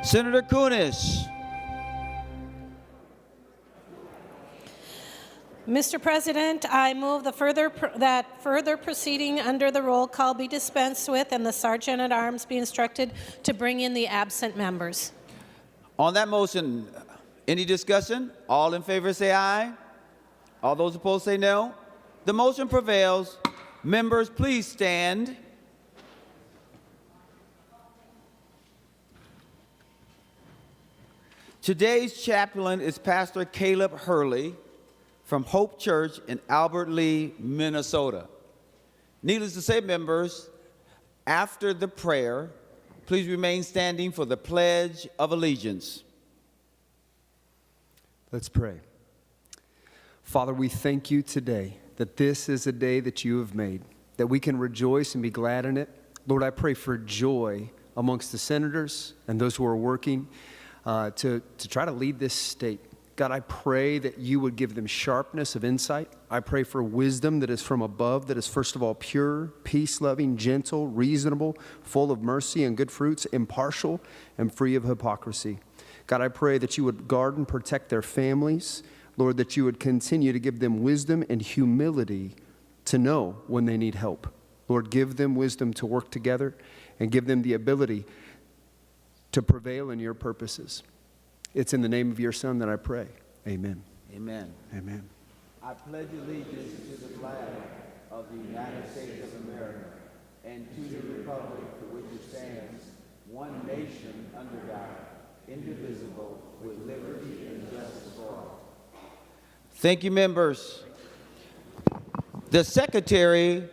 Senator Kunis. Mr. President, I move that further proceeding under the roll call be dispensed with and the Sergeant at Arms be instructed to bring in the absent members. On that motion, any discussion? All in favor say aye. All those opposed say no. The motion prevails. Members, please stand. Today's chaplain is Pastor Caleb Hurley from Hope Church in Albert Lee, Minnesota. Needless to say, members, after the prayer, please remain standing for the Pledge of Allegiance. Let's pray. Father, we thank you today that this is a day that you have made, that we can rejoice and be glad in it. Lord, I pray for joy amongst the senators and those who are working to try to lead this state. God, I pray that you would give them sharpness of insight. I pray for wisdom that is from above, that is first of all pure, peace-loving, gentle, reasonable, full of mercy and good fruits, impartial, and free of hypocrisy. God, I pray that you would guard and protect their families. Lord, that you would continue to give them wisdom and humility to know when they need help. Lord, give them wisdom to work together and give them the ability to prevail in your purposes. It's in the name of your Son that I pray. Amen. Amen. Amen. I pledge allegiance to the flag of the United States of America and to the republic for which it stands, one nation under God, indivisible, with liberty and justice for all. Thank you, members. The Secretary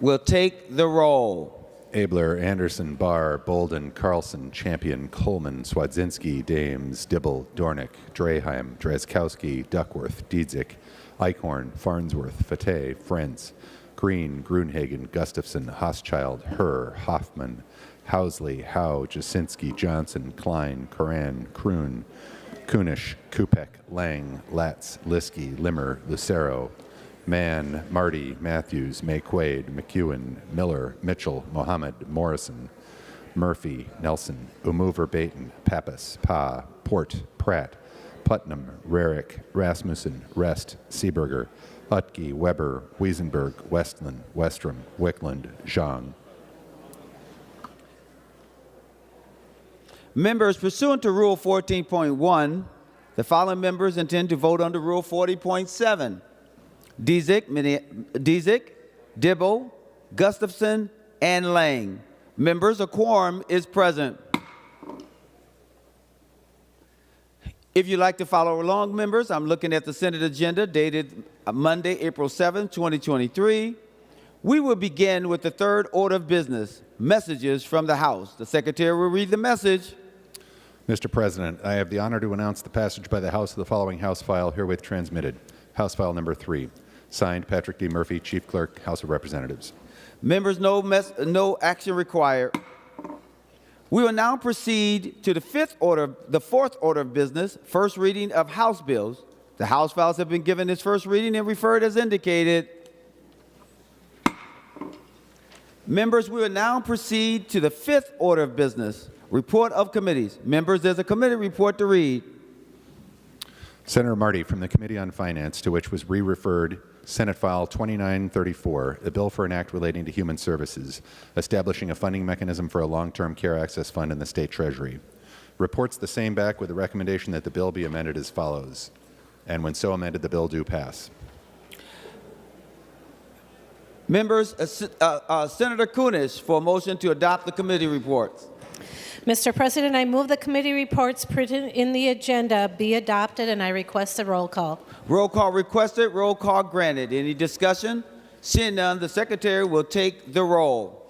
will take the roll. Abler, Anderson, Barr, Bolden, Carlson, Champion, Coleman, Swadzinski, Dames, Dibble, Dornick, Draheim, Drazkowski, Duckworth, Diedzik, Eichhorn, Farnsworth, Fateh, Frenz, Green, Grunhagen, Gustafson, Hochschild, Herr, Hoffman, Housley, Howe, Jasinski, Johnson, Klein, Coran, Kroon, Kunish, Kupek, Lang, Latz, Liskey, Limmer, Lucero, Mann, Marty, Matthews, McQuaid, McEwen, Miller, Mitchell, Mohammed, Morrison, Murphy, Nelson, Umuver, Baton, Pappas, Pa, Port, Pratt, Putnam, Rarick, Rasmussen, Rest, Seeberger, Utke, Weber, Wiesenberg, Westland, Westrom, Wickland, Zhang. Members, pursuant to Rule 14.1, the following members intend to vote under Rule 40.7. Diedzik, Dibble, Gustafson, and Lang. Members, a quorum is present. If you'd like to follow along, members, I'm looking at the Senate agenda dated Monday, April 7, 2023. We will begin with the third order of business, messages from the House. The Secretary will read the message. Mr. President, I have the honor to announce the passage by the House of the following House file herewith transmitted. House File Number 3. Signed, Patrick D. Murphy, Chief Clerk, House of Representatives. Members, no action required. We will now proceed to the fourth order of business, first reading of House bills. The House files have been given its first reading and referred as indicated. Members, we will now proceed to the fifth order of business, report of committees. Members, there's a committee report to read. Senator Marty from the Committee on Finance, to which was re-referred Senate File 2934, a bill for an act relating to human services, establishing a funding mechanism for a long-term care access fund in the State Treasury. Reports the same back with the recommendation that the bill be amended as follows. And when so amended, the bill do pass. Members, Senator Kunis for a motion to adopt the committee reports. Mr. President, I move the committee reports printed in the agenda be adopted, and I request a roll call. Roll call requested, roll call granted. Any discussion? Seeing none, the Secretary will take the roll.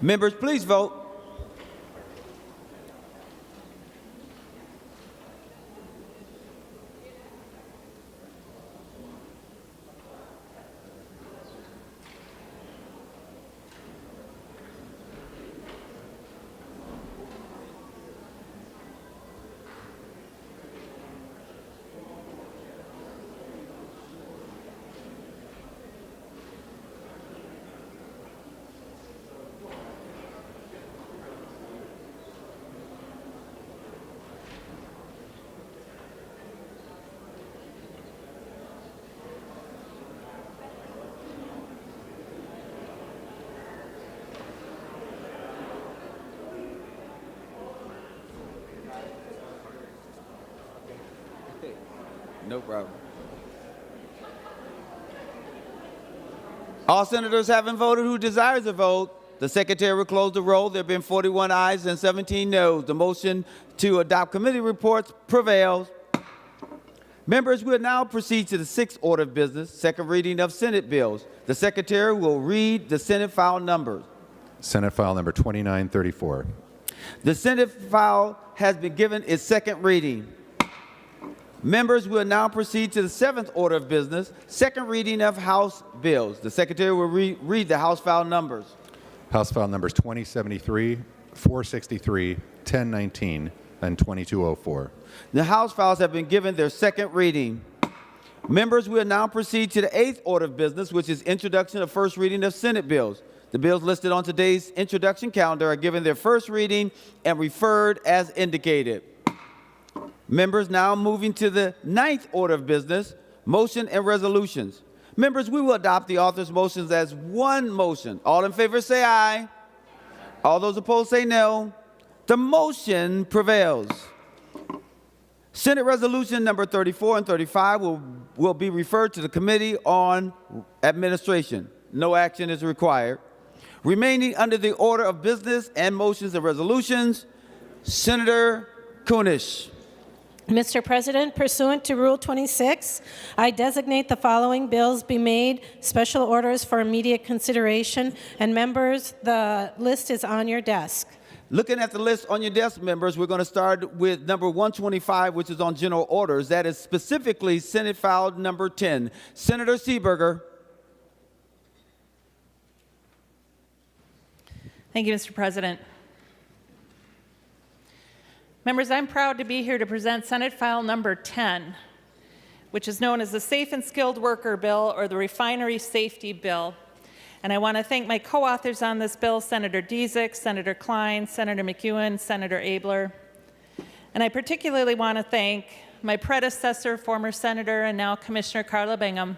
Members, please vote. No problem. All senators having voted who desires to vote, the secretary will close the roll. There have been 41 ayes and 17 noes. The motion to adopt committee reports prevails. Members will now proceed to the sixth order of business, second reading of Senate bills. The secretary will read the Senate file numbers. Senate file number 2934. The Senate file has been given its second reading. Members will now proceed to the seventh order of business, second reading of House bills. The secretary will read the House file numbers. House file numbers 2073, 463, 1019, and 2204. The House files have been given their second reading. Members will now proceed to the eighth order of business, which is introduction of first reading of Senate bills. The bills listed on today's introduction calendar are given their first reading and referred as indicated. Members, now moving to the ninth order of business, motion and resolutions. Members, we will adopt the author's motions as one motion. All in favor say aye. All those opposed say no. The motion prevails. Senate Resolution number 34 and 35 will be referred to the Committee on Administration. No action is required. Remaining under the order of business and motions and resolutions, Senator Kunish. Mr. President, pursuant to Rule 26, I designate the following bills be made special orders for immediate consideration. And members, the list is on your desk. Looking at the list on your desk, members, we're going to start with number 125, which is on general orders. That is specifically Senate file number 10. Senator Seeberger. Thank you, Mr. President. Members, I'm proud to be here to present Senate File Number 10, which is known as the Safe and Skilled Worker Bill or the Refinery Safety Bill. And I want to thank my co-authors on this bill, Senator Dziedzic, Senator Klein, Senator McEwen, Senator Abler. And I particularly want to thank my predecessor, former Senator and now Commissioner Carla Bingham,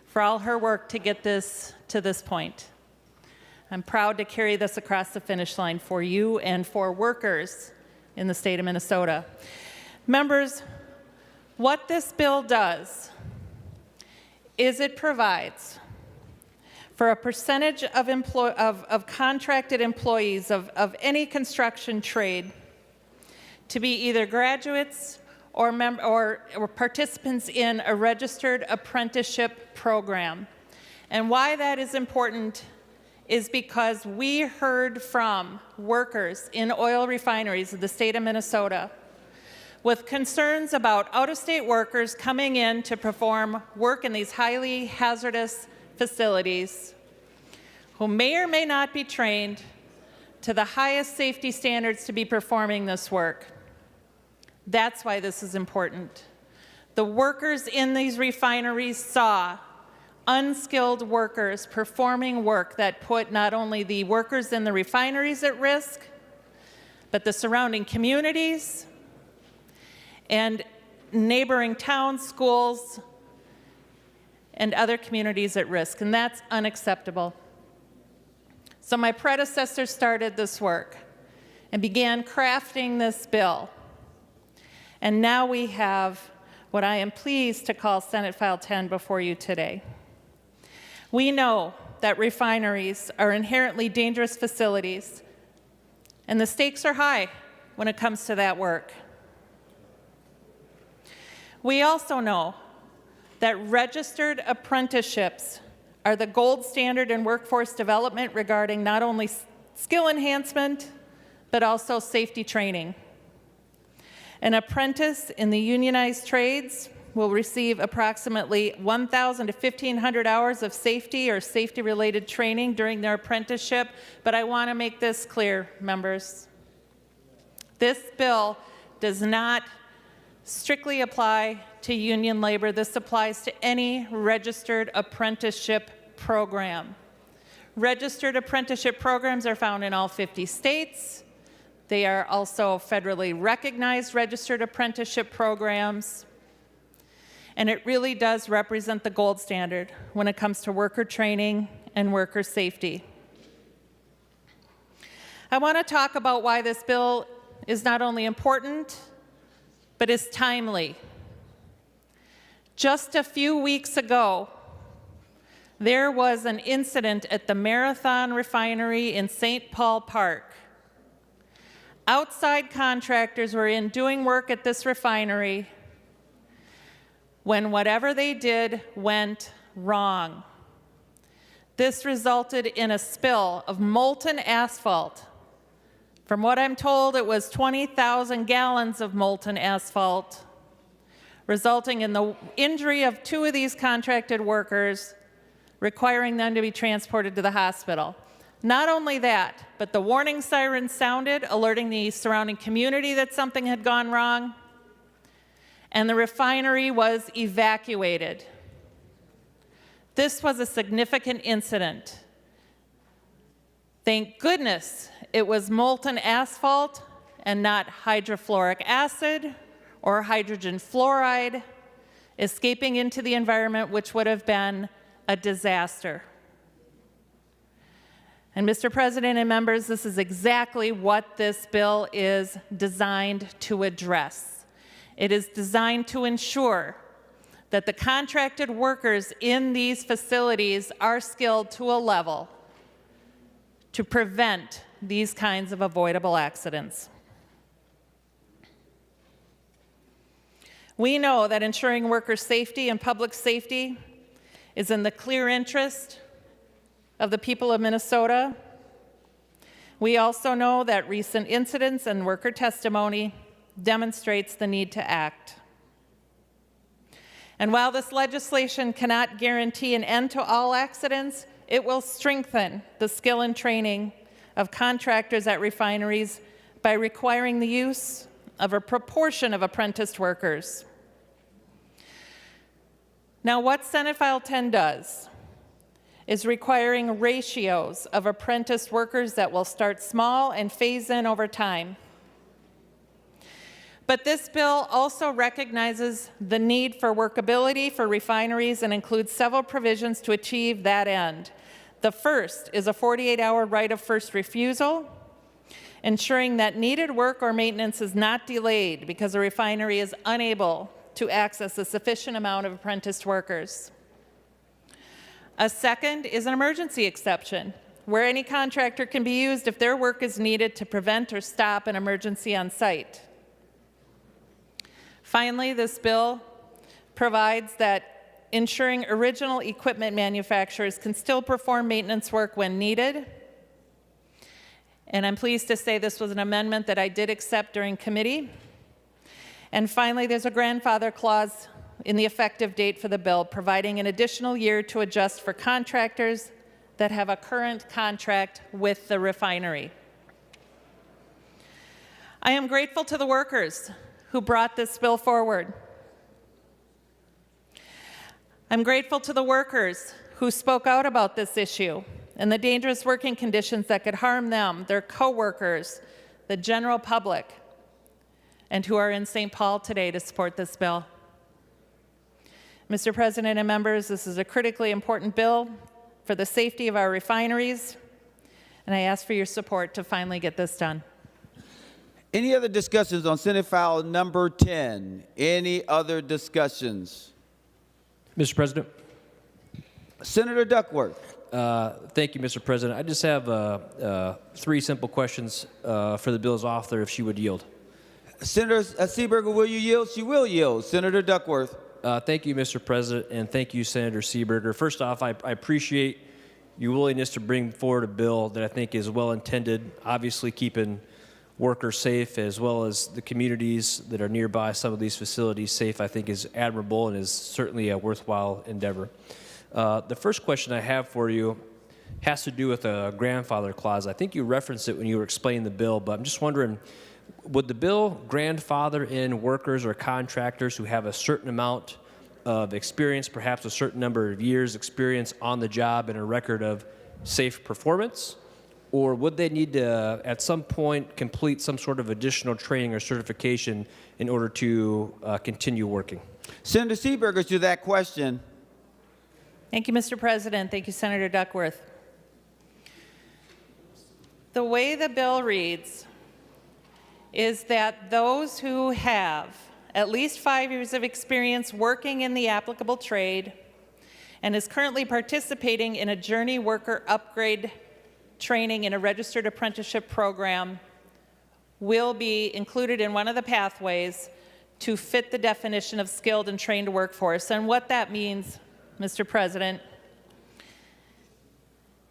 for all her work to get this to this point. I'm proud to carry this across the finish line for you and for workers in the state of Minnesota. Members, what this bill does is it provides for a percentage of contracted employees of any construction trade to be either graduates or participants in a registered apprenticeship program. And why that is important is because we heard from workers in oil refineries in the state of Minnesota with concerns about out-of-state workers coming in to perform work in these highly hazardous facilities who may or may not be trained to the highest safety standards to be performing this work. That's why this is important. The workers in these refineries saw unskilled workers performing work that put not only the workers in the refineries at risk, but the surrounding communities and neighboring towns, schools, and other communities at risk, and that's unacceptable. So my predecessor started this work and began crafting this bill, and now we have what I am pleased to call Senate File 10 before you today. We know that refineries are inherently dangerous facilities, and the stakes are high when it comes to that work. We also know that registered apprenticeships are the gold standard in workforce development regarding not only skill enhancement, but also safety training. An apprentice in the unionized trades will receive approximately 1,000 to 1,500 hours of safety or safety-related training during their apprenticeship. But I want to make this clear, members. This bill does not strictly apply to union labor. This applies to any registered apprenticeship program. Registered apprenticeship programs are found in all 50 states. They are also federally recognized registered apprenticeship programs. And it really does represent the gold standard when it comes to worker training and worker safety. I want to talk about why this bill is not only important, but is timely. Just a few weeks ago, there was an incident at the Marathon Refinery in St. Paul Park. Outside contractors were in doing work at this refinery when whatever they did went wrong. This resulted in a spill of molten asphalt. From what I'm told, it was 20,000 gallons of molten asphalt, resulting in the injury of 2 of these contracted workers, requiring them to be transported to the hospital. Not only that, but the warning siren sounded, alerting the surrounding community that something had gone wrong, and the refinery was evacuated. This was a significant incident. Thank goodness it was molten asphalt and not hydrofluoric acid or hydrogen fluoride escaping into the environment, which would have been a disaster. And Mr. President and members, this is exactly what this bill is designed to address. It is designed to ensure that the contracted workers in these facilities are skilled to a level to prevent these kinds of avoidable accidents. We know that ensuring worker safety and public safety is in the clear interest of the people of Minnesota. We also know that recent incidents and worker testimony demonstrates the need to act. And while this legislation cannot guarantee an end to all accidents, it will strengthen the skill and training of contractors at refineries by requiring the use of a proportion of apprenticed workers. Now, what Senate File 10 does is requiring ratios of apprenticed workers that will start small and phase in over time. But this bill also recognizes the need for workability for refineries and includes several provisions to achieve that end. The first is a 48-hour right of first refusal, ensuring that needed work or maintenance is not delayed because a refinery is unable to access a sufficient amount of apprenticed workers. A second is an emergency exception, where any contractor can be used if their work is needed to prevent or stop an emergency on site. Finally, this bill provides that ensuring original equipment manufacturers can still perform maintenance work when needed. And I'm pleased to say this was an amendment that I did accept during committee. And finally, there's a grandfather clause in the effective date for the bill, providing an additional year to adjust for contractors that have a current contract with the refinery. I am grateful to the workers who brought this bill forward. I'm grateful to the workers who spoke out about this issue and the dangerous working conditions that could harm them, their coworkers, the general public, and who are in St. Paul today to support this bill. Mr. President and members, this is a critically important bill for the safety of our refineries, and I ask for your support to finally get this done. Any other discussions on Senate File number 10? Any other discussions? Mr. President. Senator Duckworth. Thank you, Mr. President. I just have 3 simple questions for the bill's author, if she would yield. Senator Seeberger, will you yield? She will yield. Senator Duckworth. Thank you, Mr. President, and thank you, Senator Seeberger. First off, I appreciate your willingness to bring forward a bill that I think is well-intended, obviously keeping workers safe as well as the communities that are nearby some of these facilities safe, I think is admirable and is certainly a worthwhile endeavor. The first question I have for you has to do with a grandfather clause. I think you referenced it when you were explaining the bill, but I'm just wondering, would the bill grandfather in workers or contractors who have a certain amount of experience, perhaps a certain number of years experience on the job and a record of safe performance? Or would they need to, at some point, complete some sort of additional training or certification in order to continue working? Senator Seeberger, to that question. Thank you, Mr. President. Thank you, Senator Duckworth. The way the bill reads is that those who have at least 5 years of experience working in the applicable trade, and is currently participating in a journey worker upgrade training in a registered apprenticeship program will be included in one of the pathways to fit the definition of skilled and trained workforce. And what that means, Mr. President,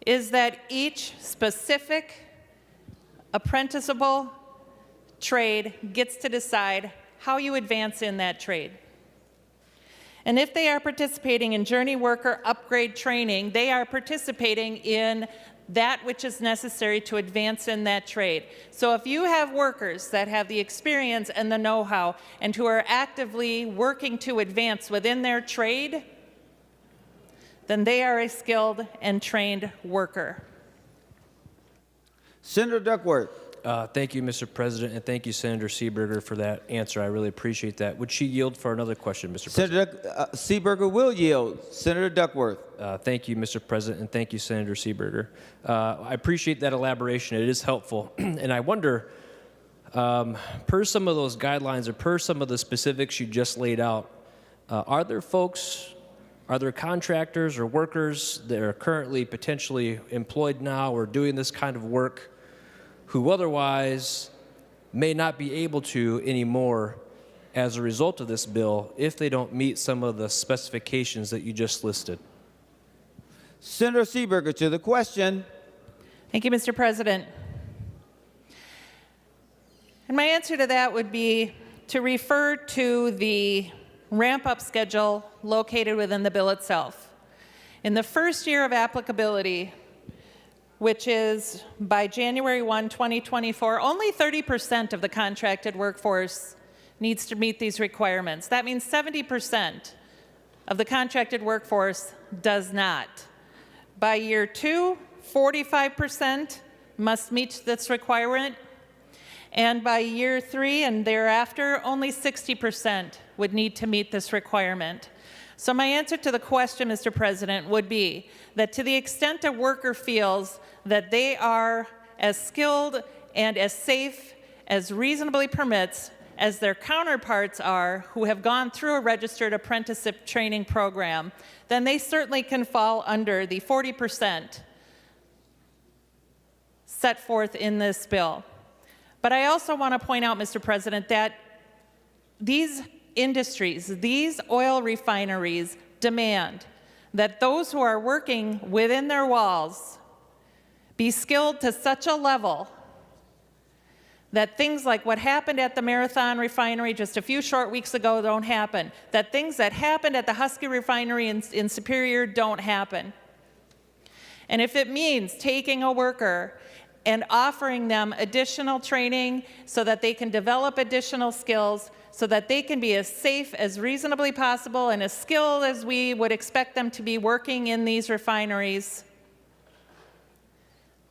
is that each specific apprenticeable trade gets to decide how you advance in that trade. And if they are participating in journey worker upgrade training, they are participating in that which is necessary to advance in that trade. So if you have workers that have the experience and the know-how and who are actively working to advance within their trade, then they are a skilled and trained worker. Senator Duckworth. Thank you, Mr. President, and thank you, Senator Seeberger, for that answer. I really appreciate that. Would she yield for another question, Mr. President? Senator Seeberger will yield. Senator Duckworth. Thank you, Mr. President, and thank you, Senator Seeberger. I appreciate that elaboration. It is helpful. And I wonder, per some of those guidelines or per some of the specifics you just laid out, are there contractors or workers that are currently potentially employed now or doing this kind of work who otherwise may not be able to anymore as a result of this bill if they don't meet some of the specifications that you just listed? Senator Seeberger to the question. Thank you, Mr. President. And my answer to that would be to refer to the ramp-up schedule located within the bill itself. In the first year of applicability, which is by January 1, 2024, only 30% of the contracted workforce needs to meet these requirements. That means 70% of the contracted workforce does not. By year 2, 45% must meet this requirement, and by year 3 and thereafter, only 60% would need to meet this requirement. So my answer to the question, Mr. President, would be that to the extent a worker feels that they are as skilled and as safe as reasonably permits as their counterparts are who have gone through a registered apprenticeship training program, then they certainly can fall under the 40% set forth in this bill. But I also want to point out, Mr. President, that these industries, these oil refineries, demand that those who are working within their walls be skilled to such a level that things like what happened at the Marathon refinery just a few short weeks ago don't happen, that things that happened at the Husky refinery in Superior don't happen. And if it means taking a worker and offering them additional training so that they can develop additional skills, so that they can be as safe as reasonably possible and as skilled as we would expect them to be working in these refineries,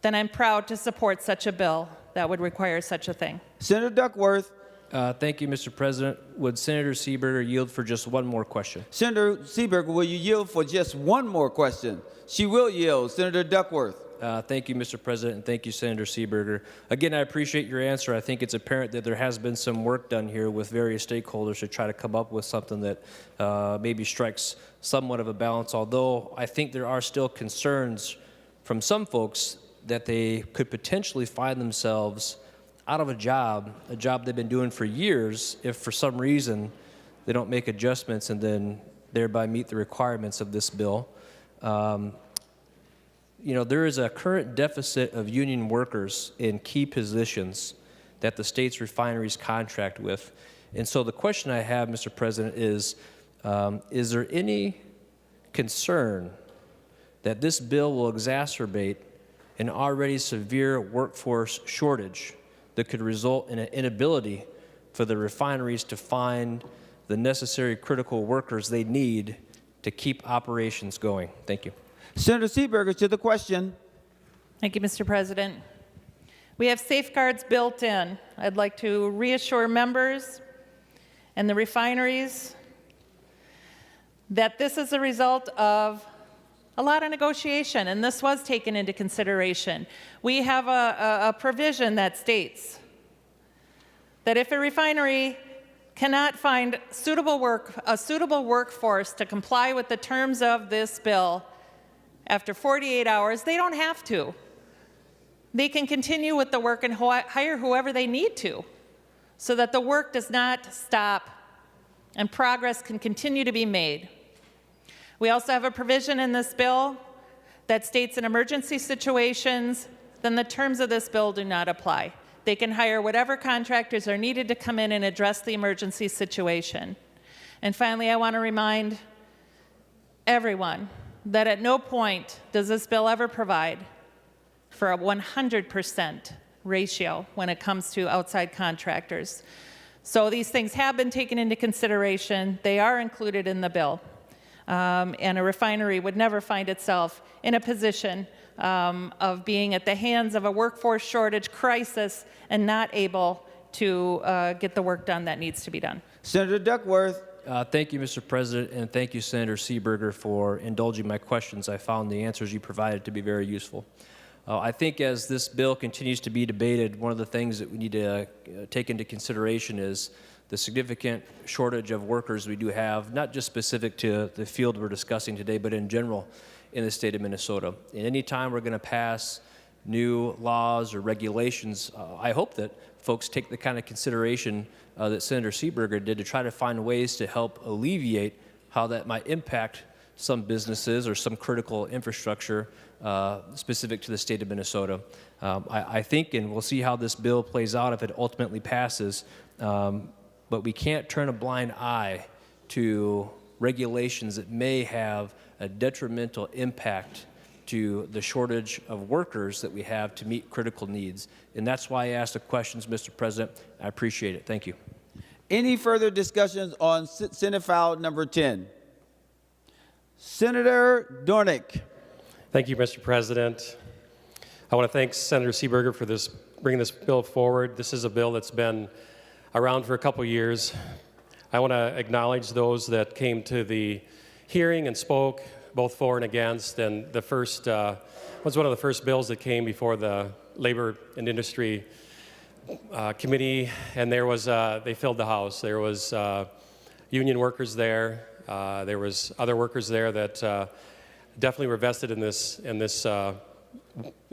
then I'm proud to support such a bill that would require such a thing. Senator Duckworth. Thank you, Mr. President. Would Senator Seeberger yield for just one more question? Senator Seeberger, will you yield for just one more question? She will yield. Senator Duckworth. Thank you, Mr. President, and thank you, Senator Seeberger. Again, I appreciate your answer. I think it's apparent that there has been some work done here with various stakeholders to try to come up with something that maybe strikes somewhat of a balance, although I think there are still concerns from some folks that they could potentially find themselves out of a job they've been doing for years, if for some reason they don't make adjustments and then thereby meet the requirements of this bill. There is a current deficit of union workers in key positions that the state's refineries contract with. And so the question I have, Mr. President, is there any concern that this bill will exacerbate an already severe workforce shortage that could result in an inability for the refineries to find the necessary critical workers they need to keep operations going? Thank you. Senator Seeberger to the question. Thank you, Mr. President. We have safeguards built in. I'd like to reassure members and the refineries that this is a result of a lot of negotiation, and this was taken into consideration. We have a provision that states that if a refinery cannot find a suitable workforce to comply with the terms of this bill after 48 hours, they don't have to. They can continue with the work and hire whoever they need to so that the work does not stop and progress can continue to be made. We also have a provision in this bill that states in emergency situations, then the terms of this bill do not apply. They can hire whatever contractors are needed to come in and address the emergency situation. And finally, I want to remind everyone that at no point does this bill ever provide for a 100% ratio when it comes to outside contractors. So these things have been taken into consideration. They are included in the bill. And a refinery would never find itself in a position of being at the hands of a workforce shortage crisis and not able to get the work done that needs to be done. Senator Duckworth. Thank you, Mr. President, and thank you, Senator Seeberger, for indulging my questions. I found the answers you provided to be very useful. I think as this bill continues to be debated, one of the things that we need to take into consideration is the significant shortage of workers we do have, not just specific to the field we're discussing today, but in general in the state of Minnesota. And any time we're going to pass new laws or regulations, I hope that folks take the kind of consideration that Senator Seeberger did to try to find ways to help alleviate how that might impact some businesses or some critical infrastructure specific to the state of Minnesota. I think, and we'll see how this bill plays out if it ultimately passes, but we can't turn a blind eye to regulations that may have a detrimental impact to the shortage of workers that we have to meet critical needs. And that's why I asked the questions, Mr. President. I appreciate it. Thank you. Any further discussions on Senate File number 10? Senator Dornick. Thank you, Mr. President. I want to thank Senator Seeberger for bringing this bill forward. This is a bill that's been around for a couple years. I want to acknowledge those that came to the hearing and spoke, both for and against. And the first was one of the first bills that came before the Labor and Industry Committee, and there was they filled the House. There was union workers there. There was other workers there that definitely were vested in the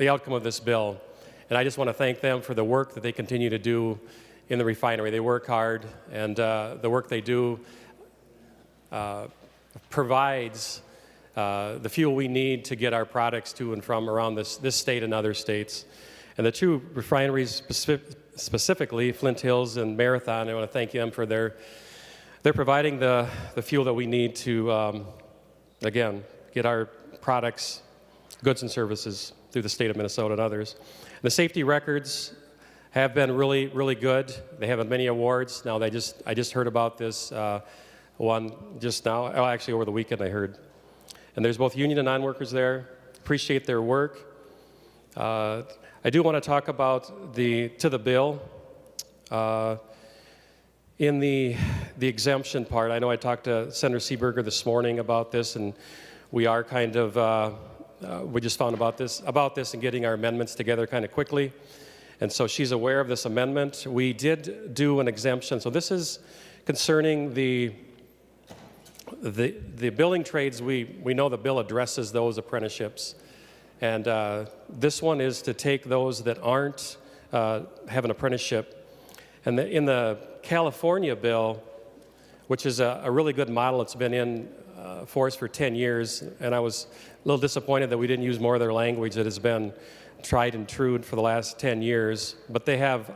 outcome of this bill. And I just want to thank them for the work that they continue to do in the refinery. They work hard, and the work they do provides the fuel we need to get our products to and from around this state and other states. And the two refineries, specifically Flint Hills and Marathon, I want to thank them for they're providing the fuel that we need to, again, get our products, goods and services through the state of Minnesota and others. The safety records have been really, really good. They have many awards. Now I just heard about this one just now. Oh, actually over the weekend I heard. And there's both union and non-workers there. Appreciate their work. I do want to talk about the bill. In the exemption part, I know I talked to Senator Seeberger this morning about this, and we are kind of, we just found about this and getting our amendments together kind of quickly. And so she's aware of this amendment. We did do an exemption. So this is concerning the building trades. We know the bill addresses those apprenticeships. And this one is to take those that aren't, have an apprenticeship. And in the California bill, which is a really good model, it's been in force for 10 years, and I was a little disappointed that we didn't use more of their language that has been tried and true for the last 10 years, but they have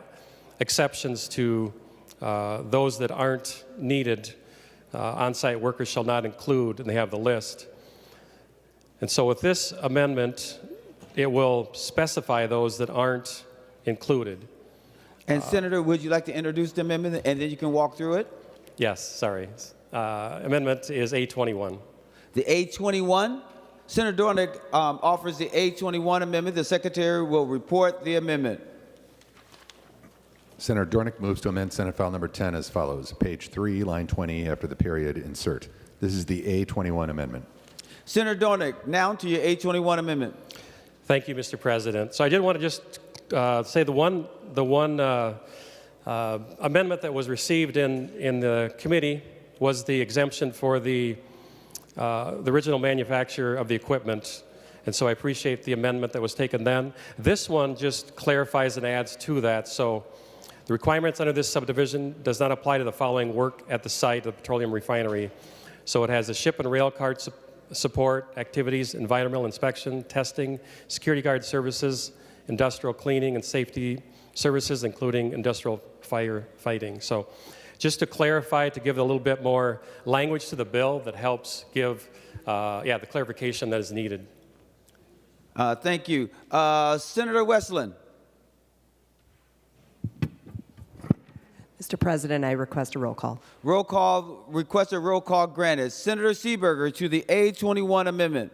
exceptions to those that aren't needed. On-site workers shall not include, and they have the list. And so with this amendment, it will specify those that aren't included. And Senator, would you like to introduce the amendment, and then you can walk through it? Yes, sorry. Amendment is A21. The A21. Senator Dornick offers the A21 amendment. The Secretary will report the amendment. Senator Dornick moves to amend Senate File number 10 as follows. Page 3, line 20, after the period, insert. This is the A21 amendment. Senator Dornick, now to your A21 amendment. Thank you, Mr. President. So I did want to just say the one amendment that was received in the committee was the exemption for the original manufacturer of the equipment. And so I appreciate the amendment that was taken then. This one just clarifies and adds to that. So the requirements under this subdivision does not apply to the following work at the site of the petroleum refinery. So it has the ship and rail card support, activities, environmental inspection, testing, security guard services, industrial cleaning and safety services, including industrial firefighting. So just to clarify, to give a little bit more language to the bill that helps give the clarification that is needed. Thank you. Senator Westland. Mr. President, I request a roll call. Roll call, requested roll call granted. Senator Seeberger to the A21 amendment.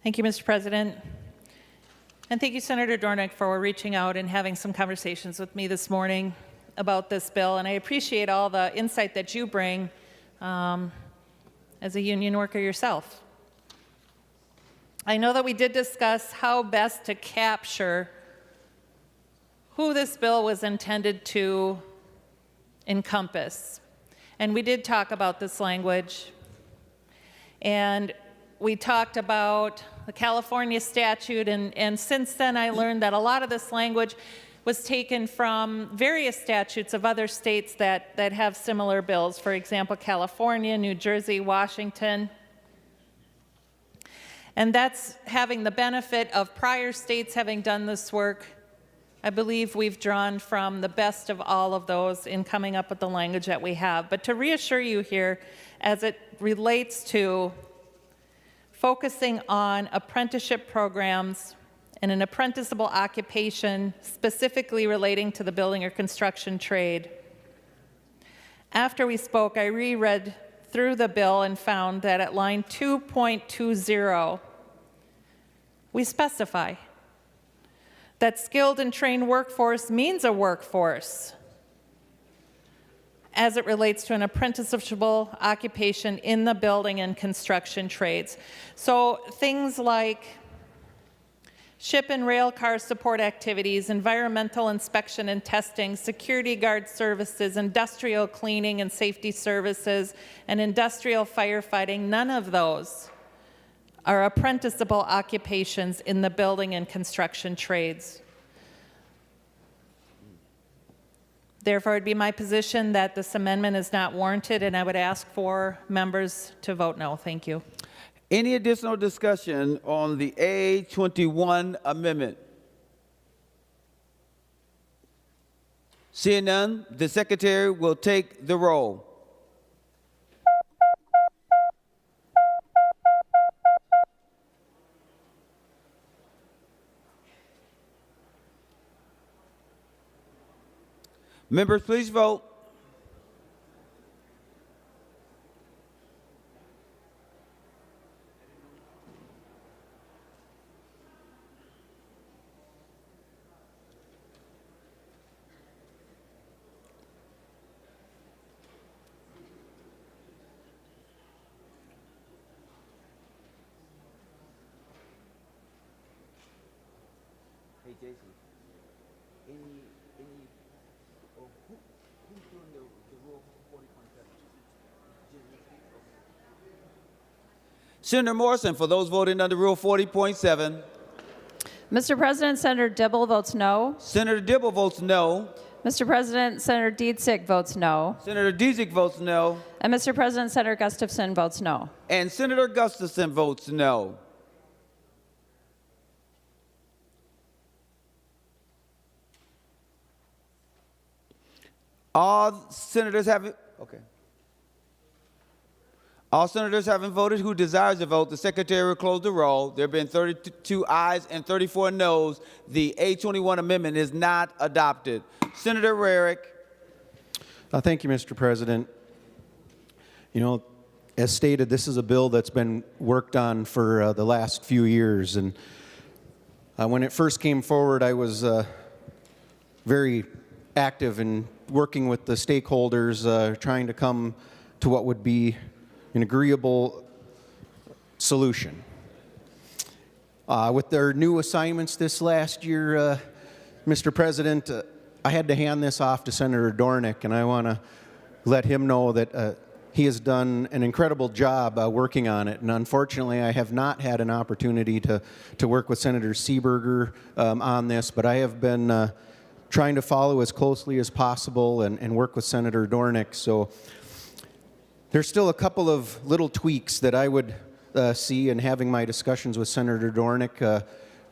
Thank you, Mr. President. And thank you, Senator Dornick, for reaching out and having some conversations with me this morning about this bill. And I appreciate all the insight that you bring as a union worker yourself. I know that we did discuss how best to capture who this bill was intended to encompass. And we did talk about this language. And we talked about the California statute, and since then I learned that a lot of this language was taken from various statutes of other states that have similar bills. For example, California, New Jersey, Washington. And that's having the benefit of prior states having done this work. I believe we've drawn from the best of all of those in coming up with the language that we have. But to reassure you here, as it relates to focusing on apprenticeship programs and an apprenticeable occupation specifically relating to the building or construction trade, after we spoke, I reread through the bill and found that at line 2.20, we specify that skilled and trained workforce means a workforce as it relates to an apprenticeshable occupation in the building and construction trades. So things like ship and rail car support activities, environmental inspection and testing, security guard services, industrial cleaning and safety services, and industrial firefighting, none of those are apprenticeable occupations in the building and construction trades. Therefore, it would be my position that this amendment is not warranted, and I would ask for members to vote no. Thank you. Any additional discussion on the A21 amendment? Seeing none, the secretary will take the roll. Members, please vote. Hey, Jason, who's doing the Rule 40.7? Senator Morrison, for those voting under Rule 40.7. Mr. President, Senator Dibble votes no. Senator Dibble votes no. Mr. President, Senator Dietzig votes no. Senator Dietzig votes no. And Mr. President, Senator Gustafson votes no. And Senator Gustafson votes no. All senators haven't voted who desires to vote. The secretary will close the roll. There have been 32 ayes and 34 noes. The A21 amendment is not adopted. Senator Rarick. Thank you, Mr. President. You know, as stated, this is a bill that's been worked on for the last few years. And when it first came forward, I was very active in working with the stakeholders, trying to come to what would be an agreeable solution. With their new assignments this last year, Mr. President, I had to hand this off to Senator Dornick, and I want to let him know that he has done an incredible job working on it. And unfortunately, I have not had an opportunity to work with Senator Seeberger on this, but I have been trying to follow as closely as possible and work with Senator Dornick. So there's still a couple of little tweaks that I would see in having my discussions with Senator Dornick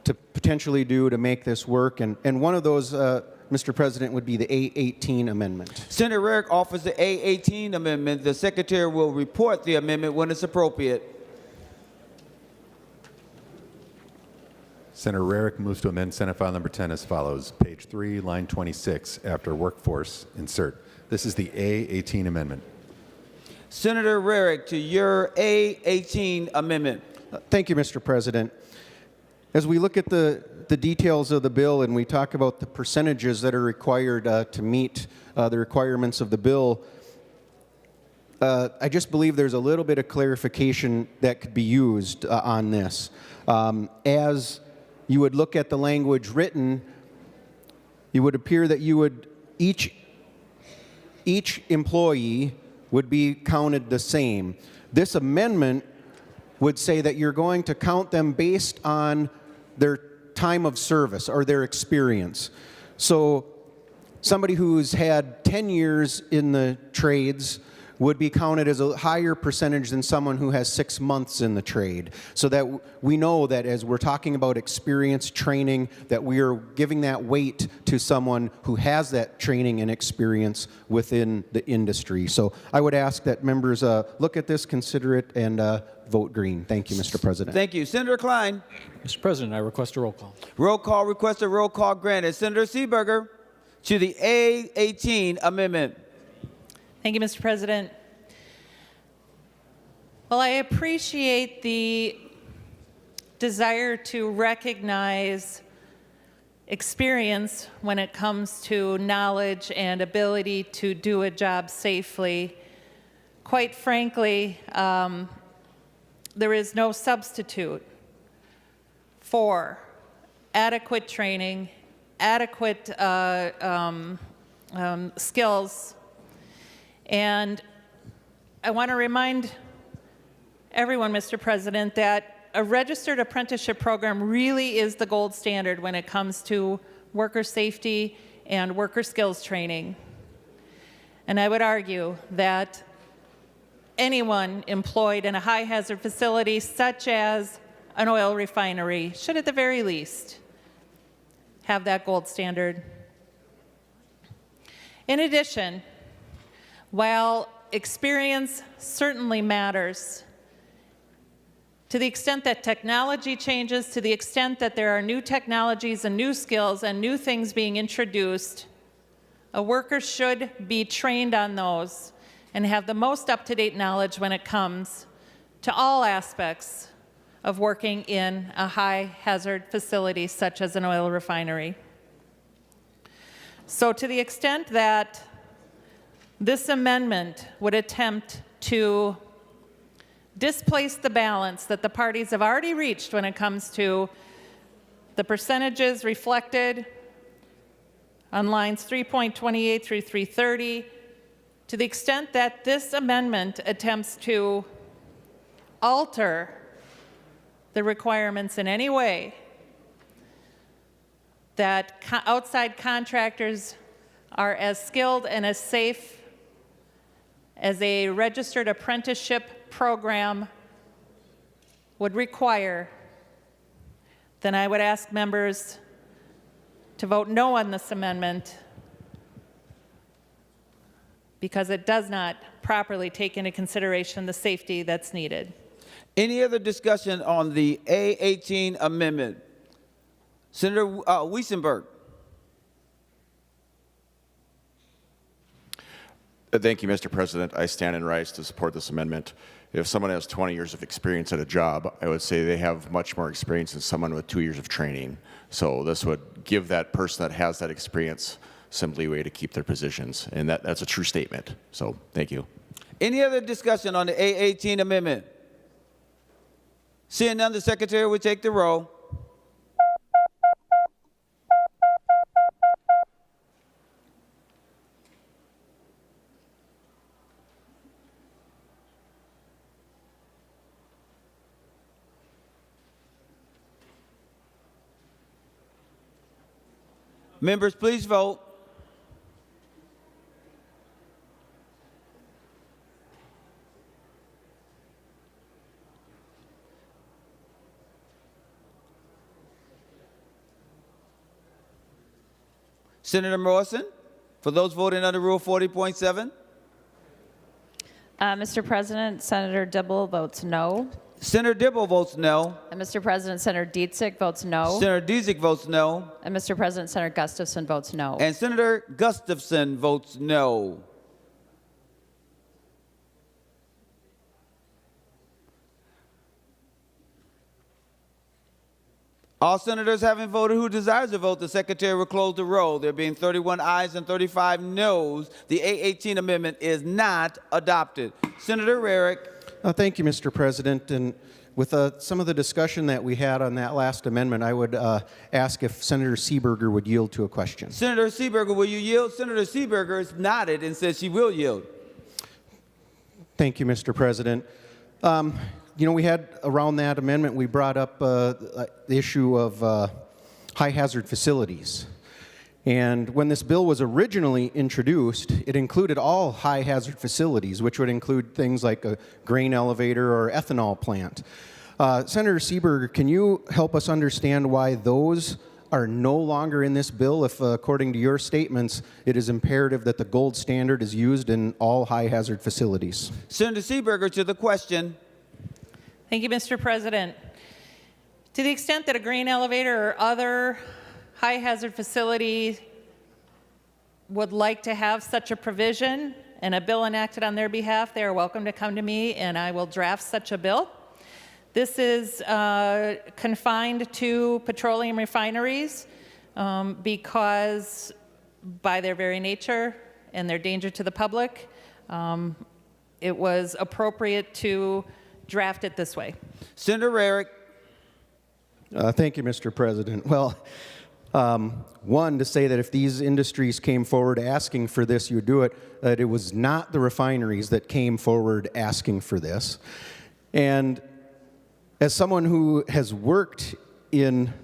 to potentially do to make this work. And one of those, Mr. President, would be the A18 amendment. Senator Rarick offers the A18 amendment. The Secretary will report the amendment when it's appropriate. Senator Rarick moves to amend Senate File Number 10 as follows. Page 3, line 26, after workforce, insert. This is the A18 amendment. Senator Rarick, to your A18 amendment. Thank you, Mr. President. As we look at the details of the bill and we talk about the percentages that are required to meet the requirements of the bill, I just believe there's a little bit of clarification that could be used on this. As you would look at the language written, it would appear that you would each employee would be counted the same. This amendment would say that you're going to count them based on their time of service or their experience. So somebody who's had 10 years in the trades would be counted as a higher percentage than someone who has 6 months in the trade. So that we know that as we're talking about experience, training, that we are giving that weight to someone who has that training and experience within the industry. So I would ask that members look at this, consider it, and vote green. Thank you, Mr. President. Thank you. Senator Klein. Mr. President, I request a roll call. Roll call requested, roll call granted. Senator Seeberger, to the A18 amendment. Thank you, Mr. President. Well, I appreciate the desire to recognize experience when it comes to knowledge and ability to do a job safely. Quite frankly, there is no substitute for adequate training, adequate skills. And I want to remind everyone, Mr. President, that a registered apprenticeship program really is the gold standard when it comes to worker safety and worker skills training. And I would argue that anyone employed in a high hazard facility such as an oil refinery should at the very least have that gold standard. In addition, while experience certainly matters, to the extent that technology changes, to the extent that there are new technologies and new skills and new things being introduced, a worker should be trained on those and have the most up-to-date knowledge when it comes to all aspects of working in a high-hazard facility such as an oil refinery. So to the extent that this amendment would attempt to displace the balance that the parties have already reached when it comes to the percentages reflected on lines 3.28 through 330, to the extent that this amendment attempts to alter the requirements in any way, that outside contractors are as skilled and as safe as a registered apprenticeship program would require, then I would ask members to vote no on this amendment because it does not properly take into consideration the safety that's needed. Any other discussion on the A18 amendment? Senator Weissenberg. Thank you, Mr. President. I stand and rise to support this amendment. If someone has 20 years of experience at a job, I would say they have much more experience than someone with 2 years of training. So this would give that person that has that experience some leeway to keep their positions, and that's a true statement. So thank you. Any other discussion on the A18 amendment? Seeing none, the Secretary will take the roll. Members, please vote. Senator Morrison, for those voting under Rule 40.7. Mr. President, Senator Dibble votes no. Senator Dibble votes no. And Mr. President, Senator Dietzig votes no. Senator Dietzig votes no. And Mr. President, Senator Gustafson votes no. And Senator Gustafson votes no. All senators having voted who desires to vote, the secretary will close the roll. There being 31 ayes and 35 noes, the A18 amendment is not adopted. Senator Rarick. Thank you, Mr. President. And with some of the discussion that we had on that last amendment, I would ask if Senator Seeberger would yield to a question. Senator Seeberger, will you yield? Senator Seeberger has nodded and says she will yield. Thank you, Mr. President. You know, we had around that amendment, we brought up the issue of high hazard facilities. And when this bill was originally introduced, it included all high hazard facilities, which would include things like a grain elevator or ethanol plant. Senator Seeberger, can you help us understand why those are no longer in this bill if, according to your statements, it is imperative that the gold standard is used in all high hazard facilities? Senator Seeberger to the question. Thank you, Mr. President. To the extent that a grain elevator or other high hazard facility would like to have such a provision and a bill enacted on their behalf, they are welcome to come to me and I will draft such a bill. This is confined to petroleum refineries because by their very nature and their danger to the public, it was appropriate to draft it this way. Senator Rarick. Thank you, Mr. President. Well, one, to say that if these industries came forward asking for this, you would do it, that it was not the refineries that came forward asking for this. And as someone who has worked in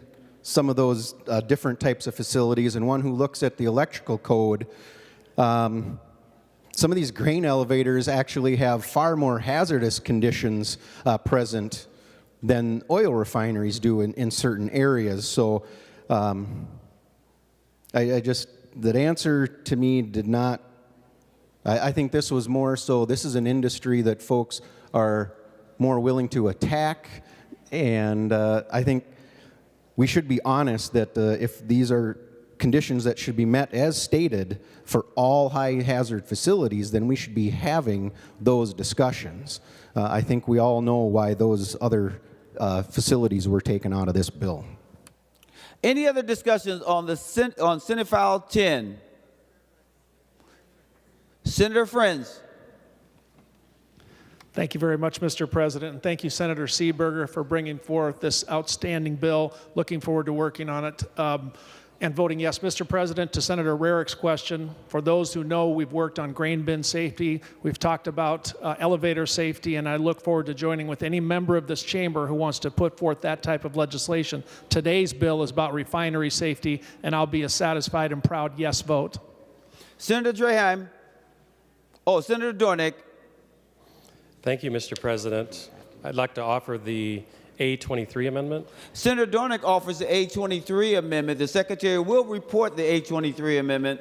some of those different types of facilities and one who looks at the electrical code, some of these grain elevators actually have far more hazardous conditions present than oil refineries do in certain areas. So that answer to me did not, I think this was more so, this is an industry that folks are more willing to attack, and I think we should be honest that if these are conditions that should be met as stated for all high hazard facilities, then we should be having those discussions. I think we all know why those other facilities were taken out of this bill. Any other discussions on on Senate File 10? Senator Friends. Thank you very much, Mr. President, and thank you, Senator Seeberger, for bringing forth this outstanding bill. Looking forward to working on it and voting yes. Mr. President, to Senator Rarick's question, for those who know, we've worked on grain bin safety, we've talked about elevator safety, and I look forward to joining with any member of this chamber who wants to put forth that type of legislation. Today's bill is about refinery safety, and I'll be a satisfied and proud yes vote. Senator Draheim. Oh, Senator Dornick. Thank you, Mr. President. I'd like to offer the A23 amendment. Senator Dornick offers the A23 amendment. The Secretary will report the A23 amendment.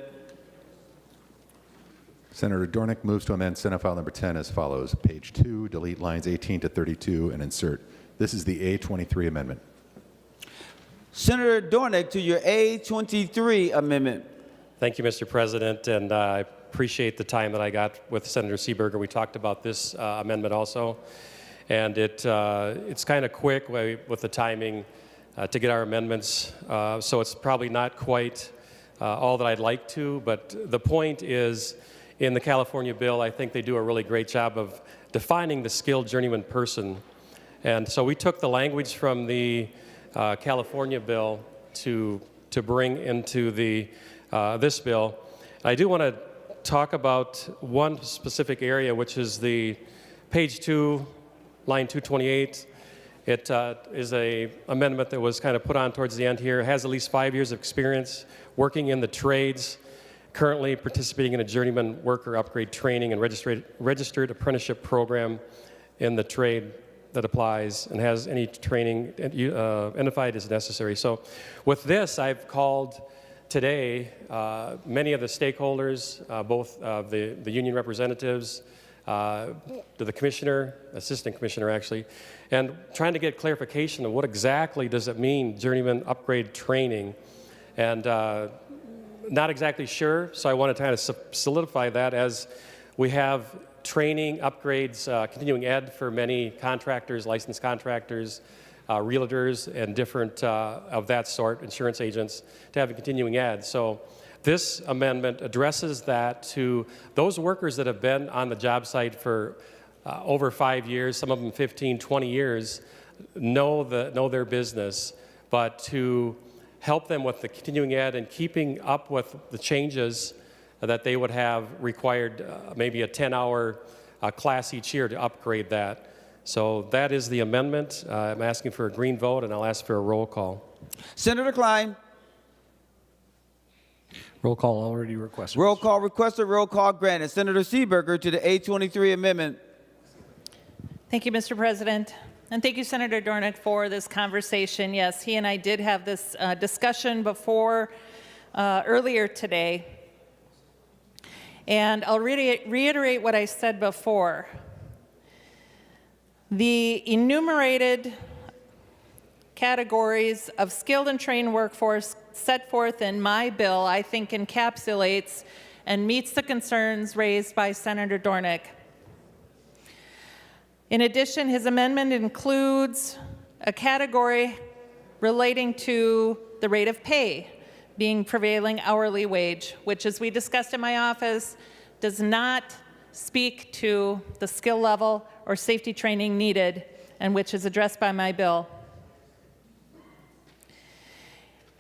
Senator Dornick moves to amend Senate File Number 10 as follows. Page 2, delete lines 18 to 32 and insert. This is the A23 amendment. Senator Dornick to your A23 amendment. Thank you, Mr. President, and I appreciate the time that I got with Senator Seeberger. We talked about this amendment also. And it's kind of quick with the timing to get our amendments, so it's probably not quite all that I'd like to, but the point is, in the California bill, I think they do a really great job of defining the skilled journeyman person. And so we took the language from the California bill to bring into the this bill. I do want to talk about one specific area, which is the page 2, line 228, It is a amendment that was kind of put on towards the end here. It has at least 5 years of experience working in the trades, currently participating in a journeyman worker upgrade training and registered apprenticeship program in the trade that applies, and has any training identified as necessary. So with this, I've called today many of the stakeholders, both the union representatives, to the commissioner, assistant commissioner actually, and trying to get clarification of what exactly does it mean, journeyman upgrade training, and not exactly sure, so I want to kind of solidify that as we have training, upgrades, continuing ed for many contractors, licensed contractors, realtors, and different of that sort, insurance agents, to have a continuing ed. So this amendment addresses that to those workers that have been on the job site for over 5 years, some of them 15, 20 years, know their business, but to help them with the continuing ed and keeping up with the changes that they would have required maybe a 10-hour class each year to upgrade that. So that is the amendment. I'm asking for a green vote, and I'll ask for a roll call. Senator Klein. Roll call already requested. Roll call requested, roll call granted. Senator Seeberger to the A23 amendment. Thank you, Mr. President. And thank you, Senator Dornick, for this conversation. Yes, he and I did have this discussion before earlier today. And I'll reiterate what I said before. The enumerated categories of skilled and trained workforce set forth in my bill, I think, encapsulates and meets the concerns raised by Senator Dornick. In addition, his amendment includes a category relating to the rate of pay, being prevailing hourly wage, which, as we discussed in my office, does not speak to the skill level or safety training needed, and which is addressed by my bill.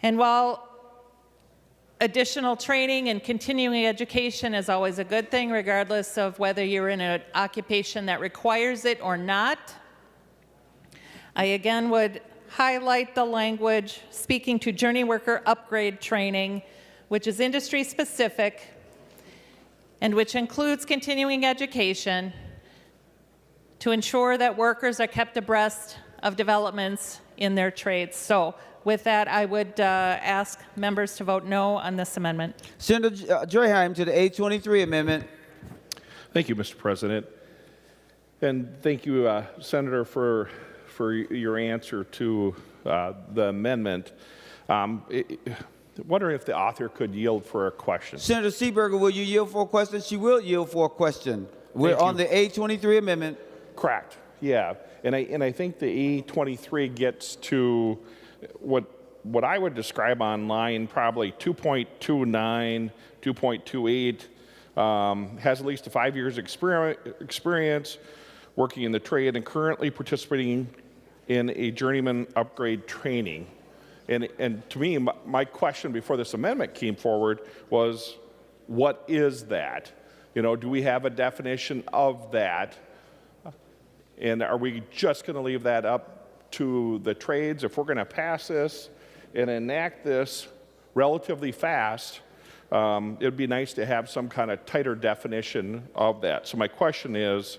And while additional training and continuing education is always a good thing, regardless of whether you're in an occupation that requires it or not, I again would highlight the language speaking to journey worker upgrade training, which is industry specific and which includes continuing education to ensure that workers are kept abreast of developments in their trades. So with that, I would ask members to vote no on this amendment. Senator Joyheim to the A23 amendment. Thank you, Mr. President. And thank you, Senator, for your answer to the amendment. Wondering if the author could yield for a question. Senator Seeberger, will you yield for a question? She will yield for a question. We're on the A23 amendment. Correct. Yeah. And I think the A23 gets to what I would describe online probably 2.29, 2.28, has at least 5 years experience working in the trade and currently participating in a journeyman upgrade training. And to me, my question before this amendment came forward was, what is that? You know, do we have a definition of that? And are we just going to leave that up to the trades? If we're going to pass this and enact this relatively fast, it would be nice to have some kind of tighter definition of that. So my question is,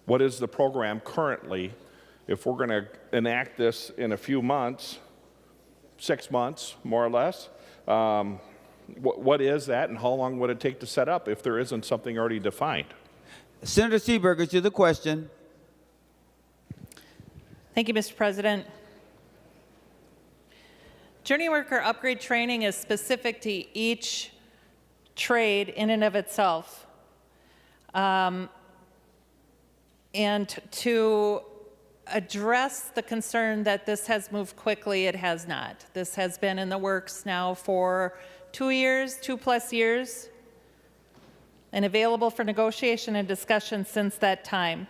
what is the program currently? If we're going to enact this in a few months, 6 months, more or less, what is that, and how long would it take to set up if there isn't something already defined? Senator Seeberger to the question. Thank you, Mr. President. Journey worker upgrade training is specific to each trade in and of itself. And to address the concern that this has moved quickly, it has not. This has been in the works now for 2 years, 2+ years, and available for negotiation and discussion since that time.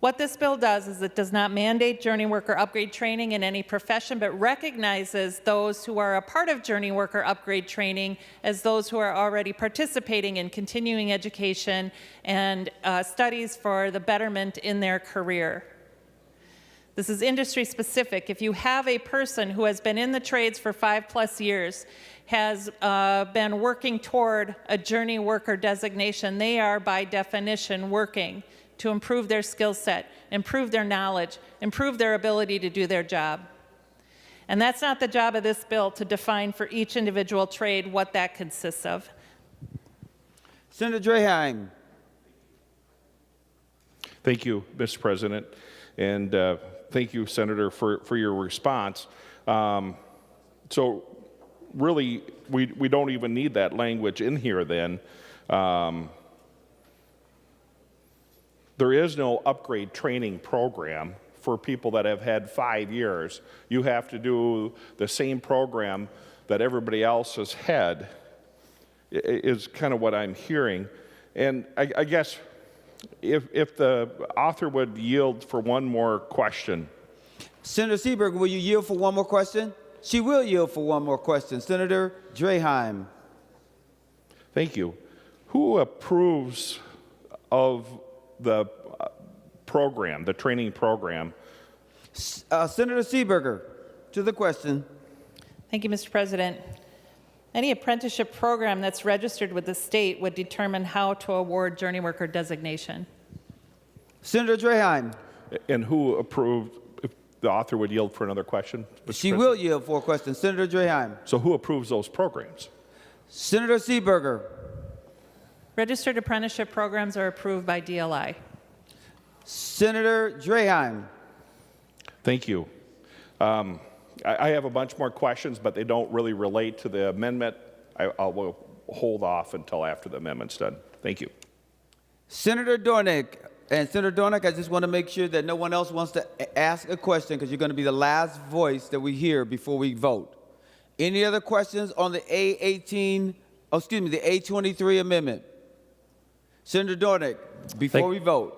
What this bill does is it does not mandate journey worker upgrade training in any profession, but recognizes those who are a part of journey worker upgrade training as those who are already participating in continuing education and studies for the betterment in their career. This is industry specific. If you have a person who has been in the trades for 5+ years, has been working toward a journey worker designation, they are by definition working to improve their skill set, improve their knowledge, improve their ability to do their job. And that's not the job of this bill to define for each individual trade what that consists of. Senator Draheim. Thank you, Mr. President, and thank you, Senator, for your response. So really, we don't even need that language in here then. There is no upgrade training program for people that have had 5 years. You have to do the same program that everybody else has had, is kind of what I'm hearing. And I guess if the author would yield for one more question. Senator Seeberger, will you yield for one more question? She will yield for one more question. Senator Draheim. Thank you. Who approves of the program, the training program? Senator Seeberger, to the question. Thank you, Mr. President. Any apprenticeship program that's registered with the state would determine how to award journey worker designation. Senator Draheim. And who approved, if the author would yield for another question? Mr. She President? will yield for a question. Senator Draheim. So who approves those programs? Senator Seeberger. Registered apprenticeship programs are approved by DLI. Senator Draheim. Thank you. I have a bunch more questions, but they don't really relate to the amendment. I will hold off until after the amendment's done. Thank you. Senator Dornick. And Senator Dornick, I just want to make sure that no one else wants to ask a question because you're going to be the last voice that we hear before we vote. Any other questions on the the A23 amendment? Senator Dornick, before we vote.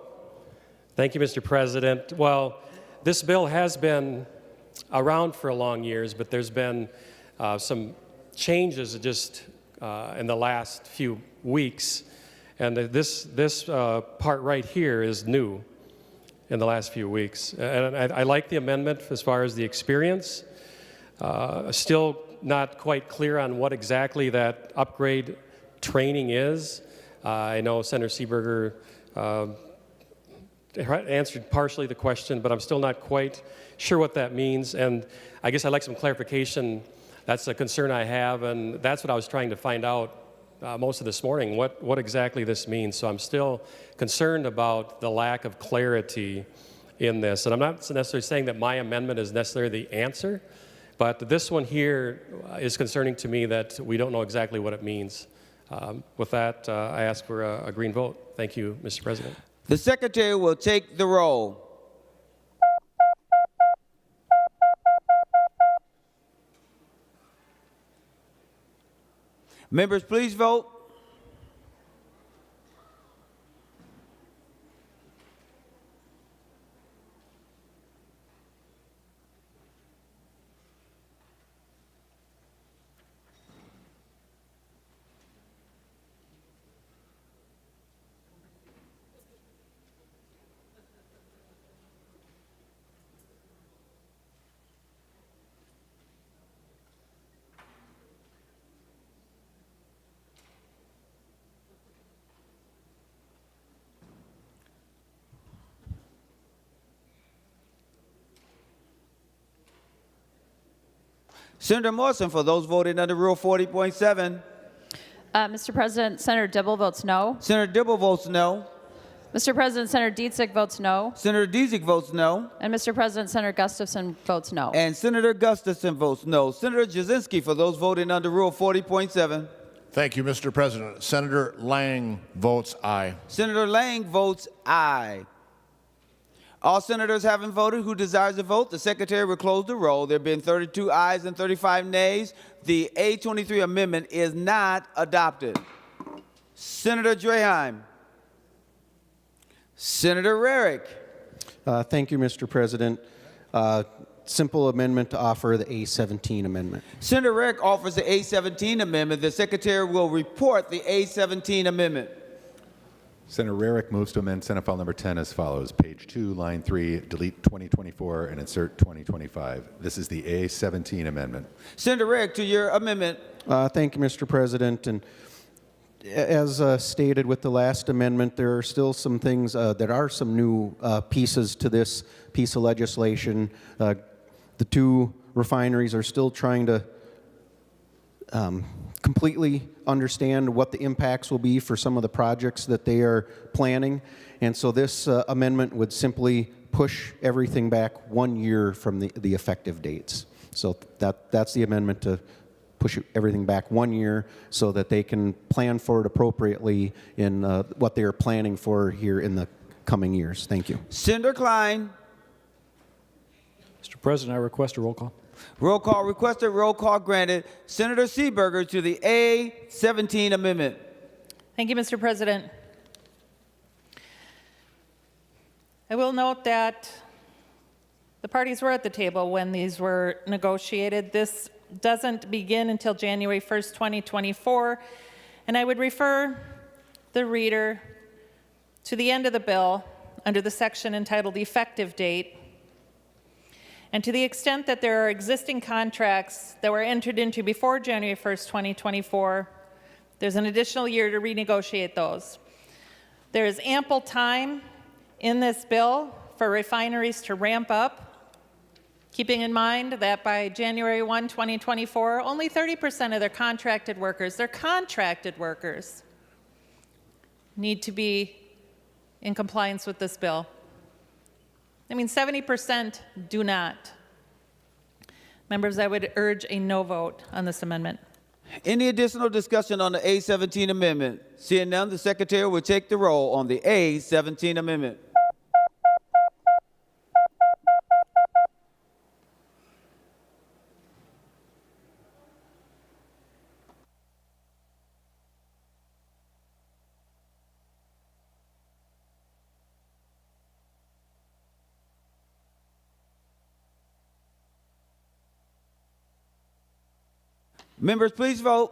Thank you, Mr. President. Well, this bill has been around for a long years, but there's been some changes just in the last few weeks. And this part right here is new in the last few weeks. And I like the amendment as far as the experience. Still not quite clear on what exactly that upgrade training is. I know Senator Seeberger answered partially the question, but I'm still not quite sure what that means. And I guess I'd like some clarification. That's a concern I have, and that's what I was trying to find out most of this morning, what exactly this means. So I'm still concerned about the lack of clarity in this. And I'm not necessarily saying that my amendment is necessarily the answer, but this one here is concerning to me that we don't know exactly what it means. With that, I ask for a green vote. Thank you, Mr. President. The Secretary will take the roll. Members, please vote. Senator Morrison, for those voting under Rule 40.7. Mr. President, Senator Dibble votes no. Senator Dibble votes no. Mr. President, Senator Dietzick votes no. Senator Dietzick votes no. And Mr. President, Senator Gustafson votes no. And Senator Gustafson votes no. Senator Jasinski, for those voting under Rule 40.7. Thank you, Mr. President. Senator Lang votes aye. Senator Lang votes aye. All senators having voted who desires to vote, the Secretary will close the roll. There have been 32 ayes and 35 nays. The A23 amendment is not adopted. Senator Draheim. Senator Rarick. Thank you, Mr. President. Simple amendment to offer the A17 amendment. Senator Rarick offers the A17 amendment. The Secretary will report the A17 amendment. Senator Rarick moves to amend Senate File Number 10 as follows. Page 2, line 3, delete 2024 and insert 2025. This is the A17 amendment. Senator Rarick, to your amendment. Thank you, Mr. President. And as stated with the last amendment, there are still some things that are some new pieces to this piece of legislation. The two refineries are still trying to completely understand what the impacts will be for some of the projects that they are planning. And so this amendment would simply push everything back 1 year from the effective dates. So that's the amendment, to push everything back 1 year so that they can plan for it appropriately in what they are planning for here in the coming years. Thank you. Senator Klein. Mr. President, I request a roll call. Roll call requested, roll call granted. Senator Seeberger to the A17 amendment. Thank you, Mr. President. I will note that the parties were at the table when these were negotiated. This doesn't begin until January 1st, 2024, and I would refer the reader to the end of the bill under the section entitled Effective Date. And to the extent that there are existing contracts that were entered into before January 1st, 2024, there's an additional year to renegotiate those. There is ample time in this bill for refineries to ramp up, keeping in mind that by January 1, 2024, only 30% of their contracted workers, need to be in compliance with this bill. I mean, 70% do not. Members, I would urge a no vote on this amendment. Any additional discussion on the A17 amendment? Seeing none, the Secretary will take the roll on the A17 amendment. Members, please vote.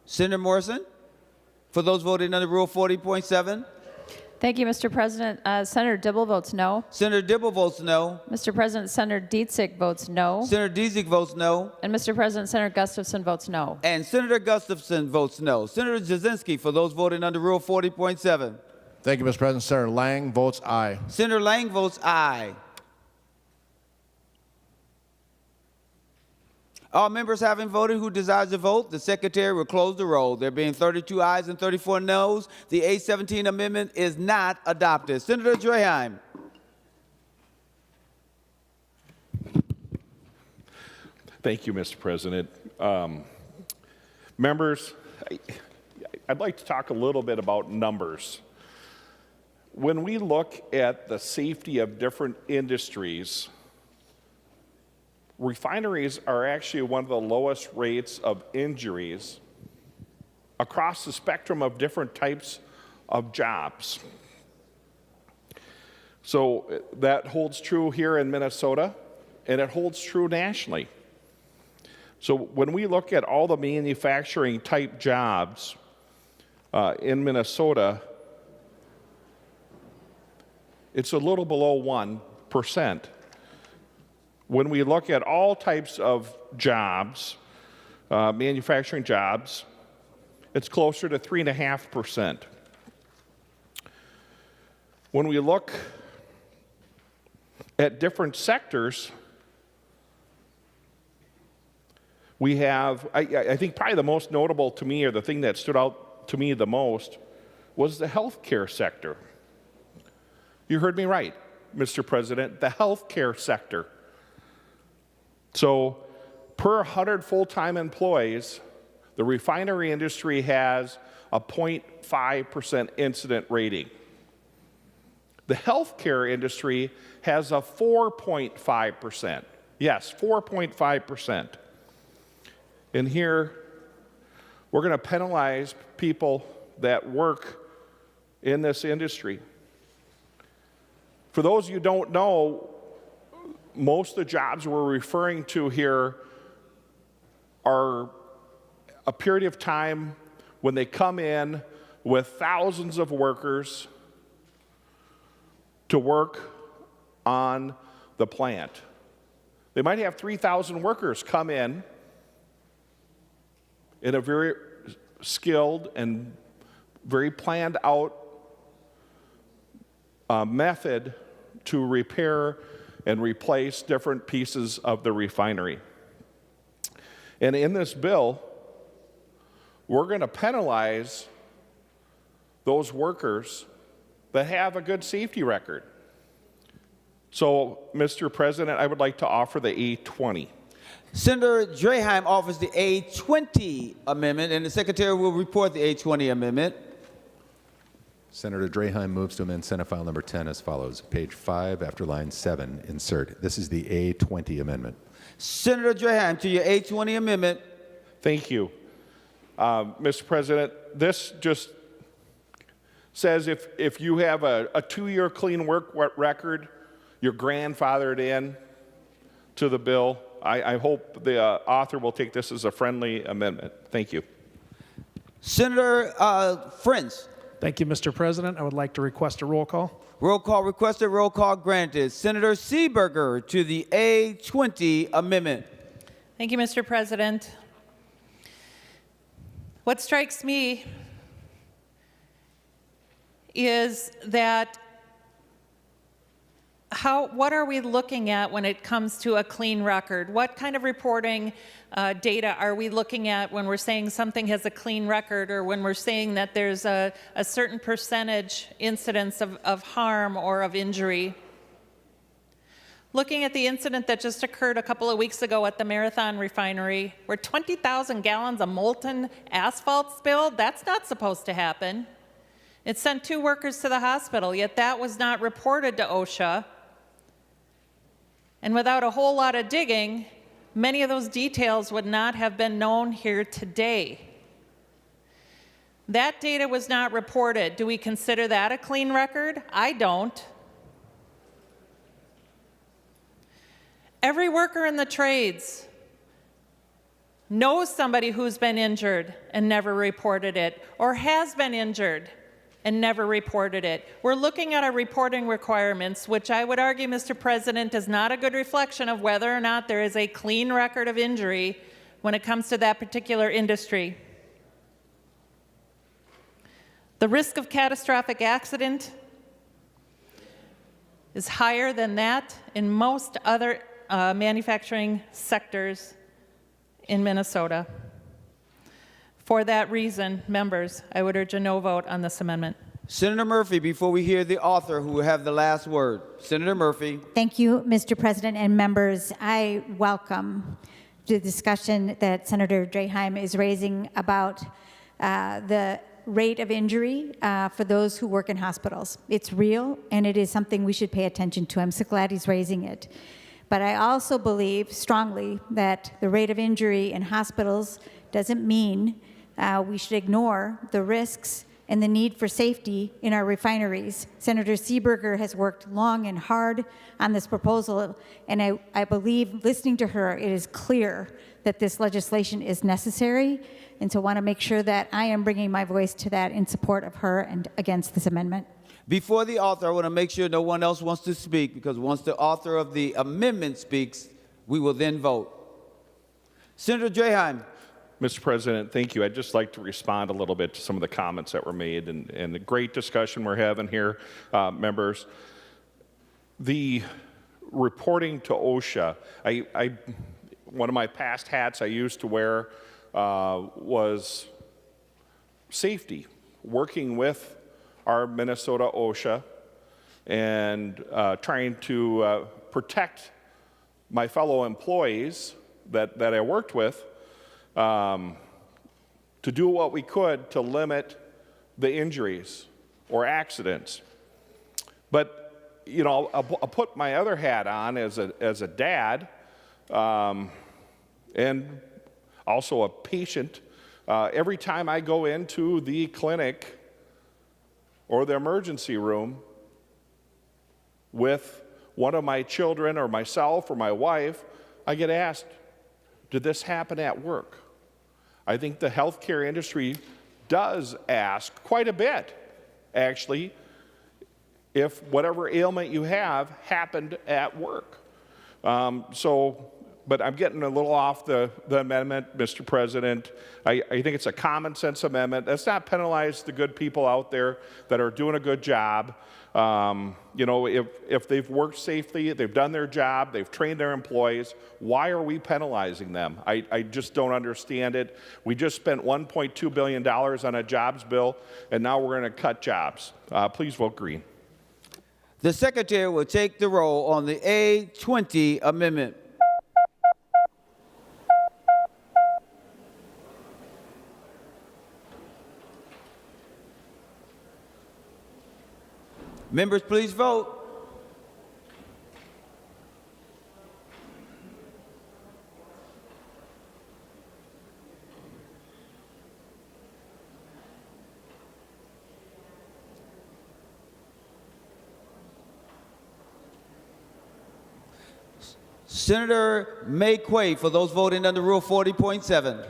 Senator Morrison, for those voting under Rule 40.7. Thank you, Mr. President. Senator Dibble votes no. Senator Dibble votes no. Mr. President, Senator Dietzig votes no. Senator Dietzig votes no. And Mr. President, Senator Gustafson votes no. And Senator Gustafson votes no. Senator Jasinski, for those voting under Rule 40.7. Thank you, Mr. President. Senator Lang votes aye. Senator Lang votes aye. All members having voted who desires to vote, the Secretary will close the roll. There being 32 ayes and 34 noes, the A17 amendment is not adopted. Senator Draheim. Thank you, Mr. President. Members, I'd like to talk a little bit about numbers. When we look at the safety of different industries, refineries are actually one of the lowest rates of injuries across the spectrum of different types of jobs. So that holds true here in Minnesota, and it holds true nationally. So when we look at all the manufacturing type jobs in Minnesota, it's a little below 1%. When we look at all types of jobs, manufacturing jobs, it's closer to 3.5%. When we look at different sectors, we have, I think probably the most notable to me, or the thing that stood out to me the most, was the healthcare sector. You heard me right, Mr. President, the healthcare sector. So per 100 full-time employees, the refinery industry has a 0.5% incident rating. The healthcare industry has a 4.5%. Yes, 4.5%. And here, we're going to penalize people that work in this industry. For those of you who don't know, most of the jobs we're referring to here are a period of time when they come in with thousands of workers to work on the plant. They might have 3,000 workers come in a very skilled and very planned out method to repair and replace different pieces of the refinery. And in this bill, we're going to penalize those workers that have a good safety record. So, Mr. President, I would like to offer the A20. Senator Draheim offers the A20 amendment, and the Secretary will report the A20 amendment. Senator Draheim moves to amend Senate File Number 10 as follows. Page 5, after line 7, insert. This is the A20 amendment. Senator Draheim, to your A20 amendment. Thank you. Mr. President, this just says if you have a 2-year clean work record, you're grandfathered in to the bill. I hope the author will take this as a friendly amendment. Thank you. Senator Friends. Thank you, Mr. President. I would like to request a roll call. Roll call requested, roll call granted. Senator Seeberger to the A20 amendment. Thank you, Mr. President. What strikes me is that what are we looking at when it comes to a clean record? What kind of reporting data are we looking at when we're saying something has a clean record, or when we're saying that there's a certain percentage incidence of harm or of injury? Looking at the incident that just occurred a couple of weeks ago at the Marathon refinery, where 20,000 gallons of molten asphalt spilled, that's not supposed to happen. It sent 2 workers to the hospital, yet that was not reported to OSHA. And without a whole lot of digging, many of those details would not have been known here today. That data was not reported. Do we consider that a clean record? I don't. Every worker in the trades knows somebody who's been injured and never reported it, or has been injured and never reported it. We're looking at our reporting requirements, which I would argue, Mr. President, is not a good reflection of whether or not there is a clean record of injury when it comes to that particular industry. The risk of catastrophic accident is higher than that in most other manufacturing sectors in Minnesota. For that reason, members, I would urge a no vote on this amendment. Senator Murphy, before we hear the author who will have the last word. Senator Murphy. Thank you, Mr. President and members. I welcome the discussion that Senator Draheim is raising about the rate of injury for those who work in hospitals. It's real, and it is something we should pay attention to. I'm so glad he's raising it. But I also believe strongly that the rate of injury in hospitals doesn't mean we should ignore the risks and the need for safety in our refineries. Senator Seeberger has worked long and hard on this proposal, and I believe, listening to her, it is clear that this legislation is necessary, and so I want to make sure that I am bringing my voice to that in support of her and against this amendment. Before the author, I want to make sure no one else wants to speak, because once the author of the amendment speaks, we will then vote. Senator Draheim. Mr. President, thank you. I'd just like to respond a little bit to some of the comments that were made and the great discussion we're having here, members. The reporting to OSHA, one of my past hats I used to wear was safety, working with our Minnesota OSHA and trying to protect my fellow employees that I worked with, to do what we could to limit the injuries or accidents. But, you know, I'll put my other hat on as a dad and also a patient. Every time I go into the clinic or the emergency room with one of my children or myself or my wife, I get asked, did this happen at work? I think the healthcare industry does ask quite a bit, actually, if whatever ailment you have happened at work. But I'm getting a little off the amendment, Mr. President. I think it's a common sense amendment. Let's not penalize the good people out there that are doing a good job. If they've worked safely, they've done their job, they've trained their employees, why are we penalizing them? I just don't understand it. We just spent $1.2 billion on a jobs bill, and now we're going to cut jobs. Please vote green. The Secretary will take the roll on the A20 amendment. Members, please vote. Senator McQuay, for those voting under Rule 40.7.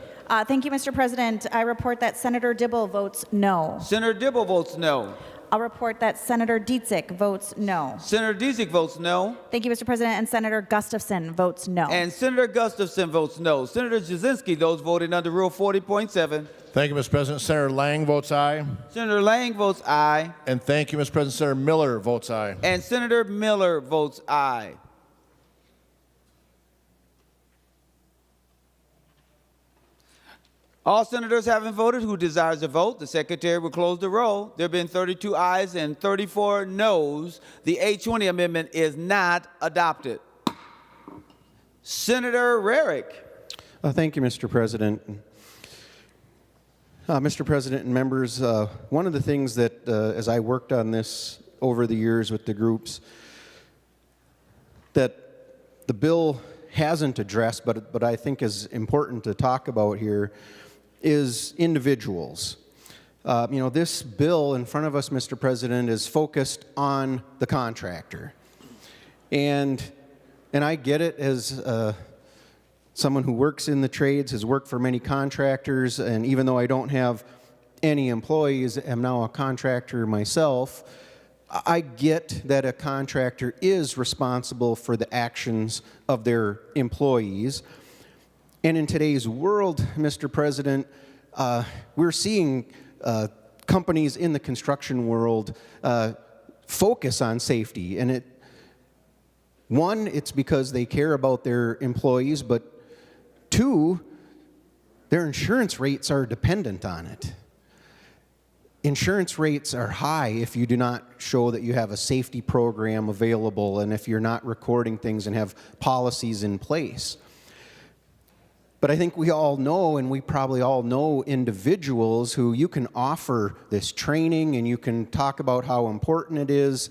Thank you, Mr. President. I report that Senator Dibble votes no. Senator Dibble votes no. I'll report that Senator Dietzick votes no. Senator Dietzick votes no. Thank you, Mr. President. And Senator Gustafson votes no. And Senator Gustafson votes no. Senator Jasinski, those voting under Rule 40.7. Thank you, Mr. President. Senator Lang votes aye. Senator Lang votes aye. And thank you, Mr. President. Senator Miller votes aye. And Senator Miller votes aye. All senators having voted who desires to vote, the Secretary will close the roll. There have been 32 ayes and 34 noes. The A20 amendment is not adopted. Senator Rarick. Thank you, Mr. President. Mr. President and members, one of the things that, as I worked on this over the years with the groups, that the bill hasn't addressed, but I think is important to talk about here, is individuals. This bill in front of us, Mr. President, is focused on the contractor. And I get it as someone who works in the trades, has worked for many contractors, and even though I don't have any employees, am now a contractor myself, I get that a contractor is responsible for the actions of their employees. And in today's world, Mr. President, we're seeing companies in the construction world focus on safety. And one, it's because they care about their employees, but two, their insurance rates are dependent on it. Insurance rates are high if you do not show that you have a safety program available and if you're not recording things and have policies in place. But I think we all know, and we probably all know individuals who you can offer this training and you can talk about how important it is.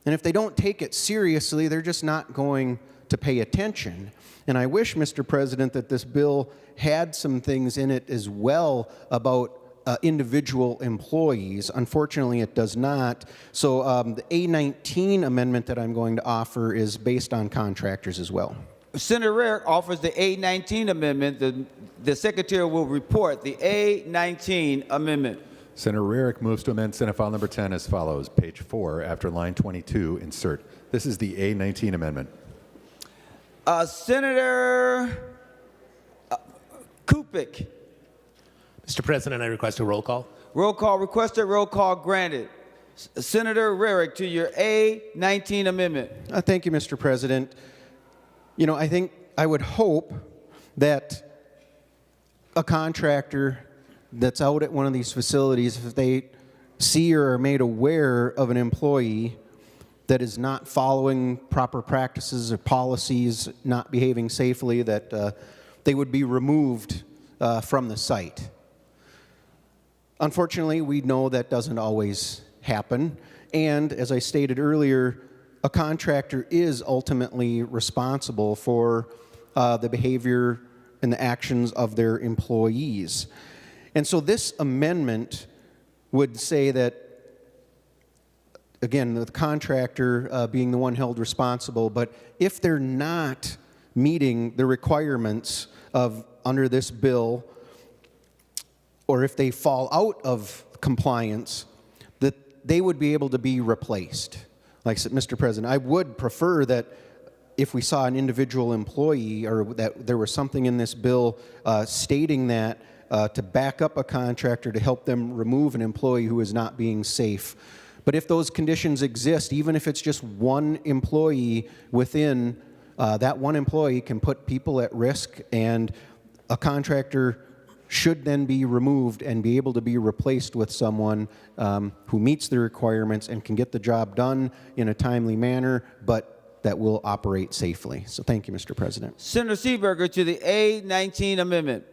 And if they don't take it seriously, they're just not going to pay attention. And I wish, Mr. President, that this bill had some things in it as well about individual employees. Unfortunately, it does not. So the A19 amendment that I'm going to offer is based on contractors as well. Senator Rarick offers the A19 amendment. The Secretary will report the A19 amendment. Senator Rarick moves to amend Senate File Number 10 as follows. Page 4, after line 22, insert. This is the A19 amendment. Senator Kupik. Mr. President, I request a roll call. Roll call requested, roll call granted. Senator Rarick, to your A19 amendment. Thank you, Mr. President. I would hope that a contractor that's out at one of these facilities, if they see or are made aware of an employee that is not following proper practices or policies, not behaving safely, that they would be removed from the site. Unfortunately, we know that doesn't always happen. And as I stated earlier, a contractor is ultimately responsible for the behavior and the actions of their employees. And so this amendment would say that, again, the contractor being the one held responsible, but if they're not meeting the requirements of under this bill, or if they fall out of compliance, that they would be able to be replaced. Like I said, Mr. President, I would prefer that if we saw an individual employee, or that there was something in this bill stating that to back up a contractor to help them remove an employee who is not being safe. But if those conditions exist, even if it's just one employee within, that one employee can put people at risk, and a contractor should then be removed and be able to be replaced with someone who meets the requirements and can get the job done in a timely manner, but that will operate safely. So thank you, Mr. President. Senator Seeberger to the A19 amendment.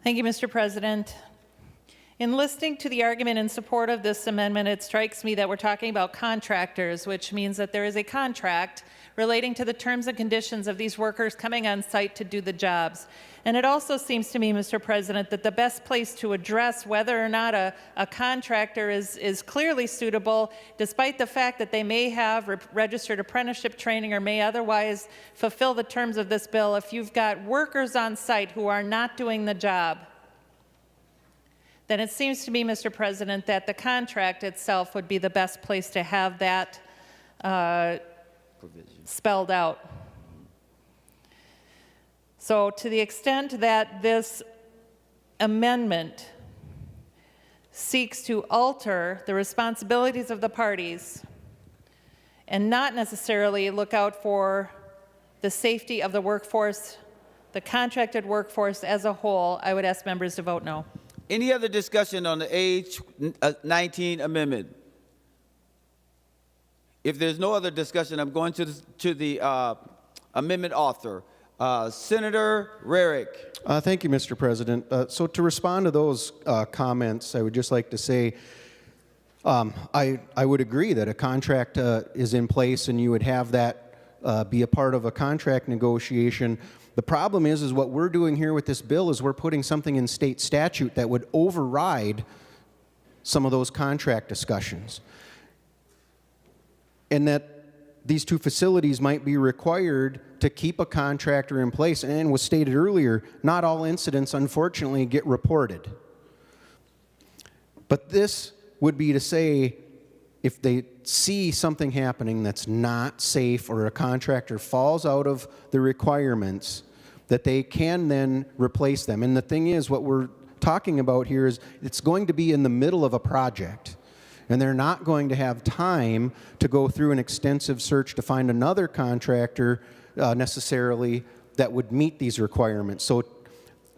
Thank you, Mr. President. In listening to the argument in support of this amendment, it strikes me that we're talking about contractors, which means that there is a contract relating to the terms and conditions of these workers coming on site to do the jobs. And it also seems to me, Mr. President, that the best place to address whether or not a contractor is clearly suitable, despite the fact that they may have registered apprenticeship training or may otherwise fulfill the terms of this bill, if you've got workers on site who are not doing the job, then it seems to me, Mr. President, that the contract itself would be the best place to have that spelled out. So to the extent that this amendment seeks to alter the responsibilities of the parties and not necessarily look out for the safety of the workforce, the contracted workforce as a whole, I would ask members to vote no. Any other discussion on the A19 amendment? If there's no other discussion, I'm going to the amendment author, Senator Rarick. Thank you, Mr. President. So to respond to those comments, I would just like to say I would agree that a contract is in place and you would have that be a part of a contract negotiation. The problem is what we're doing here with this bill is we're putting something in state statute that would override some of those contract discussions. And that these two facilities might be required to keep a contractor in place. And was stated earlier, not all incidents, unfortunately, get reported. But this would be to say, if they see something happening that's not safe or a contractor falls out of the requirements, that they can then replace them. And the thing is, what we're talking about here is it's going to be in the middle of a project. And they're not going to have time to go through an extensive search to find another contractor necessarily that would meet these requirements. So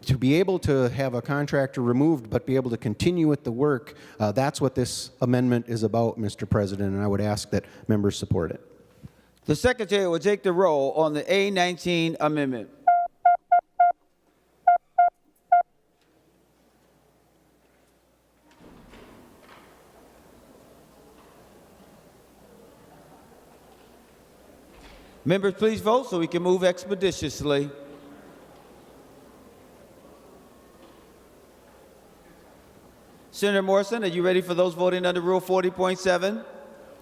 to be able to have a contractor removed but be able to continue with the work, that's what this amendment is about, Mr. President, and I would ask that members support it. The Secretary will take the roll on the A19 amendment. Members, please vote so we can move expeditiously. Senator Morrison, are you ready for those voting under Rule 40.7?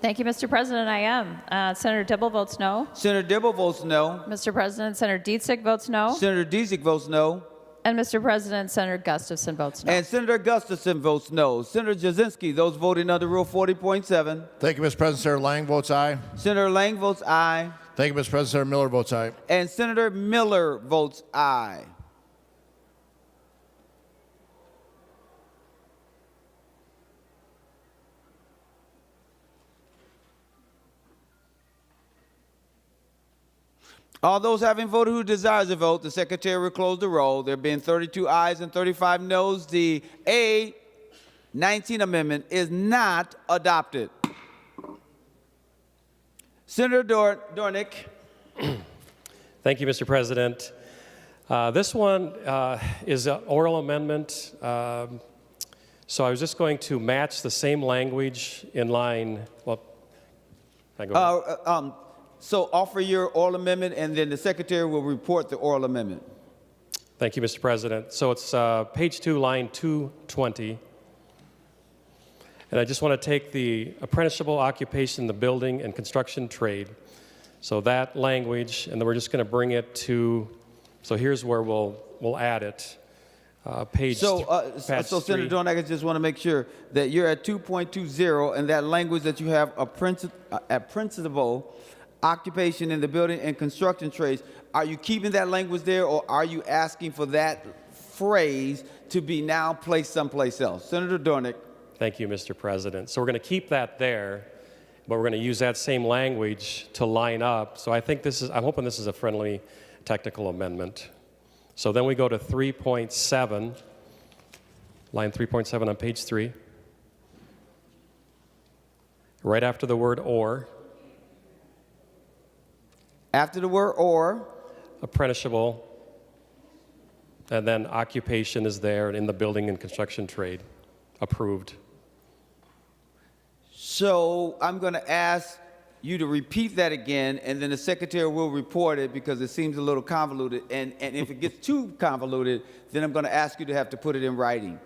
Thank you, Mr. President. I am. Senator Dibble votes no. Senator Dibble votes no. Mr. President, Senator Dietzig votes no. Senator Dietzig votes no. And Mr. President, Senator Gustafson votes no. And Senator Gustafson votes no. Senator Jasinski, those voting under Rule 40.7. Thank you, Mr. President. Senator Lang votes aye. Senator Lang votes aye. Thank you, Mr. President. Senator Miller votes aye. And Senator Miller votes aye. All those having voted who desires to vote, the Secretary will close the roll. There being 32 ayes and 35 noes, the A19 amendment is not adopted. Senator Dornick. Thank you, Mr. President. This one is an oral amendment, so I was just going to match the same language in line. Well, can I go ahead? So offer your oral amendment, and then the secretary will report the oral amendment. Thank you, Mr. President. So it's page 2, line 220. And I just want to take the apprenticeshable occupation, the building and construction trade. So that language, and then we're just going to bring it to, so here's where we'll add it. Page So page Senator 3. Dorn, I just want to make sure that you're at 2.20, and that language that you have apprenticable occupation in the building and construction trades, are you keeping that language there, or are you asking for that phrase to be now placed someplace else? Senator Dornick. Thank you, Mr. President. So we're going to keep that there, but we're going to use that same language to line up. So I think I'm hoping this is a friendly technical amendment. So then we go to 3.7, line 3.7 on page 3. Right after the word or. After the word or. Apprenticable. And then occupation is there and in the building and construction trade. Approved. So I'm going to ask you to repeat that again, and then the secretary will report it because it seems a little convoluted. And if it gets too convoluted, then I'm going to ask you to have to put it in writing.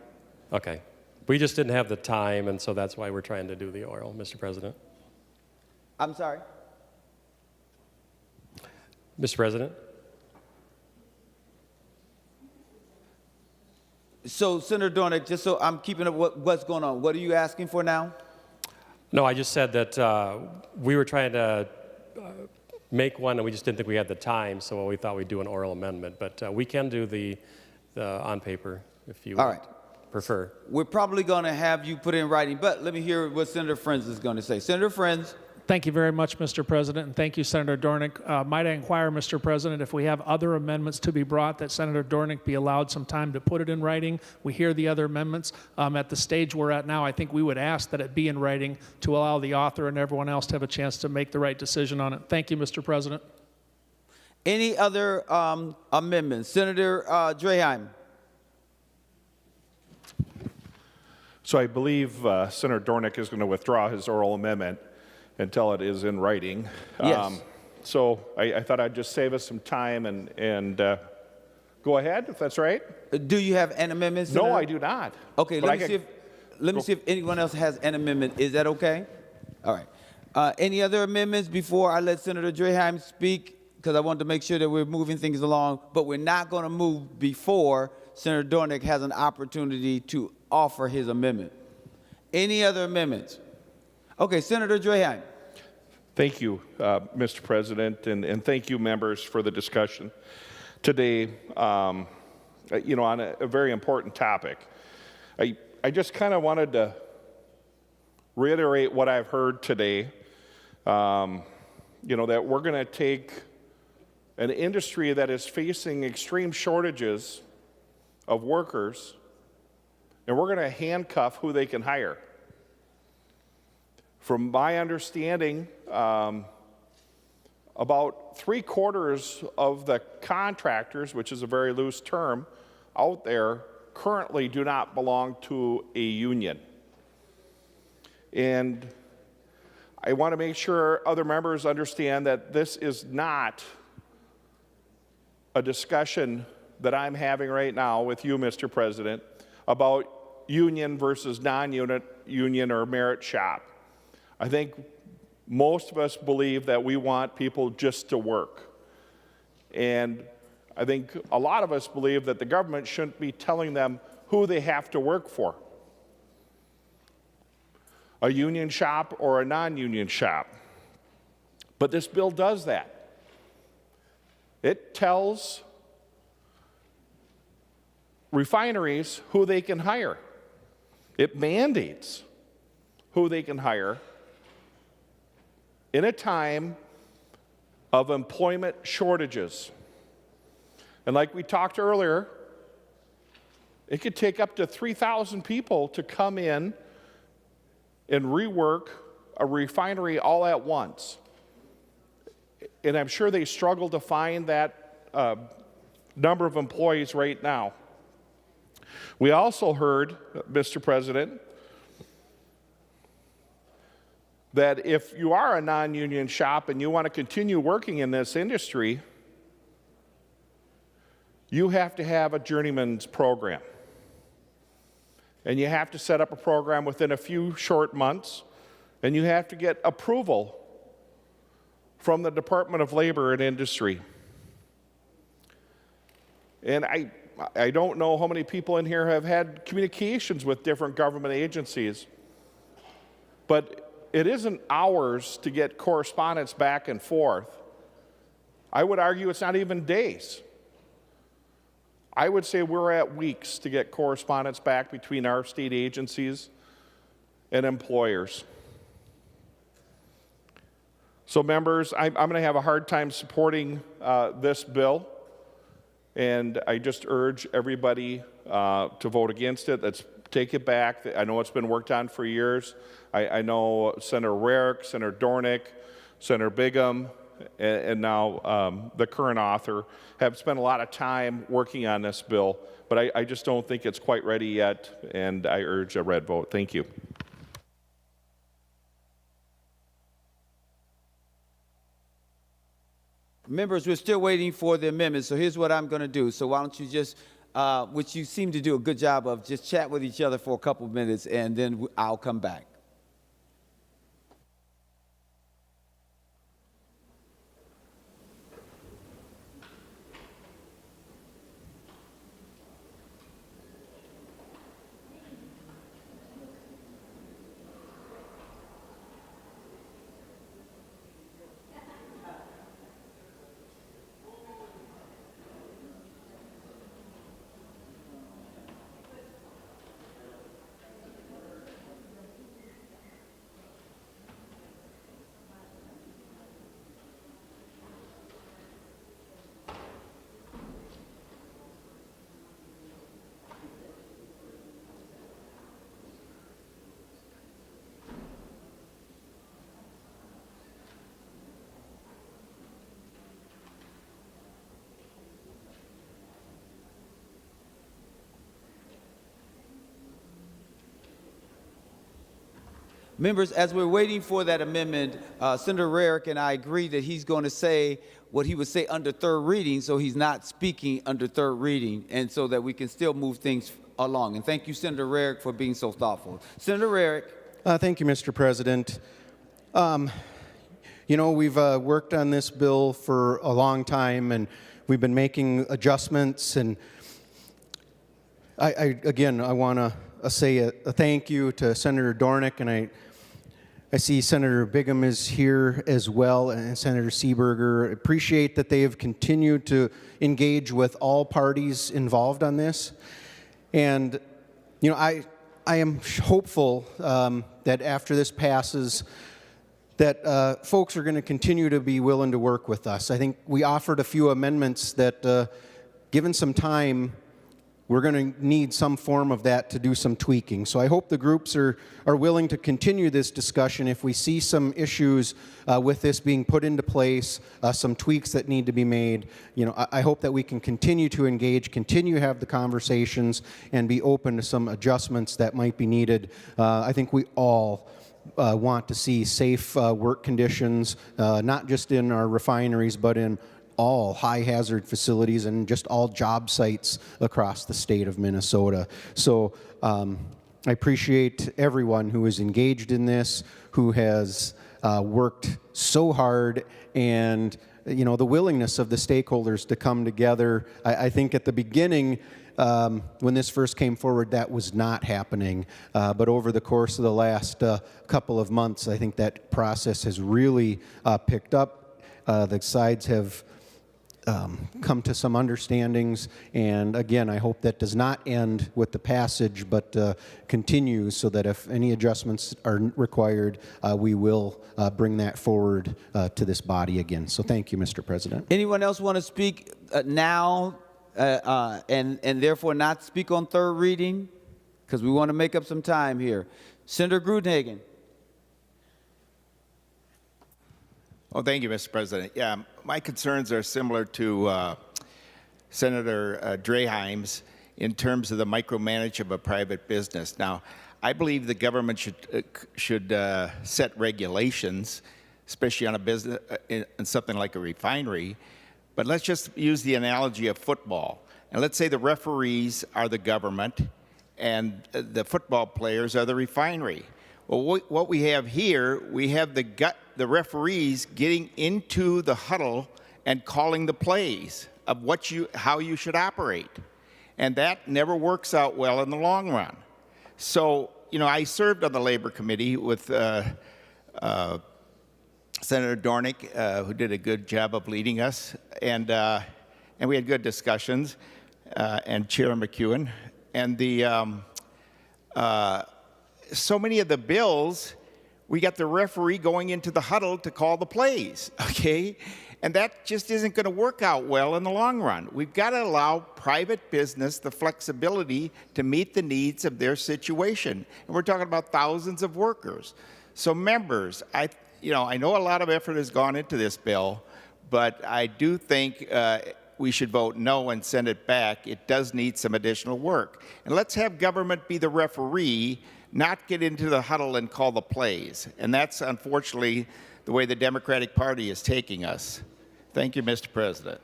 Okay. We just didn't have the time, and so that's why we're trying to do the oral, Mr. President. I'm sorry? Mr. President? So, Senator Dornick, just so I'm keeping up what's going on, what are you asking for now? No, I just said that we were trying to make one, and we just didn't think we had the time, so we thought we'd do an oral amendment. But we can do the on paper if you prefer. We're probably going to have you put it in writing, but let me hear what Senator Friends is going to say. Senator Friends. Thank you very much, Mr. President, and thank you, Senator Dornick. Might I inquire, Mr. President, if we have other amendments to be brought, that Senator Dornick be allowed some time to put it in writing? We hear the other amendments. At the stage we're at now, I think we would ask that it be in writing to allow the author and everyone else to have a chance to make the right decision on it. Thank you, Mr. President. Any other amendments? Senator Draheim. So I believe Senator Dornick is going to withdraw his oral amendment until it is in writing. Yes. So I thought I'd just save us some time and go ahead, if that's right. Do you have an amendment, Senator? No, I do not. Okay, let me see if anyone else has an amendment. Is that okay? All right. Any other amendments before I let Senator Draheim speak? Because I want to make sure that we're moving things along, but we're not going to move before Senator Dornick has an opportunity to offer his amendment. Any other amendments? Okay, Senator Draheim. Thank you, Mr. President, and thank you, members, for the discussion today, on a very important topic. I just kind of wanted to reiterate what I've heard today, that we're going to take an industry that is facing extreme shortages of workers, and we're going to handcuff who they can hire. From my understanding, about 3/4 of the contractors, which is a very loose term, out there currently do not belong to a union. And I want to make sure other members understand that this is not a discussion that I'm having right now with you, Mr. President, about union versus non-union or merit shop. I think most of us believe that we want people just to work. And I think a lot of us believe that the government shouldn't be telling them who they have to work for. A union shop or a non-union shop. But this bill does that. It tells refineries who they can hire. It mandates who they can hire in a time of employment shortages. And like we talked earlier, it could take up to 3,000 people to come in and rework a refinery all at once. And I'm sure they struggle to find that number of employees right now. We also heard, Mr. President, that if you are a non-union shop and you want to continue working in this industry, you have to have a journeyman's program. And you have to set up a program within a few short months, and you have to get approval from the Department of Labor and Industry. And I don't know how many people in here have had communications with different government agencies, but it isn't hours to get correspondence back and forth. I would argue it's not even days. I would say we're at weeks to get correspondence back between our state agencies and employers. So members, I'm going to have a hard time supporting this bill, and I just urge everybody to vote against it. Let's take it back. I know it's been worked on for years. I know Senator Rarick, Senator Dornick, Senator Bigham, and now the current author have spent a lot of time working on this bill, but I just don't think it's quite ready yet, and I urge a red vote. Thank you. Members, we're still waiting for the amendment, so here's what I'm going to do. So why don't you just, which you seem to do a good job of, just chat with each other for a couple of minutes, and then I'll come back. Members, as we're waiting for that amendment, Senator Rarick and I agree that he's going to say what he would say under third reading, so he's not speaking under third reading, and so that we can still move things along. And thank you, Senator Rarick, for being so thoughtful. Senator Rarick. Thank you, Mr. President. You know, we've worked on this bill for a long time, and we've been making adjustments, and again, I want to say a thank you to Senator Dornick, and I see Senator Bigham is here as well, and Senator Seeberger. Appreciate that they have continued to engage with all parties involved on this. And, you know, I am hopeful that after this passes, that folks are going to continue to be willing to work with us. I think we offered a few amendments that, given some time, we're going to need some form of that to do some tweaking. So I hope the groups are willing to continue this discussion. If we see some issues with this being put into place, some tweaks that need to be made, you know, I hope that we can continue to engage, continue to have the conversations, and be open to some adjustments that might be needed. I think we all want to see safe work conditions, not just in our refineries, but in all high hazard facilities and just all job sites across the state of Minnesota. So I appreciate everyone who is engaged in this, who has worked so hard, and you know, the willingness of the stakeholders to come together. I think at the beginning, when this first came forward, that was not happening. But over the course of the last couple of months, I think that process has really picked up. The sides have come to some understandings, and again, I hope that does not end with the passage, but continues, so that if any adjustments are required, we will bring that forward to this body again. So thank you, Mr. President. Anyone else want to speak now and therefore not speak on third reading? Because we want to make up some time here. Senator Gruenhagen. Well, thank you, Mr. President. Yeah, my concerns are similar to Senator Draheim's in terms of the micromanagement of a private business. Now, I believe the government should set regulations, especially on a business in something like a refinery. But let's just use the analogy of football. And let's say the referees are the government and the football players are the refinery. Well, what we have here, we have the referees getting into the huddle and calling the plays of how you should operate. And that never works out well in the long run. So, I served on the Labor Committee with Senator Dornick, who did a good job of leading us, and we had good discussions, and Chair McEwen. And so many of the bills, we got the referee going into the huddle to call the plays, okay? And that just isn't going to work out well in the long run. We've got to allow private business the flexibility to meet the needs of their situation. And we're talking about thousands of workers. So members, I know a lot of effort has gone into this bill, but I do think we should vote no and send it back. It does need some additional work. And let's have government be the referee, not get into the huddle and call the plays. And that's unfortunately the way the Democratic Party is taking us. Thank you, Mr. President.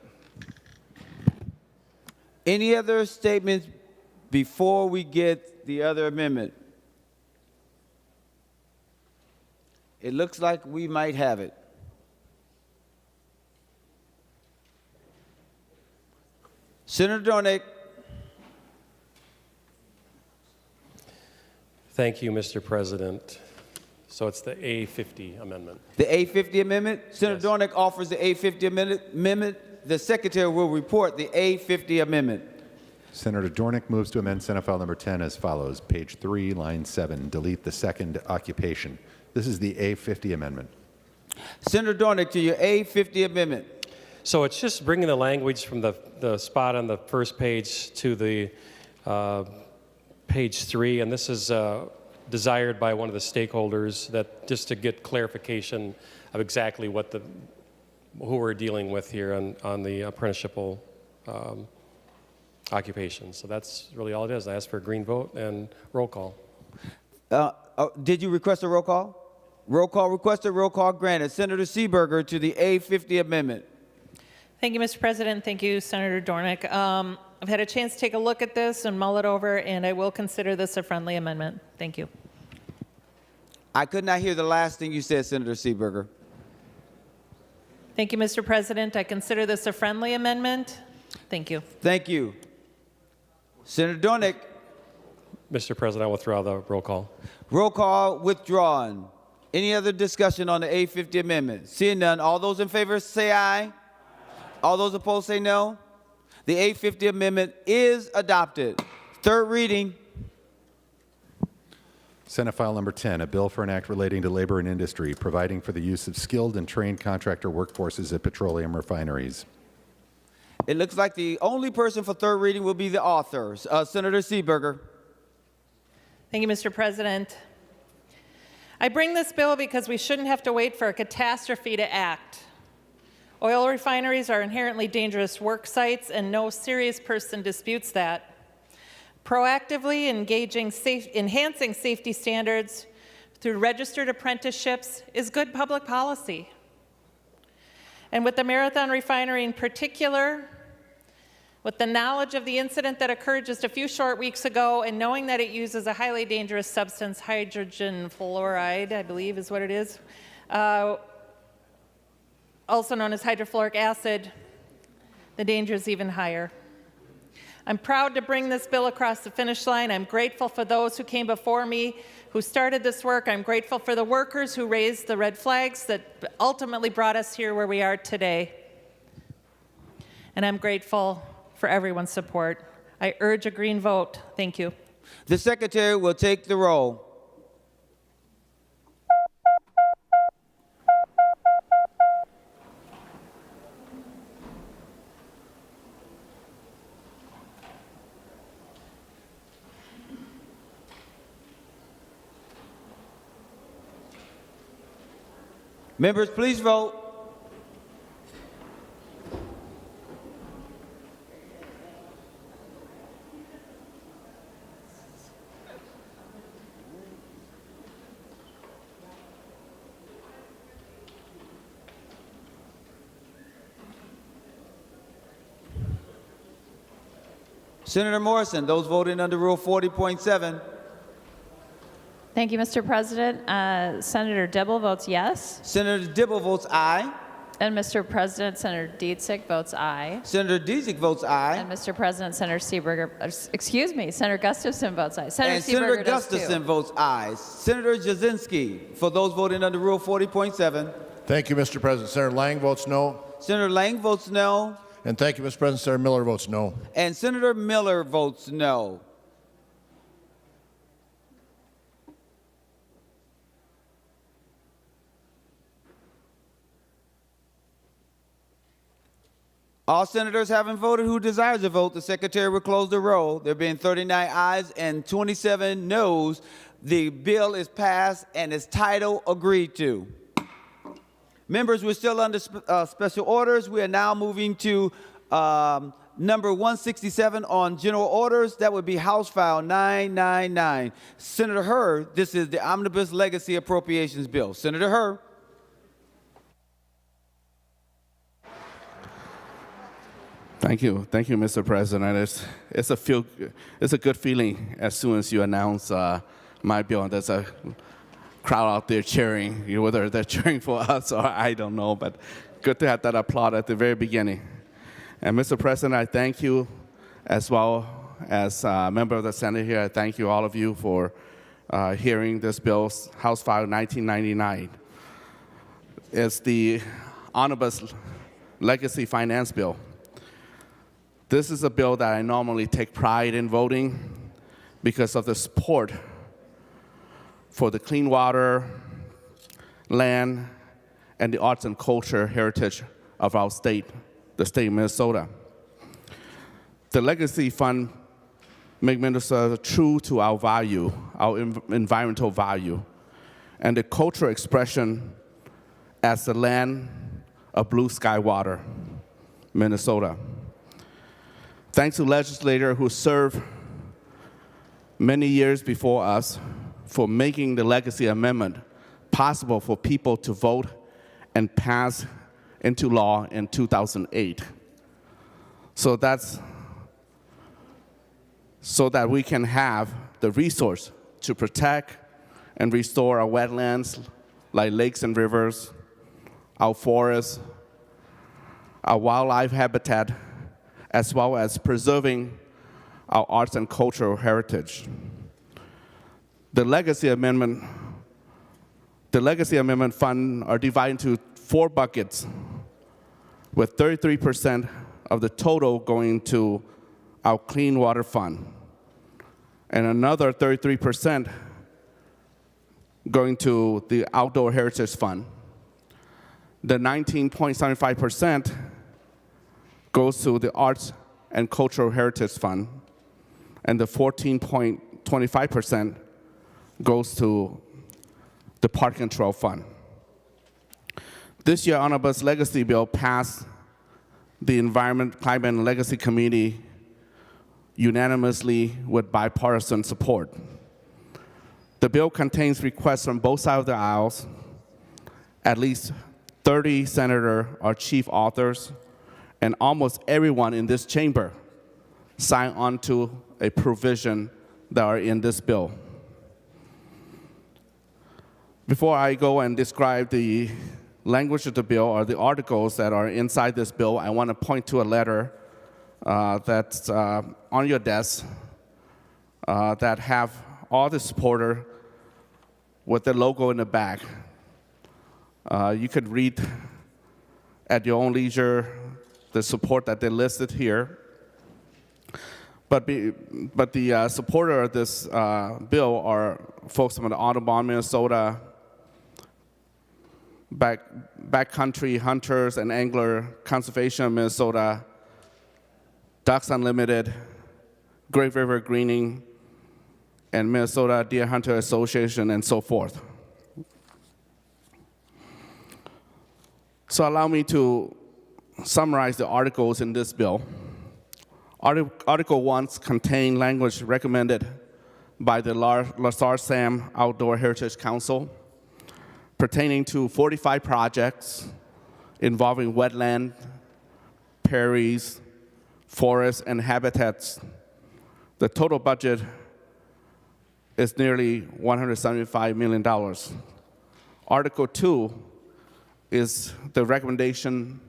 Any other statements before we get the other amendment? It looks like we might have it. Senator Dornick. Thank you, Mr. President. So it's the A50 amendment. The A50 amendment? Senator Yes. Dornick offers the A50 amendment. The Secretary will report the A50 amendment. Senator Dornick moves to amend Senate File Number 10 as follows. Page 3, line 7, delete the second occupation. This is the A50 amendment. Senator Dornick, to your A50 amendment. So it's just bringing the language from the spot on the first page to the page 3, and this is desired by one of the stakeholders, that just to get clarification of exactly who we're dealing with here on the apprenticeshipal occupation. So that's really all it is. I asked for a green vote and roll call. Did you request a roll call? Roll call requested, roll call granted. Senator Seeberger to the A50 amendment. Thank you, Mr. President. Thank you, Senator Dornick. I've had a chance to take a look at this and mull it over, and I will consider this a friendly amendment. Thank you. I could not hear the last thing you said, Senator Seeberger. Thank you, Mr. President. I consider this a friendly amendment. Thank you. Thank you. Senator Dornick. Mr. President, I withdraw the roll call. Roll call withdrawn. Any other discussion on the A50 amendment? Seeing none, all those in favor say aye. All those opposed say no. The A50 amendment is adopted. Third reading. Senate File Number 10, a bill for an act relating to labor and industry, providing for the use of skilled and trained contractor workforces at petroleum refineries. It looks like the only person for third reading will be the author, Senator Seeberger. Thank you, Mr. President. I bring this bill because we shouldn't have to wait for a catastrophe to act. Oil refineries are inherently dangerous work sites, and no serious person disputes that. Proactively enhancing safety standards through registered apprenticeships is good public policy. And with the Marathon refinery in particular, with the knowledge of the incident that occurred just a few short weeks ago, and knowing that it uses a highly dangerous substance, hydrogen fluoride, I believe is what it is, also known as hydrofluoric acid, the danger is even higher. I'm proud to bring this bill across the finish line. I'm grateful for those who came before me, who started this work. I'm grateful for the workers who raised the red flags that ultimately brought us here where we are today. And I'm grateful for everyone's support. I urge a green vote. Thank you. The Secretary will take the roll. Members, please vote. Senator Morrison, those voting under Rule 40.7. Thank you, Mr. President. Senator Dibble votes yes. Senator Dibble votes aye. And Mr. President, Senator Dietzig votes aye. Senator Dietzig votes aye. And Mr. President, Senator Seeberger, excuse me, Senator Gustafson votes aye. And Senator Gustafson votes aye. Senator Jasinski, for those voting under Rule 40.7. Thank you, Mr. President. Senator Lang votes no. Senator Lang votes no. And thank you, Mr. President. Senator Miller votes no. And Senator Miller votes no. All senators having voted who desires to vote, the secretary will close the roll. There being 39 ayes and 27 noes, the bill is passed and its title agreed to. Members, we're still under special orders. We are now moving to number 167 on general orders. That would be House File 999. Senator Hurd, this is the Omnibus Legacy Appropriations Bill. Senator Hurd. Thank you, Mr. President. It's a good feeling as soon as you announce my bill. There's a crowd out there cheering, whether they're cheering for us or I don't know, but good to have that applaud at the very beginning. And Mr. President, I thank you as well as a member of the Senate here. I thank you, all of you, for hearing this bill, House File 1999. It's the Omnibus Legacy Finance Bill. This is a bill that I normally take pride in voting because of the support for the clean water, land, and the arts and culture heritage of our state, the state of Minnesota. The Legacy Fund makes Minnesota true to our value, our environmental value, and the cultural expression as the land of blue sky water, Minnesota. Thanks to legislators who served many years before us for making the Legacy Amendment possible for people to vote and pass into law in 2008. So that we can have the resource to protect and restore our wetlands like lakes and rivers, our forests, our wildlife habitat, as well as preserving our arts and cultural heritage. The Legacy Amendment Fund are divided into 4 buckets, with 33% of the total going to our Clean Water Fund, and another 33% going to the Outdoor Heritage Fund. The 19.75% goes to the Arts and Cultural Heritage Fund, and the 14.25% goes to the Park Control Fund. This year, Omnibus Legacy Bill passed the Environment, Climate, and Legacy Committee unanimously with bipartisan support. The bill contains requests from both sides of the aisles. At least 30 senators are chief authors, and almost everyone in this chamber signed on to a provision that are in this bill. Before I go and describe the language of the bill or the articles that are inside this bill, I want to point to a letter that's on your desk that have all the supporters with the logo in the back. You could read at your own leisure the support that they listed here. But the supporter of this bill are folks from the Audubon, Minnesota, Backcountry Hunters and Angler Conservation of Minnesota, Ducks Unlimited, Great River Greening, and Minnesota Deer Hunter Association, and so forth. So allow me to summarize the articles in this bill. Article 1 contains language recommended by the LaSalle Sam Outdoor Heritage Council pertaining to 45 projects involving wetland, prairies, forests, and habitats The total budget is nearly $175 million. Article 2 is the recommendation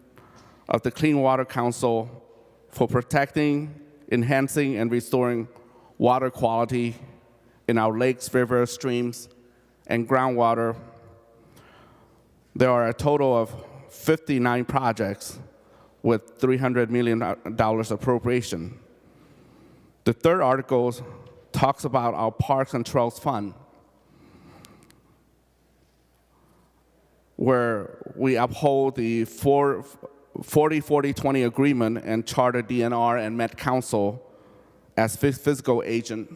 of the Clean Water Council for protecting, enhancing, and restoring water quality in our lakes, rivers, streams, and groundwater. There are a total of 59 projects with $300 million appropriation. The third article talks about our Parks and Trails Fund, where we uphold the 40-40-20 agreement and charter DNR and Met Council as fiscal agent,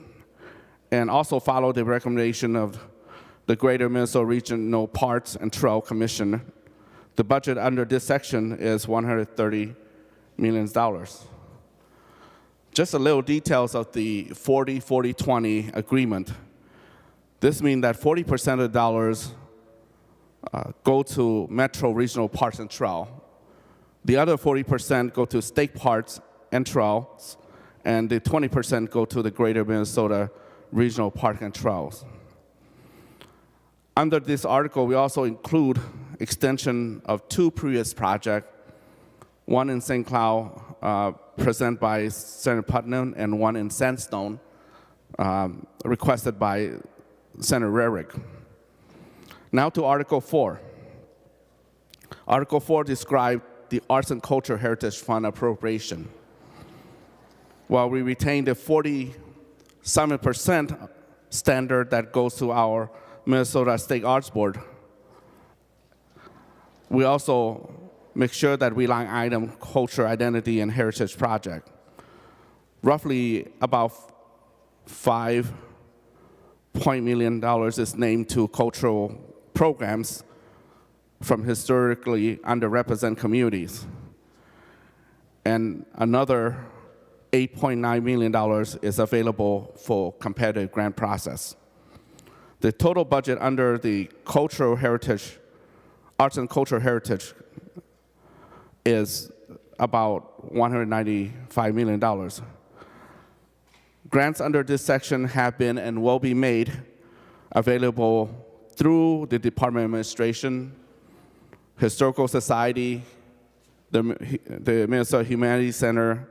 and also follow the recommendation of the Greater Minnesota Regional Parks and Trail Commission. The budget under this section is $130 million. Just a little details of the 40-40-20 agreement. This means that 40% of the dollars go to Metro Regional Parks and Trail. The other 40% go to state parks and trails, and the 20% go to the Greater Minnesota Regional Park and Trails. Under this article, we also include extension of 2 previous projects, one in St. Cloud, presented by Senator Putnam, and one in Sandstone, requested by Senator Rarick. Now to Article 4. Article 4 describes the Arts and Culture Heritage Fund appropriation. While we retain the 47% standard that goes to our Minnesota State Arts Board, we also make sure that we line item culture, identity, and heritage project. Roughly about $5 million is named to cultural programs from historically underrepresented communities. And another $8.9 million is available for competitive grant process. The total budget under the cultural heritage, arts and cultural heritage, is about $195 million. Grants under this section have been and will be made available through the Department of Administration, Historical Society, the Minnesota Humanities Center,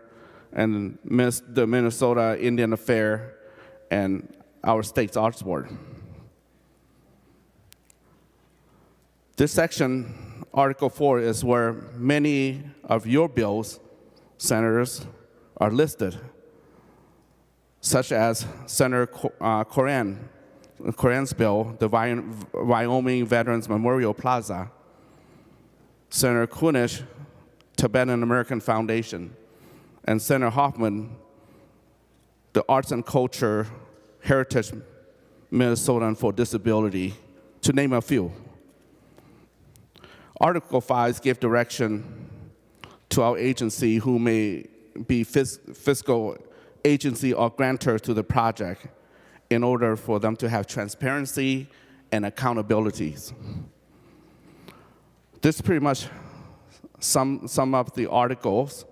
and the Minnesota Indian Affairs, and our state's Arts Board. This section, Article 4, is where many of your bills, senators, are listed, such as Senator Coran's bill, the Wyoming Veterans Memorial Plaza, Senator Kunish, Tibetan American Foundation, and Senator Hoffman, the Arts and Culture Heritage Minnesotan for Disability, to name a few. Article 5 gives direction to our agency who may be fiscal agency or grantor to the project in order for them to have transparency and accountabilities. This pretty much sum up the articles.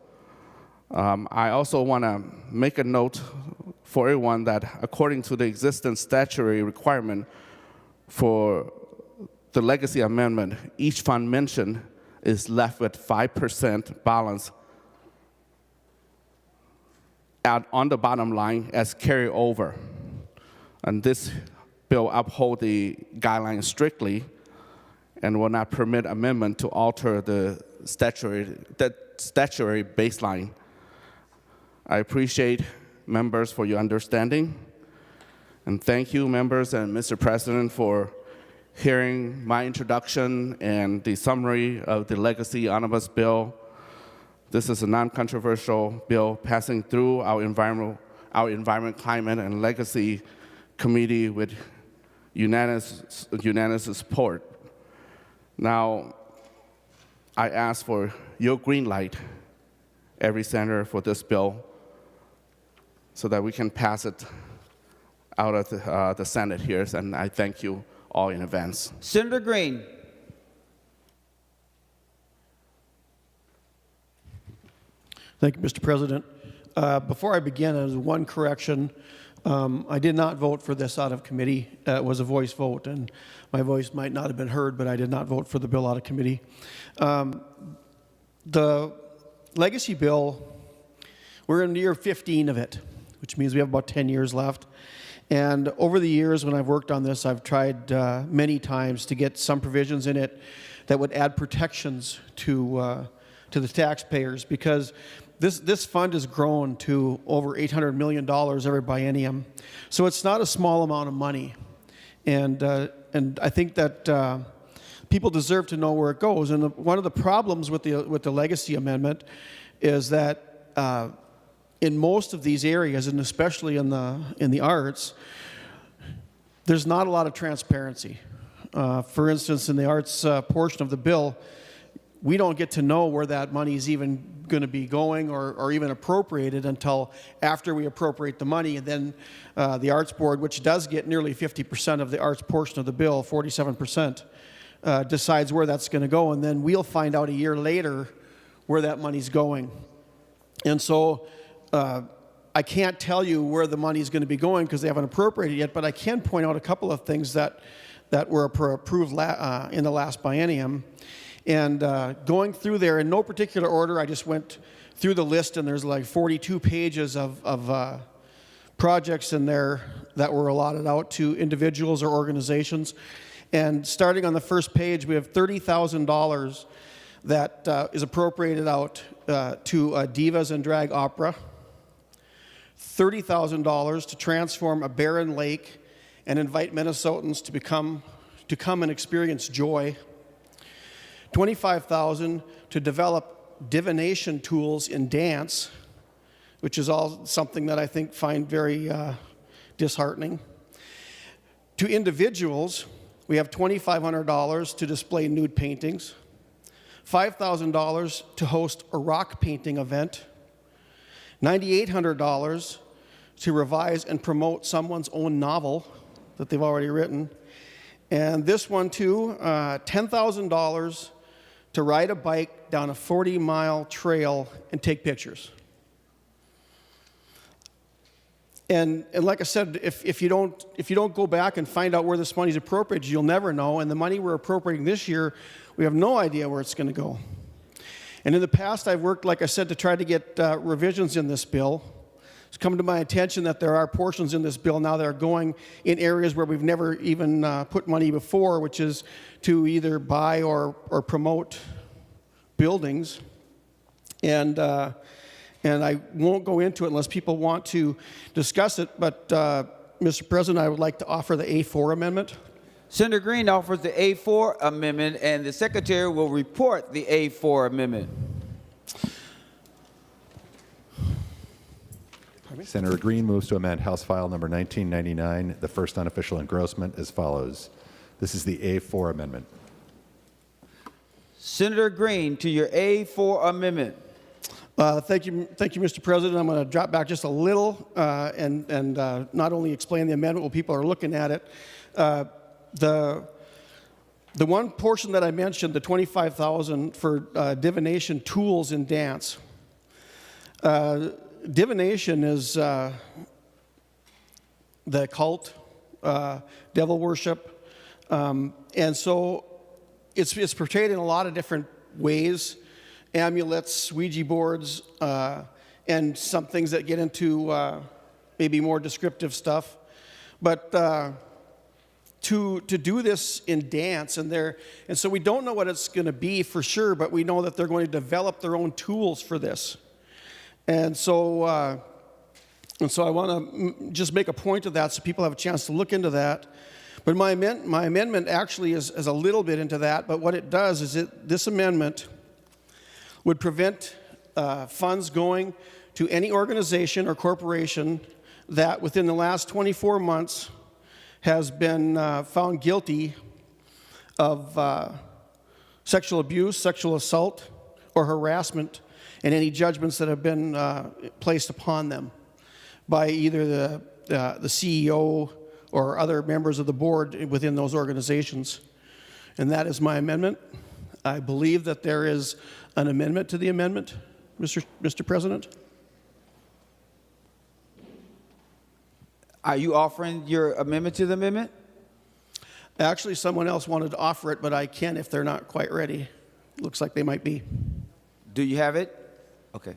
I also want to make a note for everyone that according to the existing statutory requirement for the legacy amendment, each fund mentioned is left with 5% balance on the bottom line as carryover. And this bill upholds the guidelines strictly and will not permit amendment to alter the statutory baseline. I appreciate members for your understanding. And thank you, members and Mr. President, for hearing my introduction and the summary of the Legacy Omnibus Bill. This is a non-controversial bill passing through our Environment, Climate, and Legacy Committee with unanimous support. Now, I ask for your green light, every senator, for this bill so that we can pass it out of the Senate here, and I thank you all in advance. Senator Green. Thank you, Mr. President. Before I begin, there's one correction. I did not vote for this out of committee. It was a voice vote, and my voice might not have been heard, but I did not vote for the bill out of committee. The legacy bill, we're in year 15 of it, which means we have about 10 years left. And over the years when I've worked on this, I've tried many times to get some provisions in it that would add protections to the taxpayers, because this fund has grown to over $800 million every biennium. So it's not a small amount of money. And I think that people deserve to know where it goes. And one of the problems with the legacy amendment is that in most of these areas, and especially in the arts, there's not a lot of transparency. For instance, in the arts portion of the bill, we don't get to know where that money is even going to be going or even appropriated until after we appropriate the money. And then the Arts Board, which does get nearly 50% of the arts portion of the bill, 47%, decides where that's going to go. And then we'll find out a year later where that money's going. And so I can't tell you where the money is going to be going because they haven't appropriated yet, but I can point out a couple of things that were approved in the last biennium. And going through there in no particular order, I just went through the list, and there's like 42 pages of projects in there that were allotted out to individuals or organizations. And starting on the first page, we have $30,000 that is appropriated out to Divas and Drag Opera, $30,000 to transform a barren lake and invite Minnesotans to come and experience joy, $25,000 to develop divination tools in dance, which is all something that I find very disheartening. To individuals, we have $2,500 to display nude paintings, $5,000 to host a rock painting event, $9,800 to revise and promote someone's own novel that they've already written, and this one too, $10,000 to ride a bike down a 40-mile trail and take pictures. And like I said, if you don't go back and find out where this money is appropriated, you'll never know. And the money we're appropriating this year, we have no idea where it's going to go. And in the past, I've worked, like I said, to try to get revisions in this bill. It's come to my attention that there are portions in this bill now that are going in areas where we've never even put money before, which is to either buy or promote buildings. And I won't go into it unless people want to discuss it, but Mr. President, I would like to offer the A4 amendment. Senator Green offers the A4 amendment, and the Secretary will report the A4 amendment. Senator Green moves to amend House File number 1999, the first unofficial engrossment, as follows. This is the A4 amendment. Senator Green, to your A4 amendment. Thank you, Mr. President. I'm going to drop back just a little and not only explain the amendment while people are looking at it. The one portion that I mentioned, the $25,000 for divination tools in dance. Divination is the occult, devil worship, and so it's portrayed in a lot of different ways. Amulets, Ouija boards, and some things that get into maybe more descriptive stuff. But to do this in dance, and so we don't know what it's going to be for sure, but we know that they're going to develop their own tools for this. And so I want to just make a point of that so people have a chance to look into that. But my amendment actually is a little bit into that, but what it does is this amendment would prevent funds going to any organization or corporation that within the last 24 months has been found guilty of sexual abuse, sexual assault, or harassment, and any judgments that have been placed upon them by either the CEO or other members of the board within those organizations. And that is my amendment. I believe that there is an amendment to the amendment, Mr. President. Are you offering your amendment to the amendment? Actually, someone else wanted to offer it, but I can if they're not quite ready. Looks like they might be. Do you have it? Okay.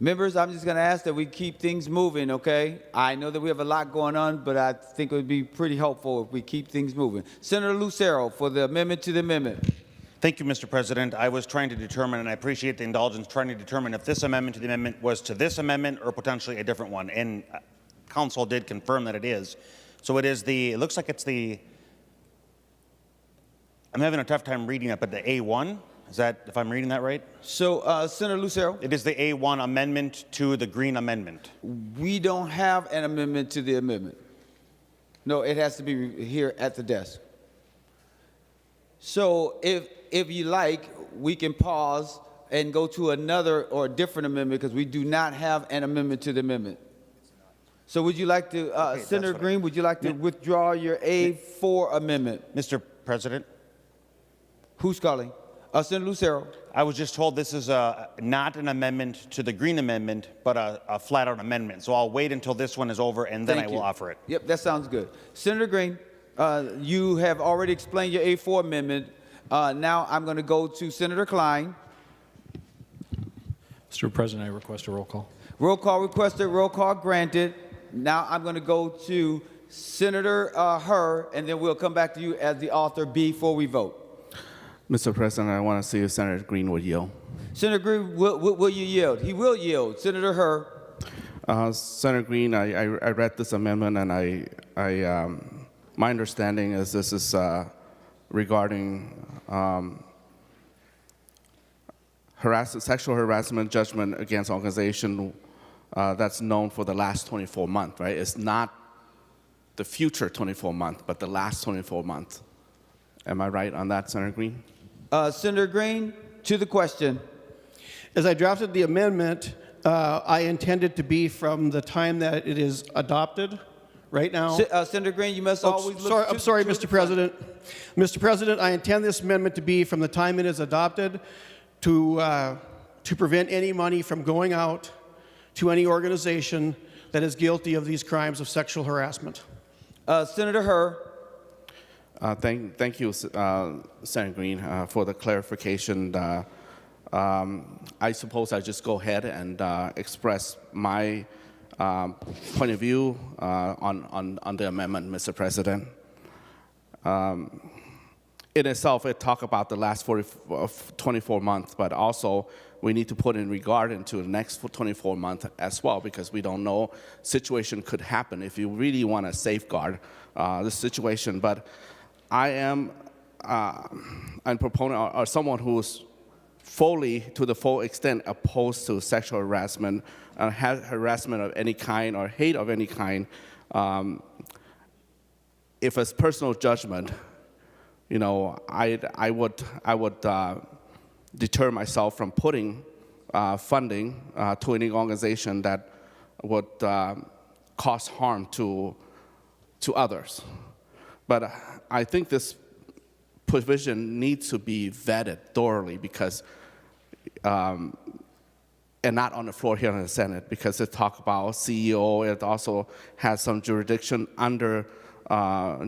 Members, I'm just going to ask that we keep things moving, okay? I know that we have a lot going on, but I think it would be pretty helpful if we keep things moving. Senator Lucero for the amendment to the amendment. Thank you, Mr. President. I was trying to determine, and I appreciate the indulgence, trying to determine if this amendment to the amendment was to this amendment or potentially a different one. And Council did confirm that it is. So it is it looks like it's I'm having a tough time reading it, but the A1? Is that, if I'm reading that right? So, Senator Lucero? It is the A1 amendment to the Green Amendment. We don't have an amendment to the amendment. No, it has to be here at the desk. So if you like, we can pause and go to another or a different amendment because we do not have an amendment to the amendment. So would you like to, Senator Green, would you like to withdraw your A4 amendment? Mr. President? Who's calling? Senator Lucero. I was just told this is not an amendment to the Green Amendment, but a flat-out amendment. So I'll wait until this one is over, and then I will offer it. Yep, that sounds good. Senator Green, you have already explained your A4 amendment. Now I'm going to go to Senator Klein. Mr. President, I request a roll call. Roll call requested, roll call granted. Now I'm going to go to Senator Hur, and then we'll come back to you as the author before we vote. Mr. President, I want to see if Senator Green would yield. Senator Green, will you yield? He will yield. Senator Hur. Senator Green, I read this amendment, and my understanding is this is regarding sexual harassment judgment against organization that's known for the last 24 months, right? It's not the future 24 months, but the last 24 months. Am I right on that, Senator Green? Senator Green, to the question. As I drafted the amendment, I intended to be from the time that it is adopted. Right now, Senator Green, you must always look. I'm sorry, Mr. President. Mr. President, I intend this amendment to be from the time it is adopted to prevent any money from going out to any organization that is guilty of these crimes of sexual harassment. Senator Hur. Thank you, Senator Green, for the clarification. I suppose I just go ahead and express my point of view on the amendment, Mr. President. In itself, it talks about the last 24 months, but also we need to put in regard into the next 24 months as well, because we don't know situation could happen if you really want to safeguard the situation. But I am a proponent or someone who's fully, to the full extent, opposed to sexual harassment, harassment of any kind or hate of any kind. If it's personal judgment, you know, I would deter myself from putting funding to any organization that would cause harm to others. But I think this provision needs to be vetted thoroughly because, and not on the floor here in the Senate, because it talks about CEO. It also has some jurisdiction under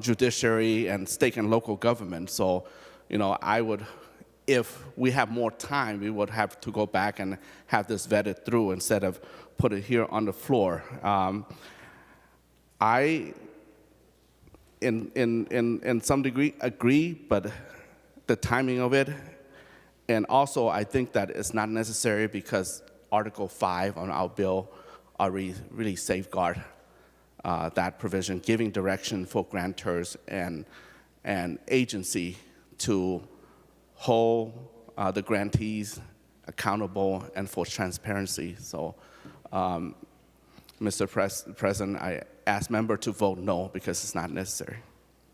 judiciary and state and local government. So, you know, I would, if we have more time, we would have to go back and have this vetted through instead of put it here on the floor. I, in some degree, agree, but the timing of it, and also I think that it's not necessary because Article 5 on our bill already really safeguard that provision, giving direction for grantors and agency to hold the grantees accountable and for transparency. So, Mr. President, I ask member to vote no because it's not necessary.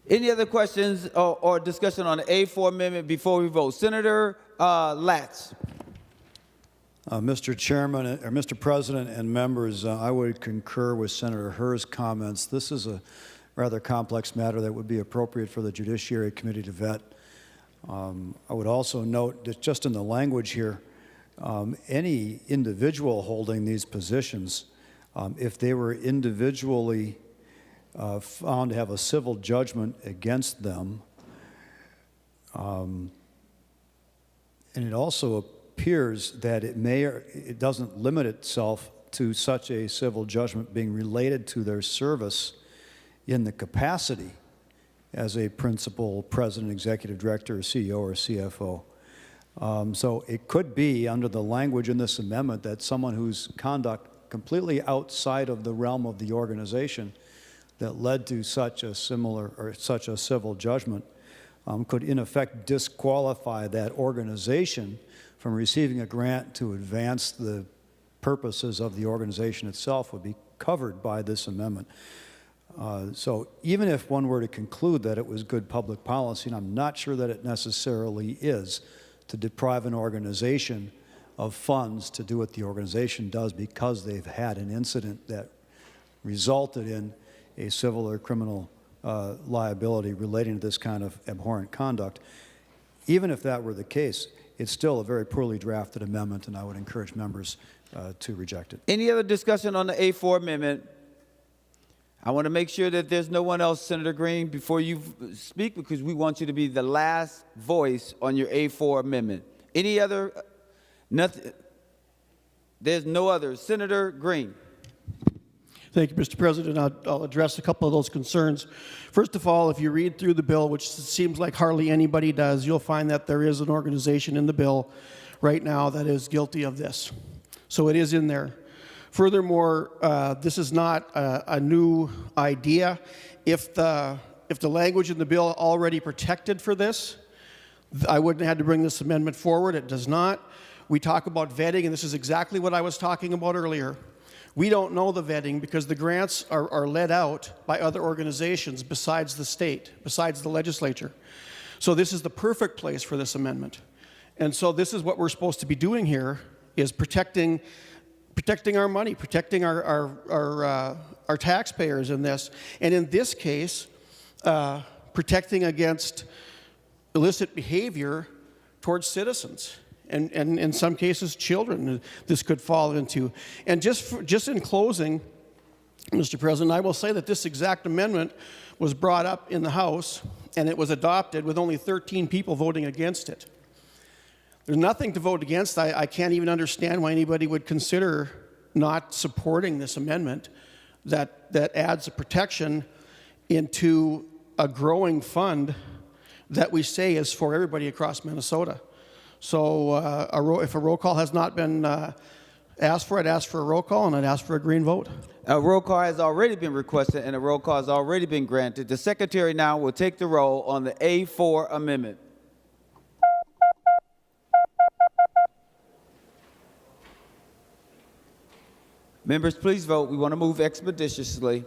Any other questions or discussion on the A4 amendment before we vote? Senator Latz. Mr. Chairman, or Mr. President and members, I would concur with Senator Hur's comments. This is a rather complex matter that would be appropriate for the Judiciary Committee to vet. I would also note that just in the language here, any individual holding these positions If they were individually found to have a civil judgment against them, and it also appears that it doesn't limit itself to such a civil judgment being related to their service in the capacity as a principal, president, executive director, CEO, or CFO. So it could be, under the language in this amendment, that someone whose conduct completely outside of the realm of the organization that led to such a civil judgment could in effect disqualify that organization from receiving a grant to advance the purposes of the organization itself, would be covered by this amendment. So even if one were to conclude that it was good public policy, and I'm not sure that it necessarily is, to deprive an organization of funds to do what the organization does because they've had an incident that resulted in a civil or criminal liability relating to this kind of abhorrent conduct, even if that were the case, it's still a very poorly drafted amendment, and I would encourage members to reject it. Any other discussion on the A4 amendment? I want to make sure that there's no one else, Senator Green, before you speak, because we want you to be the last voice on your A4 amendment. Any other? Nothing. There's no other. Senator Green. Thank you, Mr. President. I'll address a couple of those concerns. First of all, if you read through the bill, which seems like hardly anybody does, you'll find that there is an organization in the bill right now that is guilty of this. So it is in there. Furthermore, this is not a new idea. If the language in the bill already protected for this, I wouldn't have had to bring this amendment forward. It does not. We talk about vetting, and this is exactly what I was talking about earlier. We don't know the vetting because the grants are led out by other organizations besides the state, besides the legislature. So this is the perfect place for this amendment. And so this is what we're supposed to be doing here, is protecting our money, protecting our taxpayers in this. And in this case, protecting against illicit behavior towards citizens. And in some cases, children, this could fall into. And just in closing, Mr. President, I will say that this exact amendment was brought up in the House, and it was adopted with only 13 people voting against it. There's nothing to vote against. I can't even understand why anybody would consider not supporting this amendment that adds a protection into a growing fund that we say is for everybody across Minnesota. So if a roll call has not been asked for, I'd ask for a roll call, and I'd ask for a green vote. A roll call has already been requested, and a roll call has already been granted. The Secretary now will take the roll on the A4 amendment. Members, please vote. We want to move expeditiously.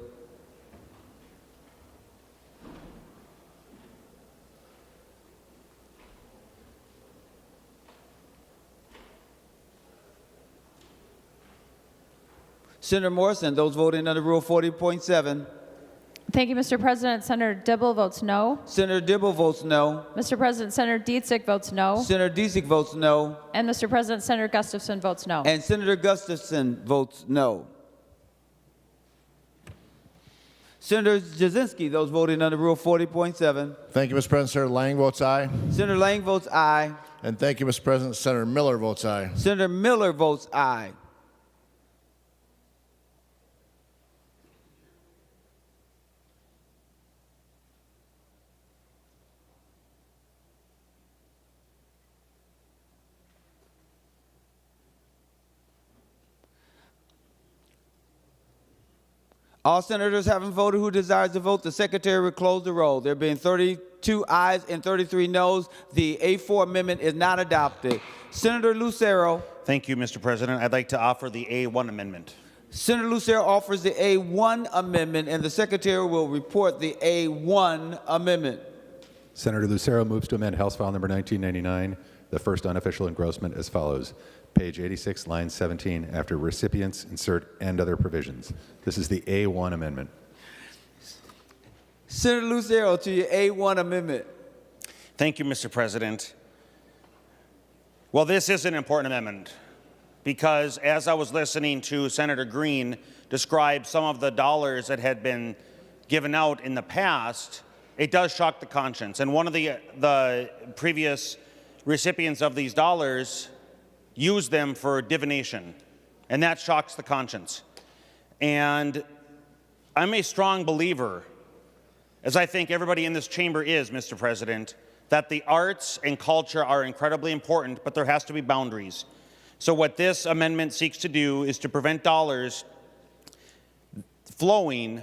Senator Morrison, those voting under Rule 40.7. Thank you, Mr. President. Senator Dibble votes no. Senator Dibble votes no. Mr. President, Senator Dietzig votes no. Senator Dietzig votes no. And Mr. President, Senator Gustafson votes no. And Senator Gustafson votes no. Senator Jasinski, those voting under Rule 40.7. Thank you, Mr. President. Senator Lang votes aye. Senator Lang votes aye. And thank you, Mr. President. Senator Miller votes aye. Senator Miller votes aye. All senators having voted who desires to vote, the Secretary will close the roll. There being 32 ayes and 33 noes, the A4 amendment is not adopted. Senator Lucero. Thank you, Mr. President. I'd like to offer the A1 amendment. Senator Lucero offers the A1 amendment, and the Secretary will report the A1 amendment. Senator Lucero moves to amend House File Number 1999, the first unofficial engrossment as follows. Page 86, line 17, after recipients, insert and other provisions. This is the A1 amendment. Senator Lucero to your A1 amendment. Thank you, Mr. President. Well, this is an important amendment. because as I was listening to Senator Green describe some of the dollars that had been given out in the past, it does shock the conscience. And one of the previous recipients of these dollars used them for divination, and that shocks the conscience. And I'm a strong believer, as I think everybody in this chamber is, Mr. President, that the arts and culture are incredibly important, but there has to be boundaries. So what this amendment seeks to do is to prevent dollars flowing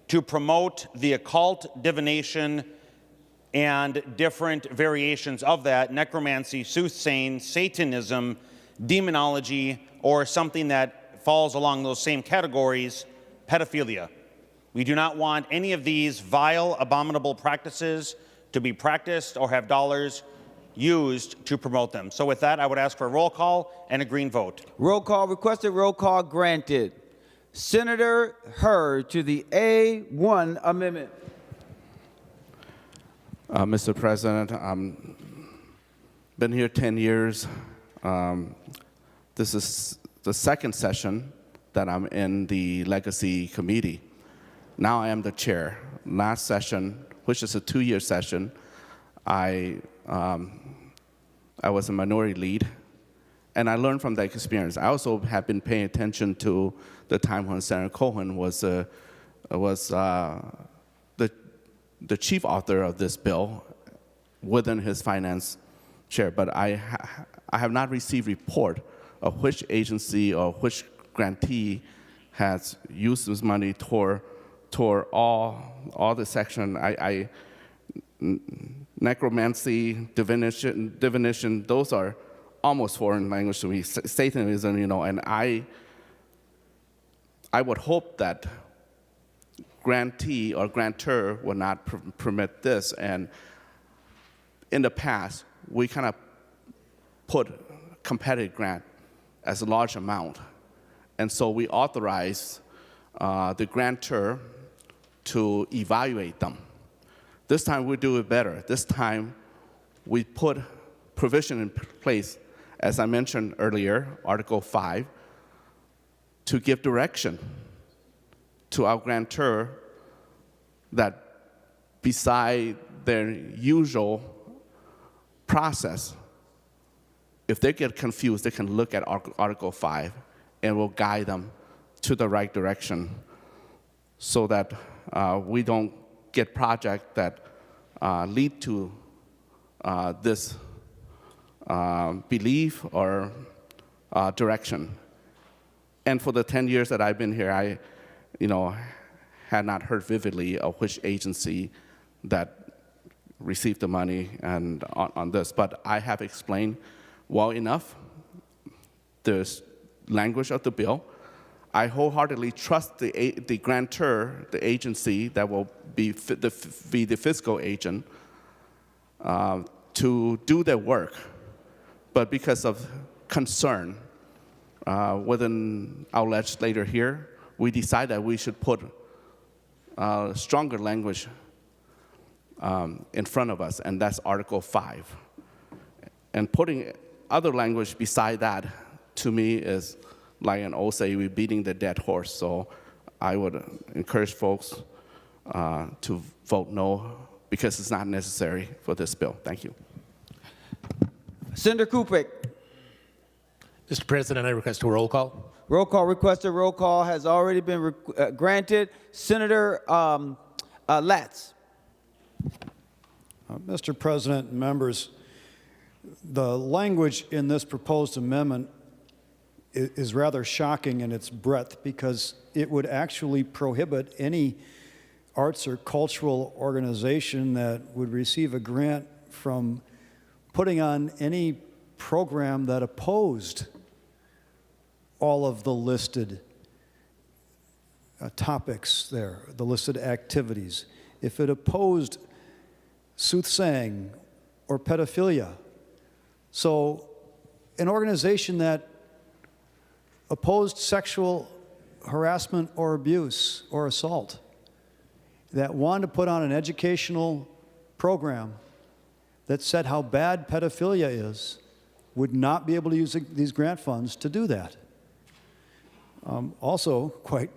to promote the occult, divination, and different variations of that, necromancy, soothsaying, Satanism, demonology, or something that falls along those same categories, pedophilia. We do not want any of these vile, abominable practices to be practiced or have dollars used to promote them. So with that, I would ask for a roll call and a green vote. Roll call requested, roll call granted. Senator Hurd to the A1 amendment. Mr. President, been here 10 years. This is the second session that I'm in the Legacy Committee. Now I am the chair. Last session, which is a 2-year session, I was a minority lead, and I learned from that experience. I also have been paying attention to the time when Senator Cohen was the chief author of this bill within his finance chair, but I have not received report of which agency or which grantee has used this money toward all the section. Necromancy, divination, those are almost foreign language to me. Satanism, and I would hope that grantee or grantor will not permit this. And in the past, we kind of put competitive grant as a large amount. And so we authorized the grantor to evaluate them. This time we do it better. This time we put provision in place, as I mentioned earlier, Article 5, to give direction to our grantor that beside their usual process, if they get confused, they can look at Article 5 and will guide them to the right direction so that we don't get projects that lead to this belief or direction. And for the 10 years that I've been here, I had not heard vividly of which agency that received the money and on this. But I have explained well enough the language of the bill. I wholeheartedly trust the grantor, the agency that will be the fiscal agent, to do their work. But because of concern within our legislator here, we decided that we should put stronger language in front of us, and that's Article 5. And putting other language beside that, to me, is like an old say, we're beating the dead horse. So I would encourage folks to vote no, because it's not necessary for this bill. Thank you. Senator Kupik. Mr. President, I request a roll call. Roll call requested. Roll call has already been granted. Senator Latz. Mr. President and members, the language in this proposed amendment is rather shocking in its breadth, because it would actually prohibit any arts or cultural organization that would receive a grant from putting on any program that opposed all of the listed topics there, the listed activities. If it opposed soothsaying or pedophilia. So an organization that opposed sexual harassment or abuse or assault, that wanted to put on an educational program that said how bad pedophilia is, would not be able to use these grant funds to do that. Also, quite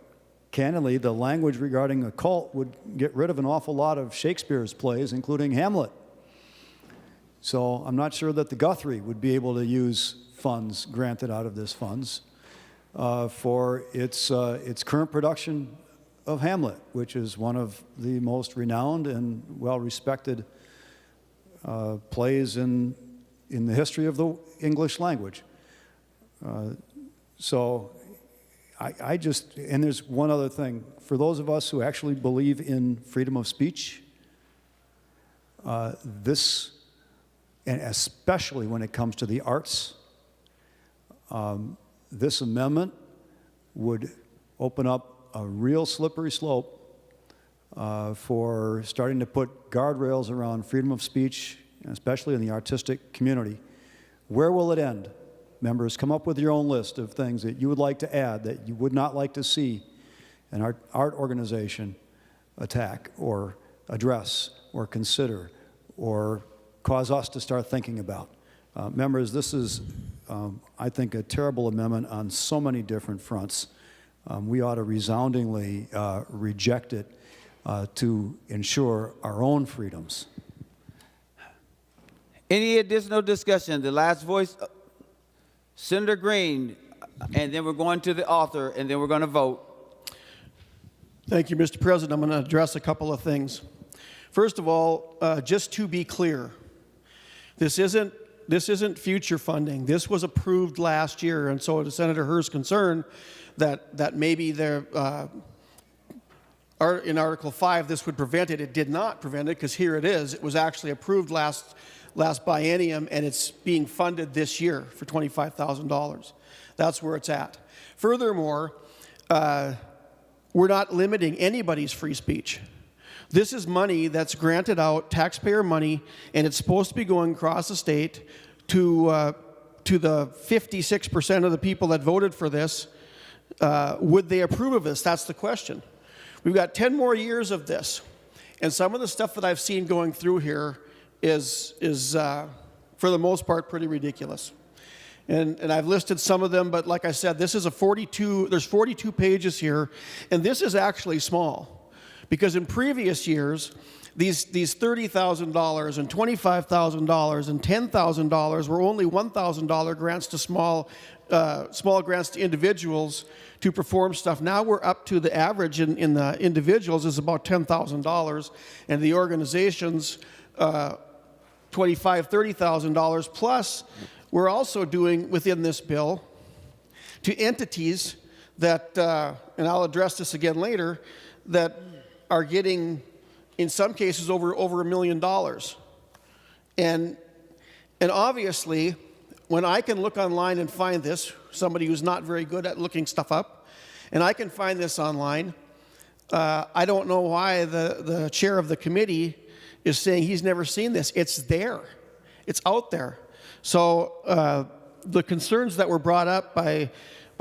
candidly, the language regarding a cult would get rid of an awful lot of Shakespeare's plays, including Hamlet. So I'm not sure that the Guthrie would be able to use funds granted out of this funds for its current production of Hamlet, which is one of the most renowned and well-respected plays in the history of the English language. So I just, and there's one other thing. For those of us who actually believe in freedom of speech, this, and especially when it comes to the arts, this amendment would open up a real slippery slope for starting to put guardrails around freedom of speech, especially in the artistic community. Where will it end? Members, come up with your own list of things that you would like to add that you would not like to see an art organization attack or address or consider or cause us to start thinking about. Members, this is, I think, a terrible amendment on so many different fronts. We ought to resoundingly reject it to ensure our own freedoms. Any additional discussion? The last voice, Senator Green, and then we're going to the author, and then we're going to vote. Thank you, Mr. President. I'm going to address a couple of things. First of all, just to be clear, this isn't future funding. This was approved last year, and so to Senator Herr's concern that maybe there, in Article 5 this would prevent it. It did not prevent it, because here it is. It was actually approved last biennium, and it's being funded this year for $25,000. That's where it's at. Furthermore, we're not limiting anybody's free speech. This is money that's granted out, taxpayer money, and it's supposed to be going across the state to the 56% of the people that voted for this. Would they approve of this? That's the question. We've got 10 more years of this, and some of the stuff that I've seen going through here is for the most part, pretty ridiculous. And I've listed some of them, but like I said, this is there's 42 pages here, and this is actually small. Because in previous years, these $30,000 and $25,000 and $10,000 were only $1,000 grants to small grants to individuals to perform stuff. Now we're up to the average in the individuals is about $10,000, and the organizations $30,000 plus. We're also doing within this bill to entities that, and I'll address this again later, that are getting, in some cases, over $1 million. And obviously, when I can look online and find this, somebody who's not very good at looking stuff up, and I can find this online, I don't know why the chair of the committee is saying he's never seen this. It's there. It's out there. So the concerns that were brought up by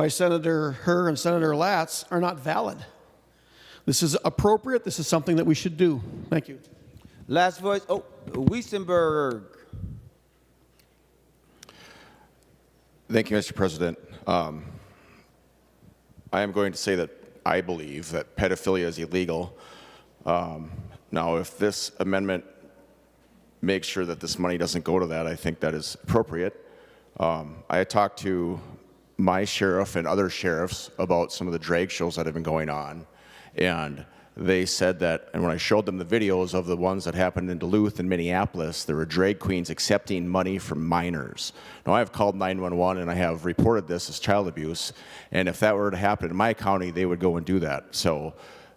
Senator Herr and Senator Latz are not valid. This is appropriate. This is something that we should do. Thank you. Last voice. Oh, Seeberger. Thank you, Mr. President. I am going to say that I believe that pedophilia is illegal. Now, if this amendment makes sure that this money doesn't go to that, I think that is appropriate. I talked to my sheriff and other sheriffs about some of the drag shows that have been going on, and they said that, and when I showed them the videos of the ones that happened in Duluth and Minneapolis, there were drag queens accepting money from minors. Now, I have called 911 and I have reported this as child abuse, and if that were to happen in my county, they would go and do that. So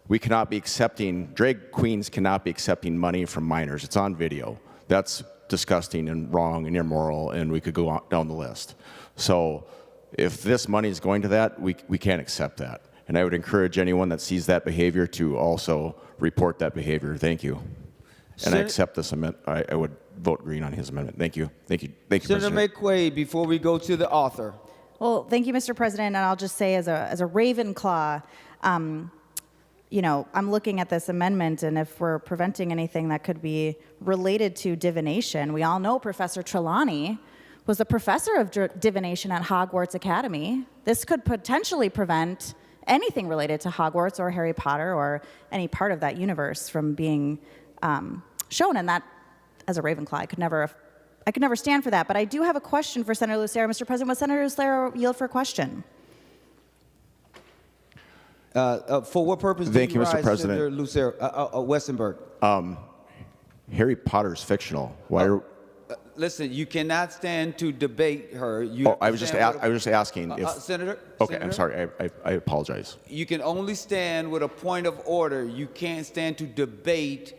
we cannot be accepting, drag queens cannot be accepting money from minors. It's on video. That's disgusting and wrong and immoral, and we could go on down the list. So if this money is going to that, we can't accept that. And I would encourage anyone that sees that behavior to also report that behavior. Thank you. And I accept this amendment. I would vote green on his amendment. Thank you. Thank you. Thank you, Senator President. McQuaid, before we go to the author. Well, thank you, Mr. President. And I'll just say as a Ravenclaw, you know, I'm looking at this amendment, and if we're preventing anything that could be related to divination, we all know Professor Trelawney was a professor of divination at Hogwarts Academy. This could potentially prevent anything related to Hogwarts or Harry Potter or any part of that universe from being shown. And that, as a Ravenclaw, I could never stand for that. But I do have a question for Senator Lucero. Mr. President, would Senator Lucero yield for a question? For what purpose Thank do you you, Mr. rise, President. Senator Lucero, Westenberg? Harry Potter's fictional. Why are... Listen, you cannot stand to debate her. I was just asking if... Senator? Okay, Senator? I'm sorry. I apologize. You can only stand with a point of order. You can't stand to debate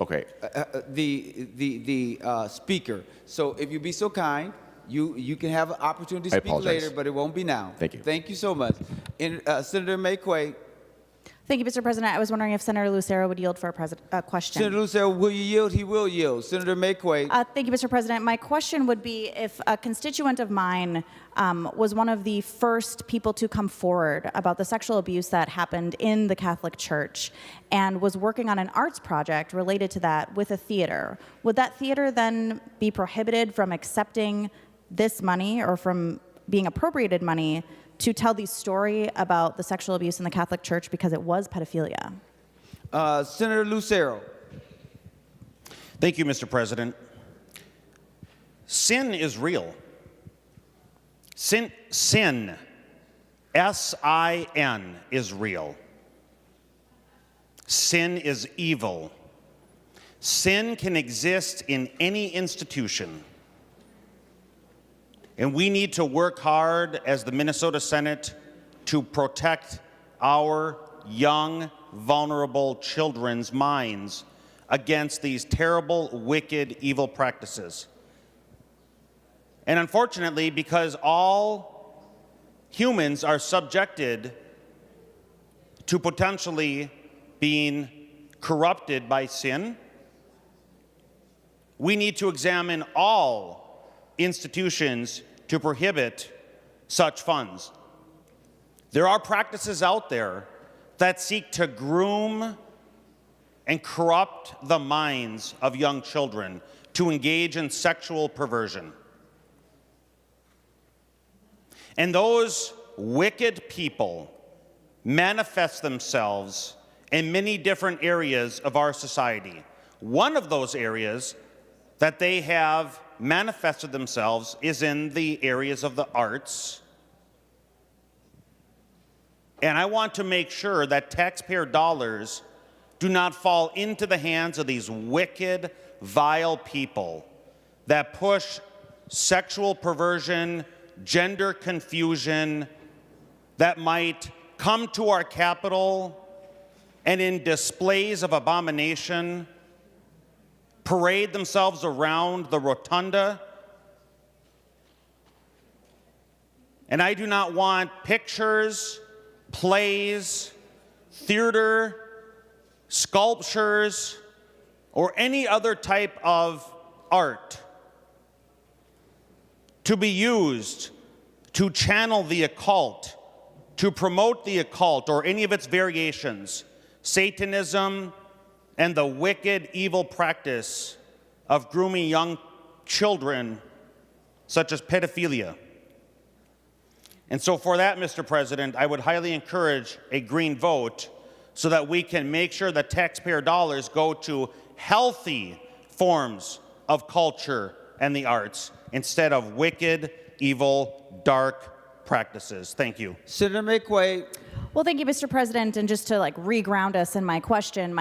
the speaker. So if you be so kind, you can have an opportunity to speak later, but it won't be now. Thank you. Thank you so much. Senator McQuaid. Thank you, Mr. President. I was wondering if Senator Lucero would yield for a question. Senator Lucero, will you yield? He will yield. Senator McQuaid. Thank you, Mr. President. My question would be if a constituent of mine was one of the first people to come forward about the sexual abuse that happened in the Catholic Church and was working on an arts project related to that with a theater, would that theater then be prohibited from accepting this money or from being appropriated money to tell the story about the sexual abuse in the Catholic Church because it was pedophilia? Senator Lucero. Thank you, Mr. President. Sin is real. Sin, S-I-N, is real. Sin is evil. Sin can exist in any institution. And we need to work hard as the Minnesota Senate to protect our young, vulnerable children's minds against these terrible, wicked, evil practices. And unfortunately, because all humans are subjected to potentially being corrupted by sin, we need to examine all institutions to prohibit such funds. There are practices out there that seek to groom and corrupt the minds of young children to engage in sexual perversion. And those wicked people manifest themselves in many different areas of our society. One of those areas that they have manifested themselves is in the areas of the arts. And I want to make sure that taxpayer dollars do not fall into the hands of these wicked, vile people that push sexual perversion, gender confusion, that might come to our Capitol and in displays of abomination parade themselves around the rotunda. And I do not want pictures, plays, theater, sculptures, or any other type of art to be used to channel the occult, to promote the occult or any of its variations, Satanism, and the wicked, evil practice of grooming young children, such as pedophilia. And so for that, Mr. President, I would highly encourage a green vote so that we can make sure that taxpayer dollars go to healthy forms of culture and the arts instead of wicked, evil, dark practices. Thank you. Senator McQuaid. Well, thank you, Mr. President. And just to reground us in my question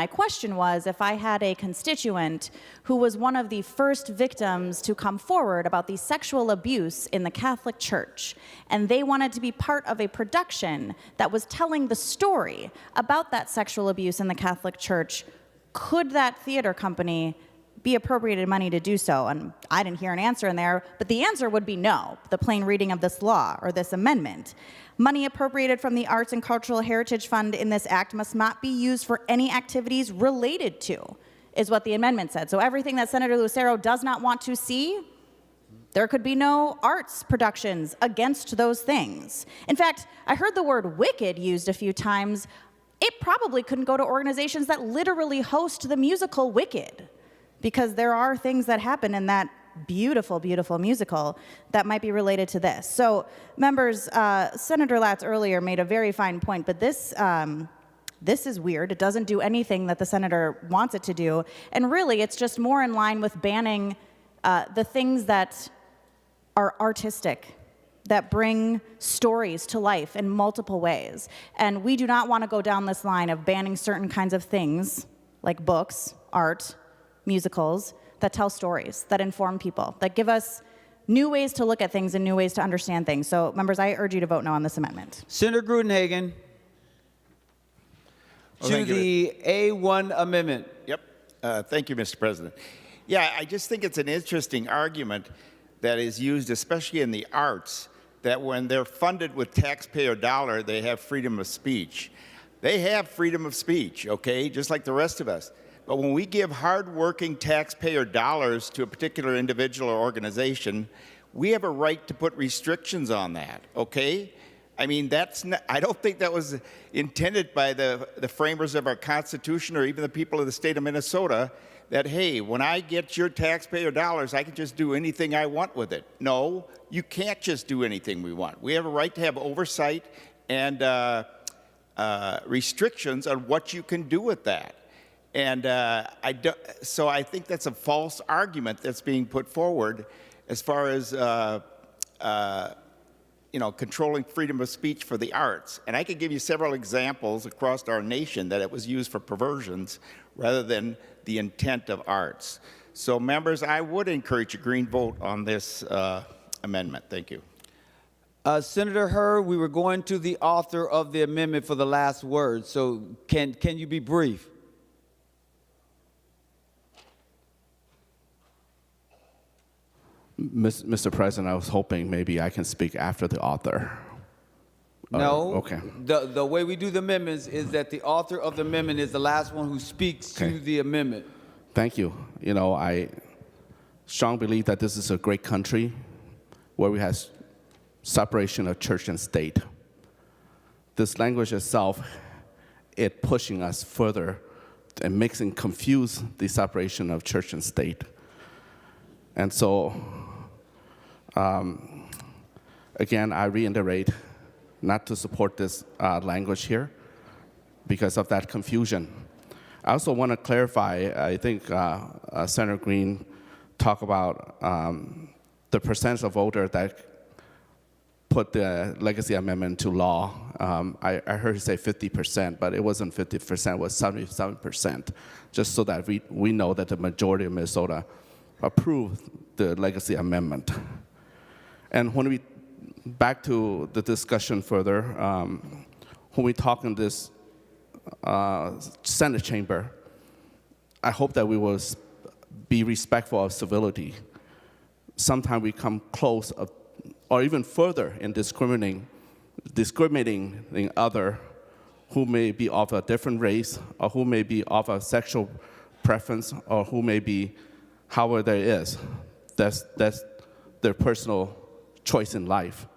was if I had a constituent who was one of the first victims to come forward about the sexual abuse in the Catholic Church, and they wanted to be part of a production that was telling the story about that sexual abuse in the Catholic Church, could that theater company be appropriated money to do so? And I didn't hear an answer in there, but the answer would be no, the plain reading of this law or this amendment. Money appropriated from the Arts and Cultural Heritage Fund in this act must not be used for any activities related to, is what the amendment said. So everything that Senator Lucero does not want to see, there could be no arts productions against those things. In fact, I heard the word wicked used a few times. It probably couldn't go to organizations that literally host the musical Wicked, because there are things that happen in that beautiful, beautiful musical that might be related to this. So, members, Senator Latz earlier made a very fine point, but this is weird. It doesn't do anything that the senator wants it to do, and really, it's just more in line with banning the things that are artistic, that bring stories to life in multiple ways. And we do not want to go down this line of banning certain kinds of things, like books, art, musicals, that tell stories, that inform people, that give us new ways to look at things and new ways to understand things. So, members, I urge you to vote no on this amendment. Senator Grudenhagen. To the A1 amendment. Yep. Thank you, Mr. President. Yeah, I just think it's an interesting argument that is used, especially in the arts, that when they're funded with taxpayer dollar, they have freedom of speech. They have freedom of speech, okay, just like the rest of us. But when we give hardworking taxpayer dollars to a particular individual or organization, we have a right to put restrictions on that, okay? I mean, that's not, I don't think that was intended by the framers of our Constitution or even the people of the state of Minnesota, that, hey, when I get your taxpayer dollars, I can just do anything I want with it. No, you can't just do anything we want. We have a right to have oversight and restrictions on what you can do with that. And so I think that's a false argument that's being put forward as far as controlling freedom of speech for the arts. And I could give you several examples across our nation that it was used for perversions rather than the intent of arts. So, members, I would encourage a green vote on this amendment. Thank you. Senator Hurd, we were going to the author of the amendment for the last word. So can you be brief? Mr. President, I was hoping maybe I can speak after the author. No. Okay. The way we do the amendments is that the author of the amendment is the last one who speaks to the amendment. Thank you. You know, I strongly believe that this is a great country where we have separation of church and state. This language itself, it pushing us further and mixing confuse the separation of church and state. And so, again, I reiterate not to support this language here because of that confusion. I also want to clarify, I think Senator Green talked about the percentage of voters that put the legacy amendment to law. I heard you say 50%, but it wasn't 50%, it was 77%, just so that we know that the majority of Minnesota approved the legacy amendment. And when we, back to the discussion further, when we talk in this Senate chamber, I hope that we will be respectful of civility. Sometimes we come close or even further in discriminating other who may be of a different race or who may be of a sexual preference or who may be however there is. That's their personal choice in life.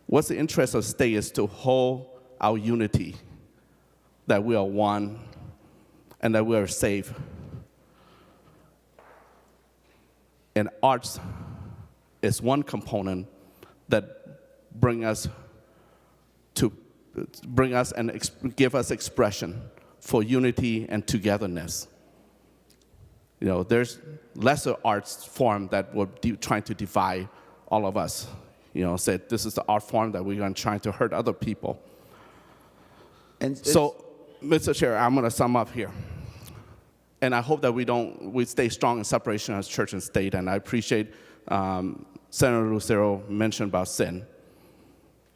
What's the interest of the state is to hold our unity, that we are one and that we are safe. And arts is one component that bring us and give us expression for unity and togetherness. You know, there's lesser arts form that will trying to divide all of us. You know, say this is the art form that we're going to try to hurt other people. And so, Mr. Chair, I'm going to sum up here. And I hope that we stay strong in separation as church and state. And I appreciate Senator Lucero mentioned about sin.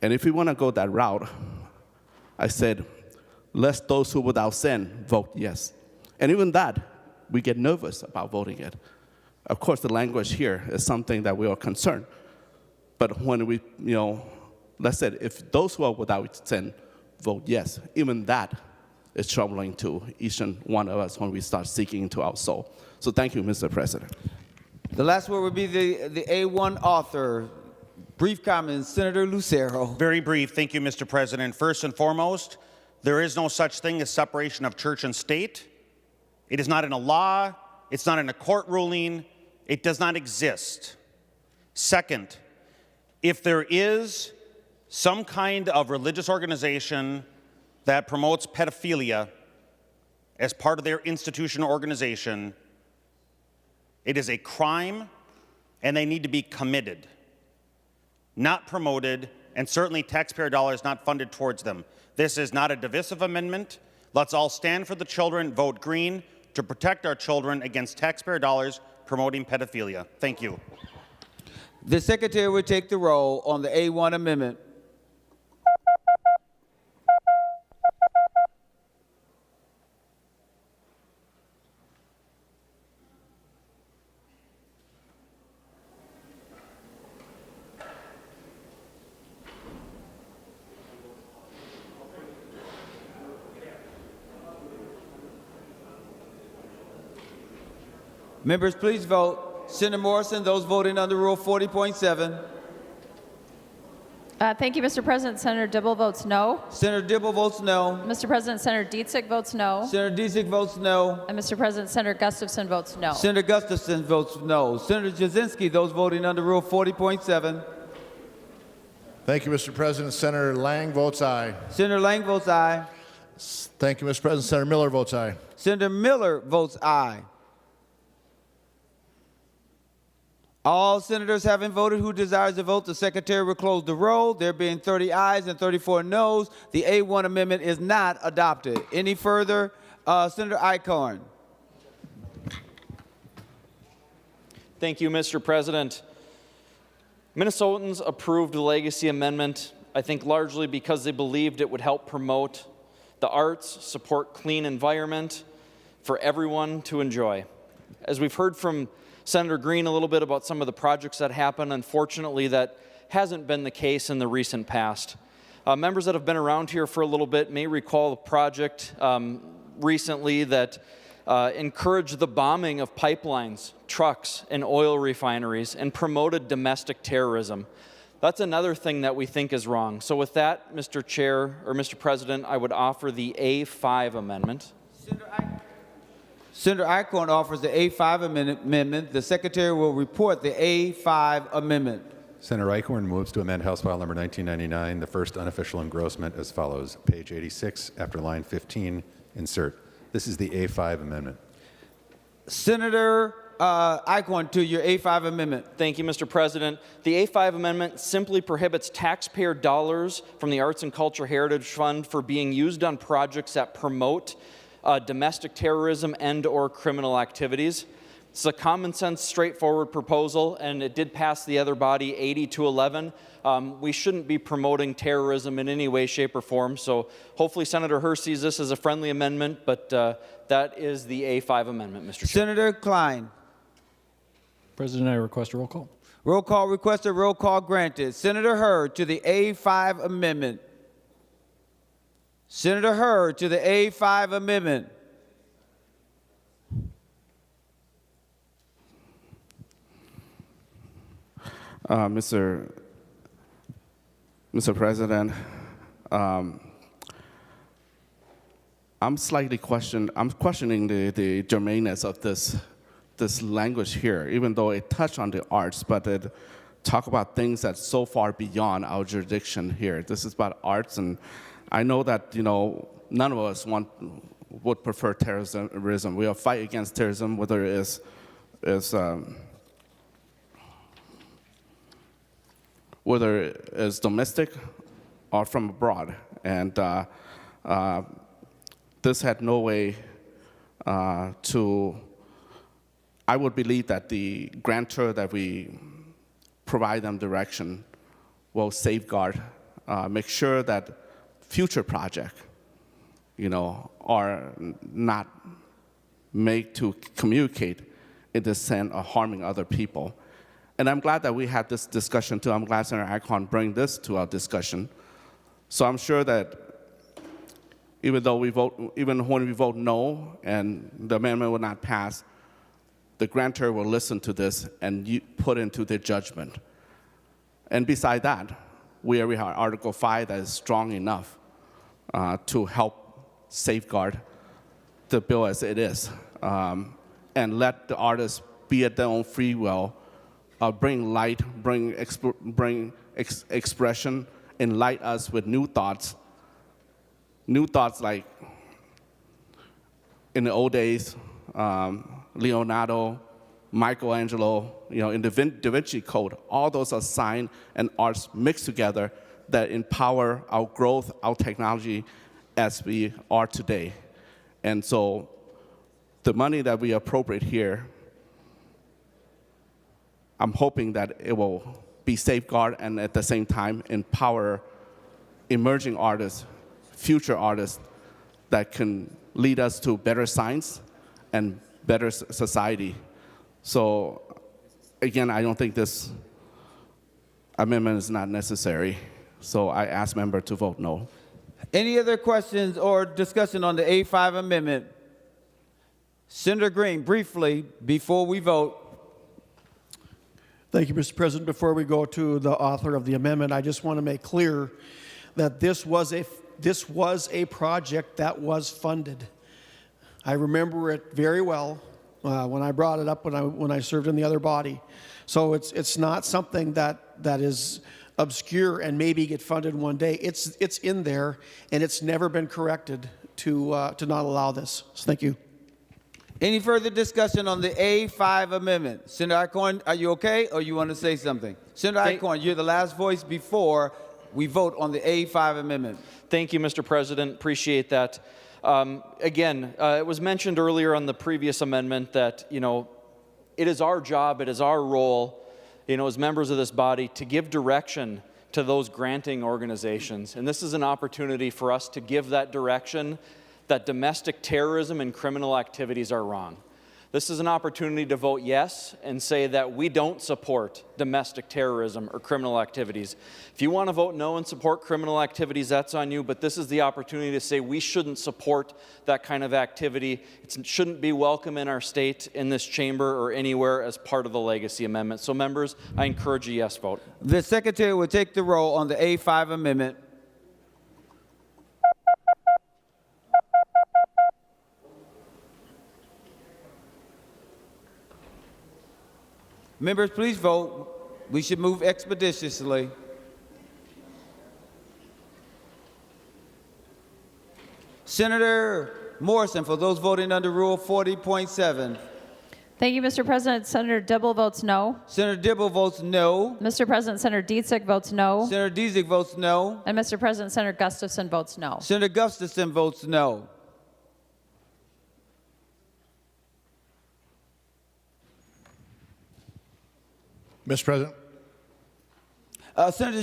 And if we want to go that route, I said, let those who without sin vote yes. And even that, we get nervous about voting it. Of course, the language here is something that we are concerned. But when we, let's say if those who are without sin vote yes, even that is troubling to each and one of us when we start seeking into our soul. So thank you, Mr. President. The last word would be the A1 author. Brief comments, Senator Lucero. Very brief. Thank you, Mr. President. First and foremost, there is no such thing as separation of church and state. It is not in a law. It's not in a court ruling. It does not exist. Second, if there is some kind of religious organization that promotes pedophilia as part of their institution or organization, it is a crime and they need to be committed, not promoted, and certainly taxpayer dollars not funded towards them. This is not a divisive amendment. Let's all stand for the children, vote green to protect our children against taxpayer dollars promoting pedophilia. Thank you. The Secretary will take the roll on the A1 amendment. Members, please vote. Senator Morrison, those voting under Rule 40.7. Thank you, Mr. President. Senator Dibble votes no. Senator Dibble votes no. Mr. President, Senator Dietzig votes no. Senator Dietzig votes no. And Mr. President, Senator Gustafson votes no. Senator Gustafson votes no. Senator Jasinski, those voting under Rule 40.7. Thank you, Mr. President. Senator Lang votes aye. Senator Lang votes aye. Thank you, Mr. President. Senator Miller votes aye. Senator Miller votes aye. All senators having voted who desires to vote, the Secretary will close the roll. There being 30 ayes and 34 noes, the A1 amendment is not adopted. Any further? Senator Eichhorn. Thank you, Mr. President. Minnesotans approved the Legacy Amendment, I think largely because they believed it would help promote the arts, support clean environment for everyone to enjoy. As we've heard from Senator Green a little bit about some of the projects that happen, unfortunately that hasn't been the case in the recent past. Members that have been around here for a little bit may recall a project recently that encouraged the bombing of pipelines, trucks, and oil refineries and promoted domestic terrorism. That's another thing that we think is wrong. So with that, Mr. Chair, or Mr. President, I would offer the A5 amendment. Senator Eichhorn offers the A5 amendment. The Secretary will report the A5 amendment. Senator Eichhorn moves to amend House File Number 1999, the first unofficial engrossment as follows. Page 86, after line 15, insert. This is the A5 amendment. Senator Eichhorn, to your A5 amendment. Thank you, Mr. President. The A5 amendment simply prohibits taxpayer dollars from the Arts and Culture Heritage Fund for being used on projects that promote domestic terrorism and/or criminal activities. It's a common sense, straightforward proposal, and it did pass the other body 80-11. We shouldn't be promoting terrorism in any way, shape, or form. So hopefully Senator Hur sees this as a friendly amendment, but that is the A5 amendment, Mr. Chair. Senator Klein. President, I request a roll call. Roll call requested, roll call granted. Senator Hur to the A5 amendment. Senator Hur to the A5 amendment. Mr. President, I'm questioning the germaneness of this language here, even though it touched on the arts, but it talk about things that's so far beyond our jurisdiction here. This is about arts, and I know that none of us would prefer terrorism. We will fight against terrorism, whether it is domestic or from abroad. And this had no way I would believe that the grantor that we provide them direction will safeguard, make sure that future projects, are not made to communicate in the sense of harming other people. And I'm glad that we had this discussion too. I'm glad Senator Eichhorn bring this to our discussion. So I'm sure that even when we vote no and the amendment will not pass, the grantor will listen to this and put into their judgment. And beside that, we already have Article 5 that is strong enough to help safeguard the bill as it is, and let the artists be at their own free will, bring light, bring expression, enlighten us with new thoughts. New thoughts like in the old days, Leonardo, Michelangelo, in the Da Vinci Code, all those are science and arts mixed together that empower our growth, our technology as we are today. And so the money that we appropriate here, I'm hoping that it will be safeguarded and at the same time empower emerging artists, future artists that can lead us to better science and better society. So again, I don't think this amendment is not necessary. So I ask members to vote no. Any other questions or discussion on the A5 amendment? Senator Green, briefly, before we vote. Thank you, Mr. President. Before we go to the author of the amendment, I just want to make clear that this was a project that was funded. I remember it very well when I brought it up when I served in the other body. So it's not something that is obscure and maybe get funded one day. It's in there, and it's never been corrected to not allow this. So thank you. Any further discussion on the A5 amendment? Senator Eichhorn, are you okay, or you want to say something? Senator Eichhorn, you're the last voice before we vote on the A5 amendment. Thank you, Mr. President. Appreciate that. Again, it was mentioned earlier on the previous amendment that, it is our job, it is our role, as members of this body to give direction to those granting organizations. And this is an opportunity for us to give that direction that domestic terrorism and criminal activities are wrong. This is an opportunity to vote yes and say that we don't support domestic terrorism or criminal activities. If you want to vote no and support criminal activities, that's on you, but this is the opportunity to say we shouldn't support that kind of activity. It shouldn't be welcome in our state, in this chamber, or anywhere as part of the legacy amendment. So members, I encourage a yes vote. The Secretary will take the roll on the A5 amendment. Members, please vote. We should move expeditiously. Senator Morrison, for those voting under Rule 40.7. Thank you, Mr. President. Senator Dibble votes no. Senator Dibble votes no. Mr. President, Senator Dietzig votes no. Senator Dietzig votes no. And Mr. President, Senator Gustafson votes no. Senator Gustafson votes no. Mr. President. Senator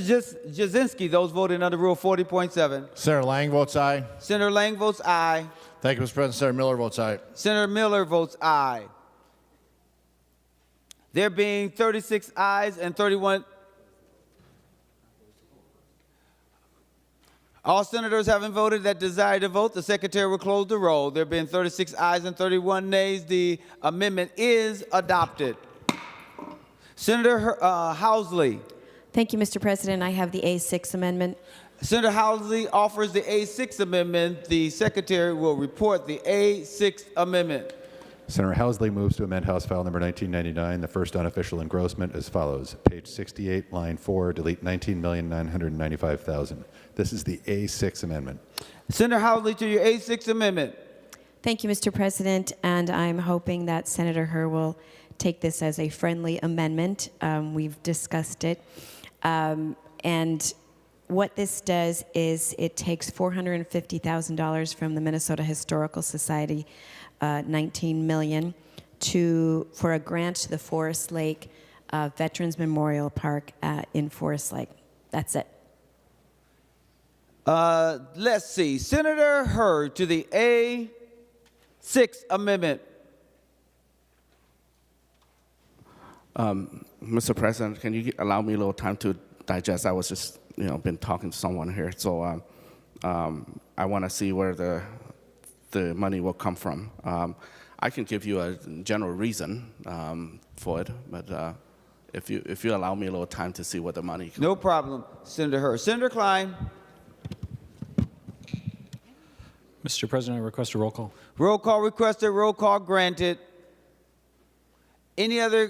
Jasinski, those voting under Rule 40.7. Senator Lang votes aye. Senator Lang votes aye. Thank you, Mr. President. Senator Miller votes aye. Senator Miller votes aye. There being 36 ayes and 31. All senators having voted that desire to vote, the Secretary will close the roll. There being 36 ayes and 31 nays, the amendment is adopted. Senator Housley. Thank you, Mr. President. I have the A6 amendment. Senator Housley offers the A6 amendment. The Secretary will report the A6 amendment. Senator Housley moves to amend House File Number 1999, the first unofficial engrossment, as follows. Page 68, line 4, delete 19,995,000. This is the A6 amendment. Senator Housley to your A6 amendment. Thank you, Mr. President, and I'm hoping that Senator Herr will take this as a friendly amendment. We've discussed it. And what this does is it takes $450,000 from the Minnesota Historical Society, $19 million, for a grant to the Forest Lake Veterans Memorial Park in Forest Lake. That's it. Let's see. Senator Herr to the A6 amendment. Mr. President, can you allow me a little time to digest? I was just, been talking to someone here, so I want to see where the money will come from. I can give you a general reason for it, but if you allow me a little time to see where the money comes. No problem, Senator Herr. Senator Klein. Mr. President, I request a roll call. Roll call requested, roll call granted. Any other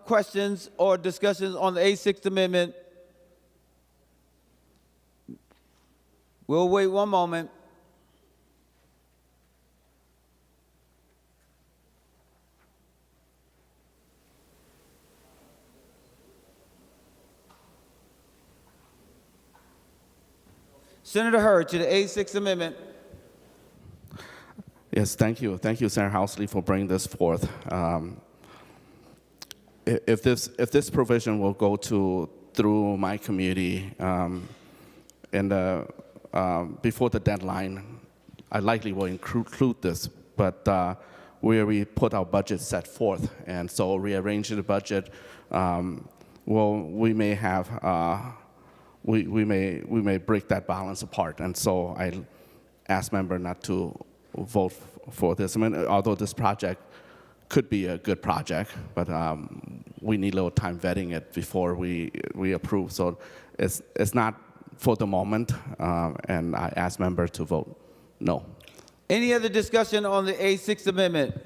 questions or discussions on the A6th Amendment? We'll wait one moment. Senator Hurd to the A6th Amendment. Yes, thank you. Thank you, Senator Housley, for bringing this forth. If this provision will go through my committee before the deadline, I likely will include this, but where we put our budget set forth, and so rearranging the budget, we may have we may break that balance apart, and so I ask member not to vote for this. I mean, although this project could be a good project, but we need a little time vetting it before we approve. So it's not for the moment, and I ask member to vote no. Any other discussion on the A6th Amendment?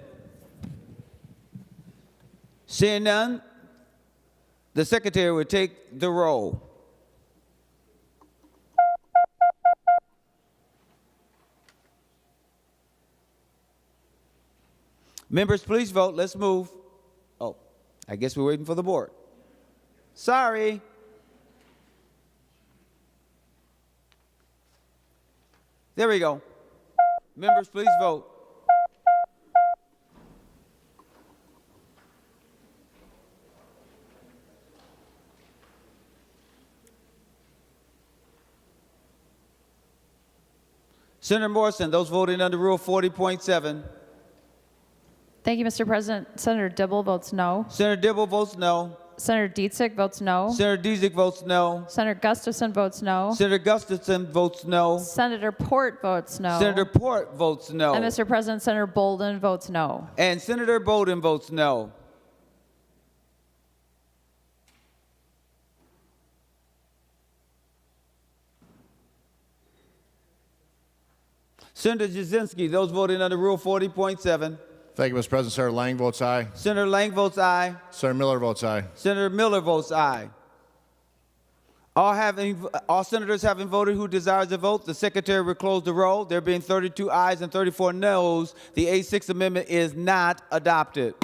Seeing none, the Secretary will take the roll. Members, please vote. Let's move. Oh, I guess we're waiting for the board. Sorry. There we go. Members, please vote. Senator Morrison, those voting under Rule 40.7. Thank you, Mr. President. Senator Dibble votes no. Senator Dibble votes no. Senator Dietzick votes no. Senator Dietzick votes no. Senator Gustafson votes no. Senator Gustafson votes no. Senator Port votes no. Senator Port votes no. And Mr. President, Senator Bolden votes no. And Senator Bolden votes no. Senator Jasinski, those voting under Rule 40.7. Thank you, Mr. President. Senator Lang votes aye. Senator Lang votes aye. Senator Miller votes aye. Senator Miller votes aye. All senators having voted who desires to vote, the Secretary will close the roll. There being 32 ayes and 34 noes, the A6th Amendment is not adopted.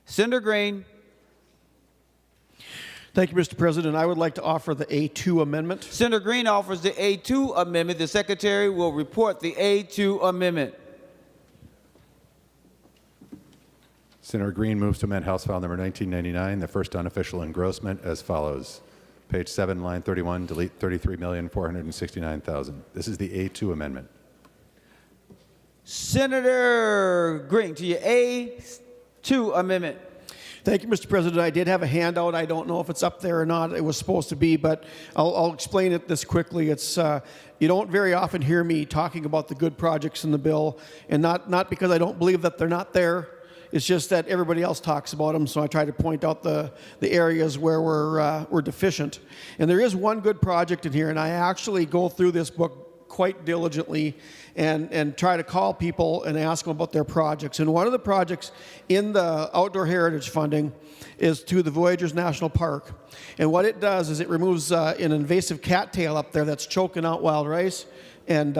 Senator Green. Thank you, Mr. President. I would like to offer the A2 amendment. Senator Green offers the A2 amendment. The Secretary will report the A2 amendment. Senator Green moves to amend House File Number 1999, the first unofficial engrossment, as follows. Page 7, line 31, delete 33,469,000. This is the A2 amendment. Senator Green to your A2 amendment. Thank you, Mr. President. I did have a handout. I don't know if it's up there or not. It was supposed to be, but I'll explain it this quickly. It's you don't very often hear me talking about the good projects in the bill, and not because I don't believe that they're not there. It's just that everybody else talks about them, so I try to point out the areas where we're deficient. And there is one good project in here, and I actually go through this book quite diligently and try to call people and ask them about their projects. And one of the projects in the outdoor heritage funding is to the Voyageurs National Park. And what it does is it removes an invasive cattail up there that's choking out wild rice and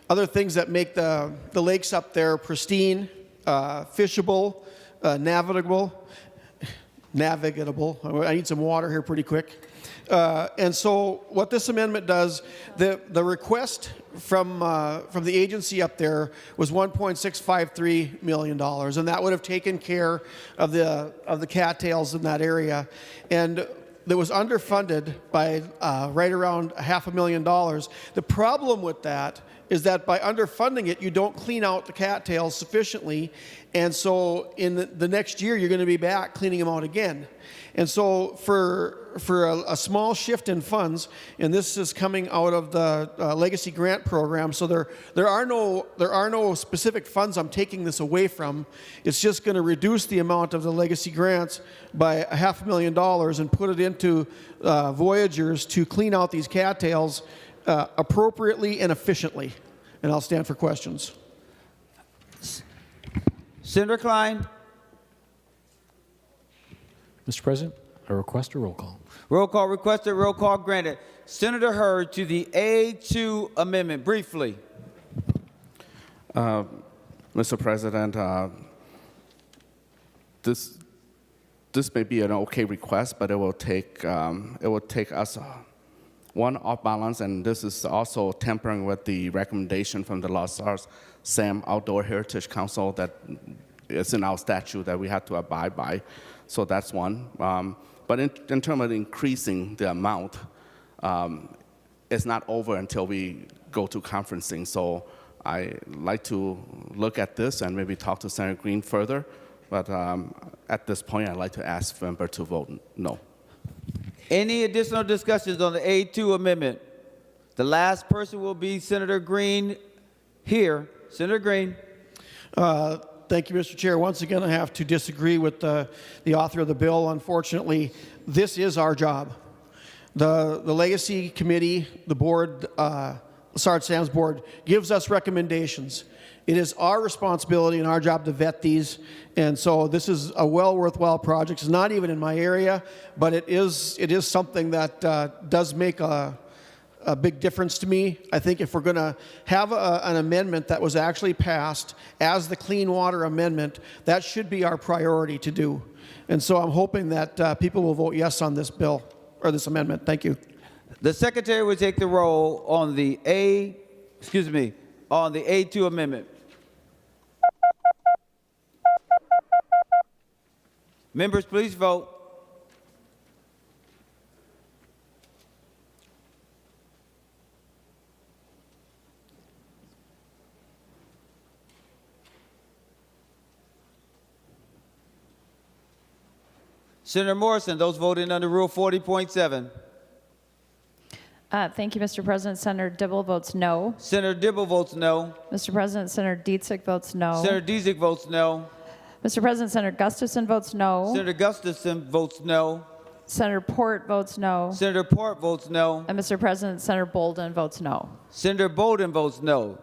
other things that make the lakes up there pristine, fishable, navigable. I need some water here pretty quick. And so what this amendment does, the request from the agency up there was $1.653 million, and that would have taken care of the cattails in that area. And that was underfunded by right around $500,000. The problem with that is that by underfunding it, you don't clean out the cattails sufficiently, and so in the next year, you're going to be back cleaning them out again. And so for a small shift in funds, and this is coming out of the legacy grant program, so there are no specific funds I'm taking this away from. It's just going to reduce the amount of the legacy grants by $500,000 and put it into Voyageurs to clean out these cattails appropriately and efficiently. And I'll stand for questions. Senator Klein. Mr. President, I request a roll call. Roll call requested, roll call granted. Senator Hurd to the A2 amendment, briefly. Mr. President, this may be an okay request, but it will take us one off balance, and this is also tampering with the recommendation from the Los Arts Sam Outdoor Heritage Council that is in our statute that we have to abide by. So that's one. But in terms of increasing the amount, it's not over until we go to conferencing. So I like to look at this and maybe talk to Senator Green further. But at this point, I'd like to ask member to vote no. Any additional discussions on the A2 amendment? The last person will be Senator Green here. Senator Green. Thank you, Mr. Chair. Once again, I have to disagree with the author of the bill. Unfortunately, this is our job. The Legacy Committee, the board, Sarge Sam's board, gives us recommendations. It is our responsibility and our job to vet these, and so this is a worthwhile project. It's not even in my area, but it is something that does make a big difference to me. I think if we're going to have an amendment that was actually passed as the Clean Water Amendment, that should be our priority to do. And so I'm hoping that people will vote yes on this bill, or this amendment. Thank you. The Secretary will take the roll on the on the A2 amendment. Members, please vote. Senator Morrison, those voting under Rule 40.7. Thank you, Mr. President. Senator Dibble votes no. Senator Dibble votes no. Mr. President, Senator Dietzig votes no. Senator Dietzig votes no. Mr. President, Senator Gustafson votes no. Senator Gustafson votes no. Senator Port votes no. Senator Port votes no. And Mr. President, Senator Bolden votes no. Senator Bolden votes no.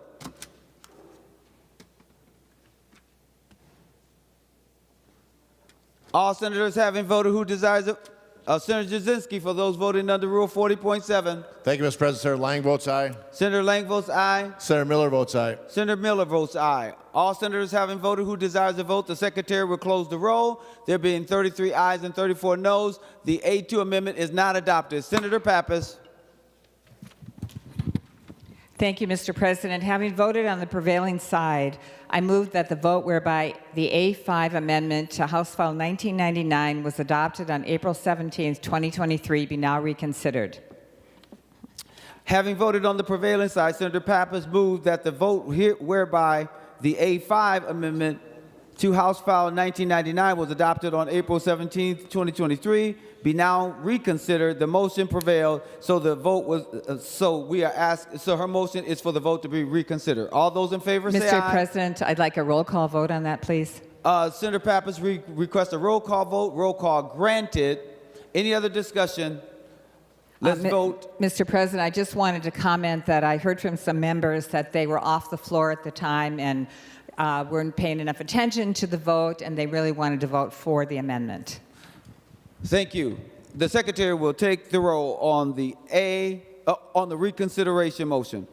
All senators having voted who desires it. Senator Jasinski for those voting under Rule 40.7. Thank you, Mr. President. Senator Lang votes aye. Senator Lang votes aye. Senator Miller votes aye. Senator Miller votes aye. All senators having voted who desires to vote, the Secretary will close the roll. There being 33 ayes and 34 noes, the A2 amendment is not adopted. Senator Pappas. Thank you, Mr. President. Having voted on the prevailing side, I move that the vote whereby the A5 amendment to House File 1999 was adopted on April 17, 2023 be now reconsidered. Having voted on the prevailing side, Senator Pappas moved that the vote whereby the A5 amendment to House File 1999 was adopted on April 17, 2023 be now reconsidered. The motion prevailed, so the vote was. So we are asked. So her motion is for the vote to be reconsidered. All those in favor say aye. Mr. President, I'd like a roll call vote on that, please. Senator Pappas requests a roll call vote. Roll call granted. Any other discussion? Let's vote. Mr. President, I just wanted to comment that I heard from some members that they were off the floor at the time and weren't paying enough attention to the vote, and they really wanted to vote for the amendment. Thank you. The Secretary will take the roll on the on the reconsideration motion.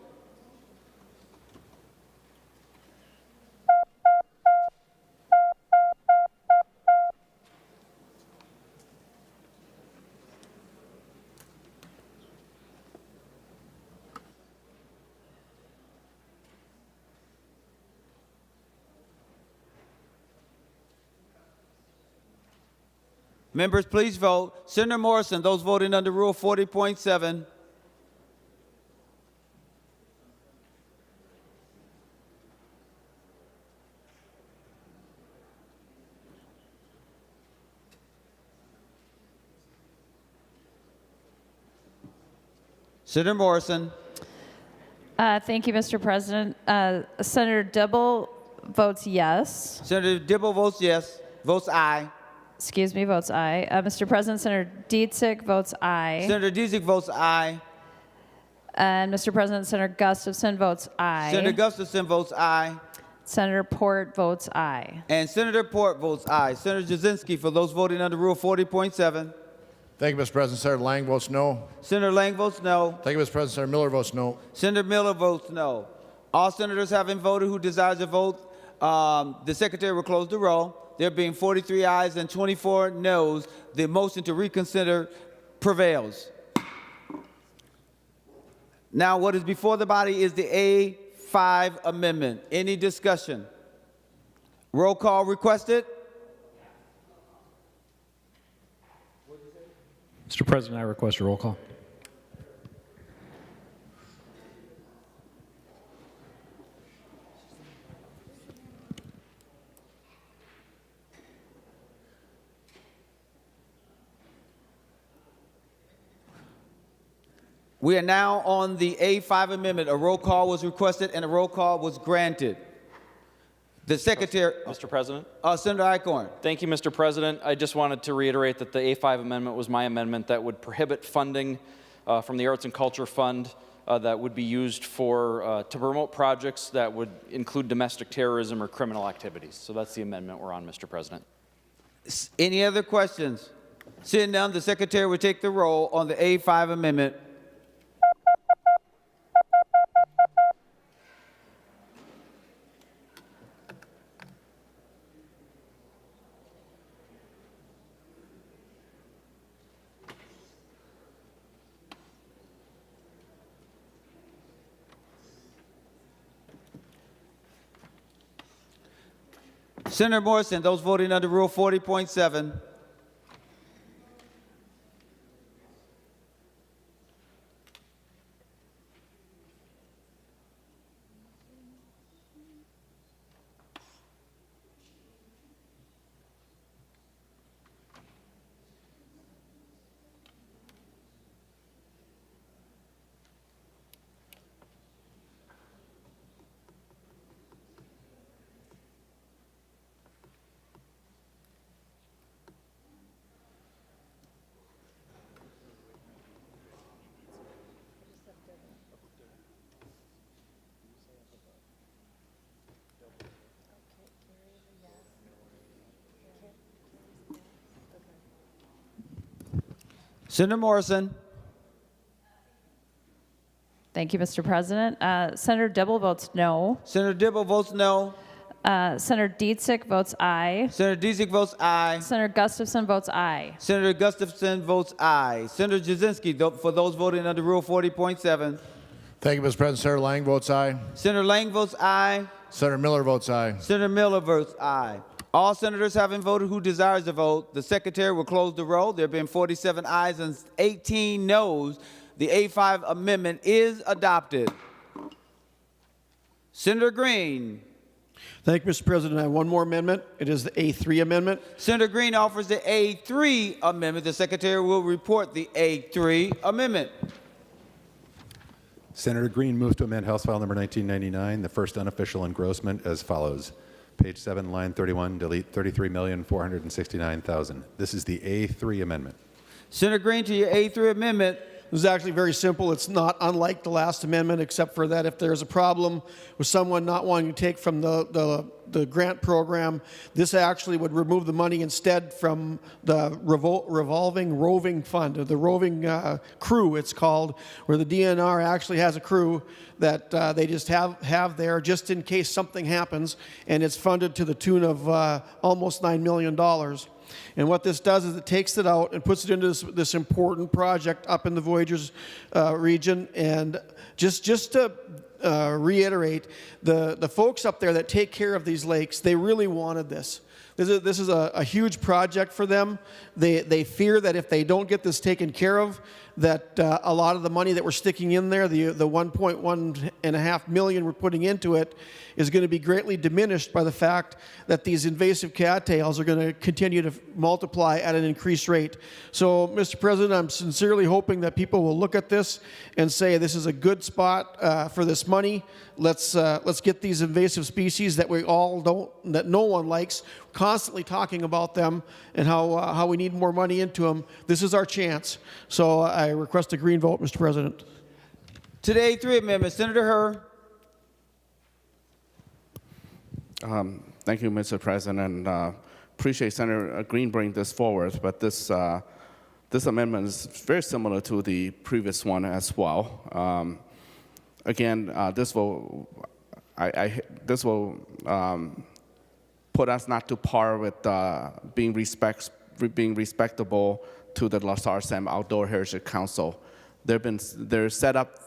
Members, please vote. Senator Morrison, those voting under Rule 40.7. Senator Morrison. Thank you, Mr. President. Senator Dibble votes yes. Senator Dibble votes yes. Votes aye. Excuse me, votes aye. Mr. President, Senator Dietzig votes aye. Senator Dietzig votes aye. And Mr. President, Senator Gustafson votes aye. Senator Gustafson votes aye. Senator Port votes aye. And Senator Port votes aye. Senator Jasinski, for those voting under Rule 40.7. Thank you, Mr. President. Senator Lang votes no. Senator Lang votes no. Thank you, Mr. President. Senator Miller votes no. Senator Miller votes no. All senators having voted who desires to vote, the secretary will close the roll. There being 43 ayes and 24 noes, the motion to reconsider prevails. Now, what is before the body is the A5 amendment. Any discussion? Roll call requested. Mr. President, I request a roll call. We are now on the A5 amendment. A roll call was requested and a roll call was granted. The secretary. Mr. President. Senator Eichhorn. Thank you, Mr. President. I just wanted to reiterate that the A5 amendment was my amendment that would prohibit funding from the Arts and Culture Fund that would be used for to promote projects that would include domestic terrorism or criminal activities. So that's the amendment we're on, Mr. President. Any other questions? Seeing none, the secretary will take the roll on the A5 amendment. Senator Morrison, those voting under Rule 40.7. Senator Morrison. Thank you, Mr. President. Senator Dibble votes no. Senator Dibble votes no. Senator Dietzick votes aye. Senator Dietzick votes aye. Senator Gustafson votes aye. Senator Gustafson votes aye. Senator Jasinski, for those voting under Rule 40.7. Thank you, Mr. President. Senator Lang votes aye. Senator Lang votes aye. Senator Miller votes aye. Senator Miller votes aye. All senators having voted who desires to vote, the secretary will close the roll. There have been 47 ayes and 18 noes. The A5 amendment is adopted. Senator Green. Thank you, Mr. President. I have one more amendment. It is the A3 amendment. Senator Green offers the A3 amendment. The secretary will report the A3 amendment. Senator Green moves to amend House File Number 1999, the first unofficial engrossment as follows. Page 7, line 31, delete 33,469,000. This is the A3 amendment. Senator Green, to your A3 amendment. This is actually very simple. It's not unlike the last amendment, except for that if there's a problem with someone not wanting to take from the grant program, this actually would remove the money instead from the revolving roving fund, or the roving crew, it's called, where the DNR actually has a crew that they just have there just in case something happens, and it's funded to the tune of almost $9 million. And what this does is it takes it out and puts it into this important project up in the Voyageurs region. And just to reiterate, the folks up there that take care of these lakes, they really wanted this. This is a huge project for them. They fear that if they don't get this taken care of, that a lot of the money that we're sticking in there, the 1.1.5 million we're putting into it, is going to be greatly diminished by the fact that these invasive cattails are going to continue to multiply at an increased rate. So, Mr. President, I'm sincerely hoping that people will look at this and say this is a good spot for this money. Let's get these invasive species that we all don't, that no one likes, constantly talking about them and how we need more money into them. This is our chance. So I request a green vote, Mr. President. To the A3 amendment, Senator Herr. Thank you, Mr. President. Appreciate Senator Green bringing this forward, but this amendment is very similar to the previous one as well. Again, this will put us not to par with being respectable to the LaSalle-Sam Outdoor Heritage Council. They're set up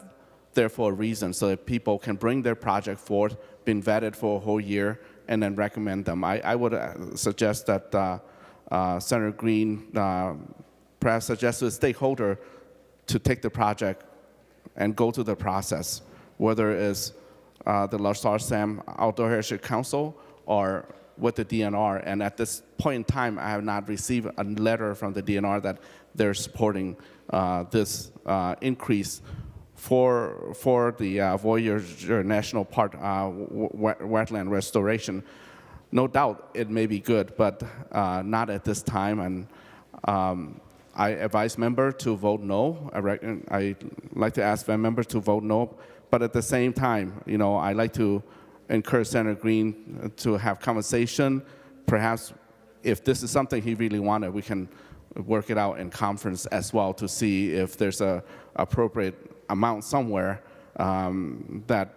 there for a reason, so that people can bring their project forth, been vetted for a whole year, and then recommend them. I would suggest that Senator Green perhaps suggest to the stakeholder to take the project and go through the process, whether it's the LaSalle-Sam Outdoor Heritage Council or with the DNR. And at this point in time, I have not received a letter from the DNR that they're supporting this increase for the Voyageur National Park wetland restoration. No doubt it may be good, but not at this time. And I advise members to vote no. I like to ask members to vote no, but at the same time, I like to encourage Senator Green to have conversation. Perhaps if this is something he really wanted, we can work it out in conference as well to see if there's a appropriate amount somewhere that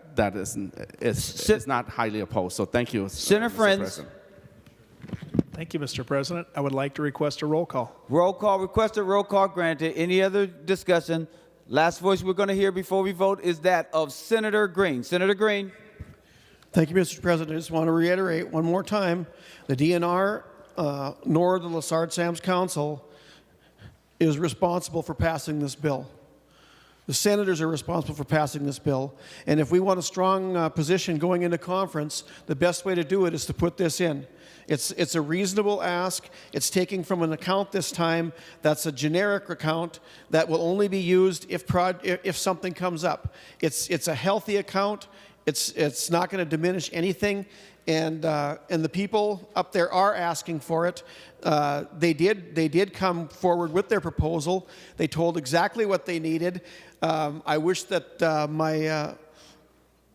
is not highly opposed. So thank you, Senator Mr. Friends. President. Thank you, Mr. President. I would like to request a roll call. Roll call requested, roll call granted. Any other discussion? Last voice we're going to hear before we vote is that of Senator Green. Senator Green. Thank you, Mr. President. I just want to reiterate one more time, the DNR nor the LaSalle-Sam's Council is responsible for passing this bill. The senators are responsible for passing this bill, and if we want a strong position going into conference, the best way to do it is to put this in. It's a reasonable ask. It's taking from an account this time that's a generic account that will only be used if something comes up. It's a healthy account. It's not going to diminish anything, and the people up there are asking for it. They did come forward with their proposal. They told exactly what they needed. I wish that my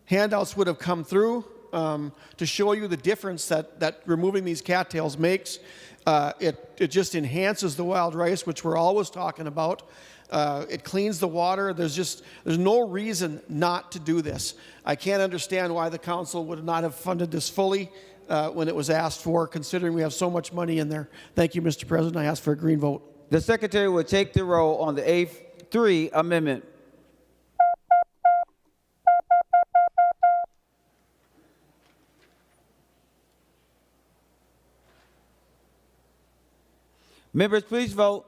handouts would have come through to show you the difference that removing these cattails makes. It just enhances the wild rice, which we're always talking about. It cleans the water. There's no reason not to do this. I can't understand why the council would not have funded this fully when it was asked for, considering we have so much money in there. Thank you, Mr. President. I ask for a green vote. The Secretary will take the roll on the A3 amendment. Members, please vote.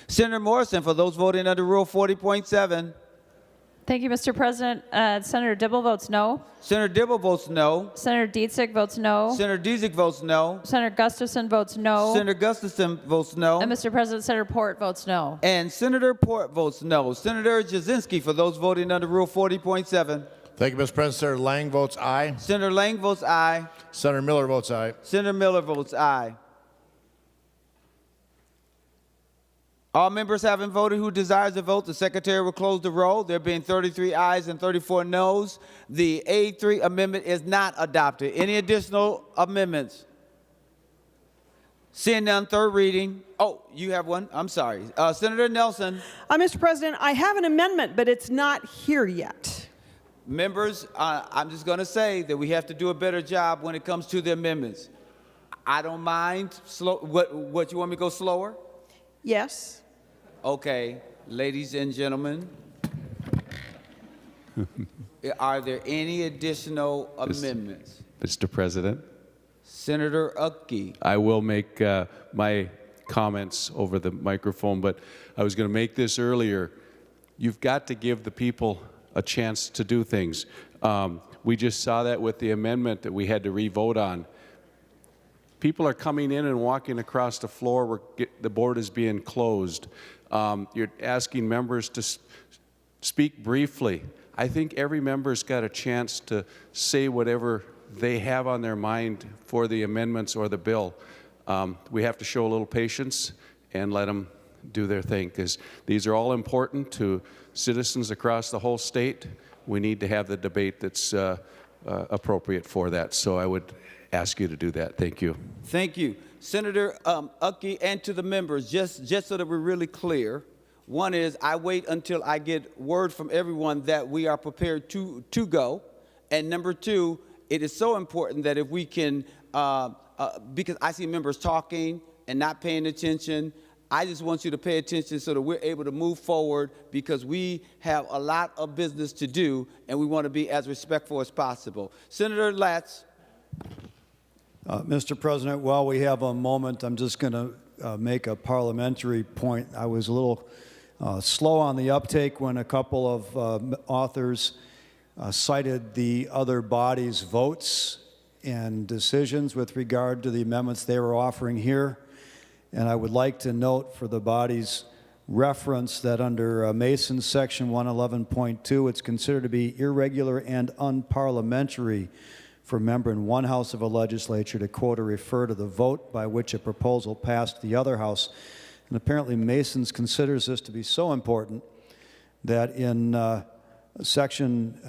Senator Morrison, for those voting under Rule 40.7. Thank you, Mr. President. Senator Dibble votes no. Senator Dibble votes no. Senator Dietzig votes no. Senator Dietzig votes no. Senator Gustafson votes no. Senator Gustafson votes no. And Mr. President, Senator Port votes no. And Senator Port votes no. Senator Jasinski, for those voting under Rule 40.7. Thank you, Mr. President. Senator Lang votes aye. Senator Lang votes aye. Senator Miller votes aye. Senator Miller votes aye. All members having voted who desires to vote, the Secretary will close the roll. There being 33 ayes and 34 noes, the A3 amendment is not adopted. Any additional amendments? Seeing none, third reading. Oh, you have one? I'm sorry. Senator Nelson. Mr. President, I have an amendment, but it's not here yet. Members, I'm just going to say that we have to do a better job when it comes to the amendments. I don't mind. What, you want me to go slower? Yes. Okay, ladies and gentlemen, are there any additional amendments? Mr. President, Senator Uckey. I will make my comments over the microphone, but I was going to make this earlier. You've got to give the people a chance to do things. We just saw that with the amendment that we had to re-vote on. People are coming in and walking across the floor where the board is being closed. You're asking members to speak briefly. I think every member's got a chance to say whatever they have on their mind for the amendments or the bill. We have to show a little patience and let them do their thing, because these are all important to citizens across the whole state. We need to have the debate that's appropriate for that. So I would ask you to do that. Thank you. Thank you. Senator Uckey, and to the members, just so that we're really clear, one is I wait until I get word from everyone that we are prepared to go. And number two, it is so important that if we can, because I see members talking and not paying attention, I just want you to pay attention so that we're able to move forward, because we have a lot of business to do and we want to be as respectful as possible. Senator Latz. Mr. President, while we have a moment, I'm just going to make a parliamentary point. I was a little slow on the uptake when a couple of authors cited the other body's votes and decisions with regard to the amendments they were offering here. And I would like to note for the body's reference that under Mason's Section 111.2, it's considered to be irregular and unparliamentary for a member in one house of a legislature to quote or refer to the vote by which a proposal passed the other house. And apparently Mason's considers this to be so important that in Section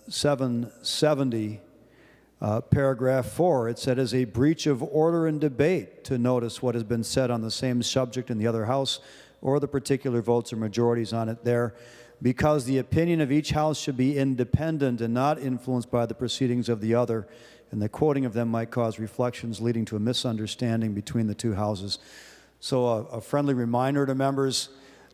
770, paragraph 4, it said, "As a breach of order and debate to notice what has been said on the same subject in the other house or the particular votes or majorities on it there, because the opinion of each house should be independent and not influenced by the proceedings of the other, and the quoting of them might cause reflections leading to a misunderstanding between the two houses." So a friendly reminder to members,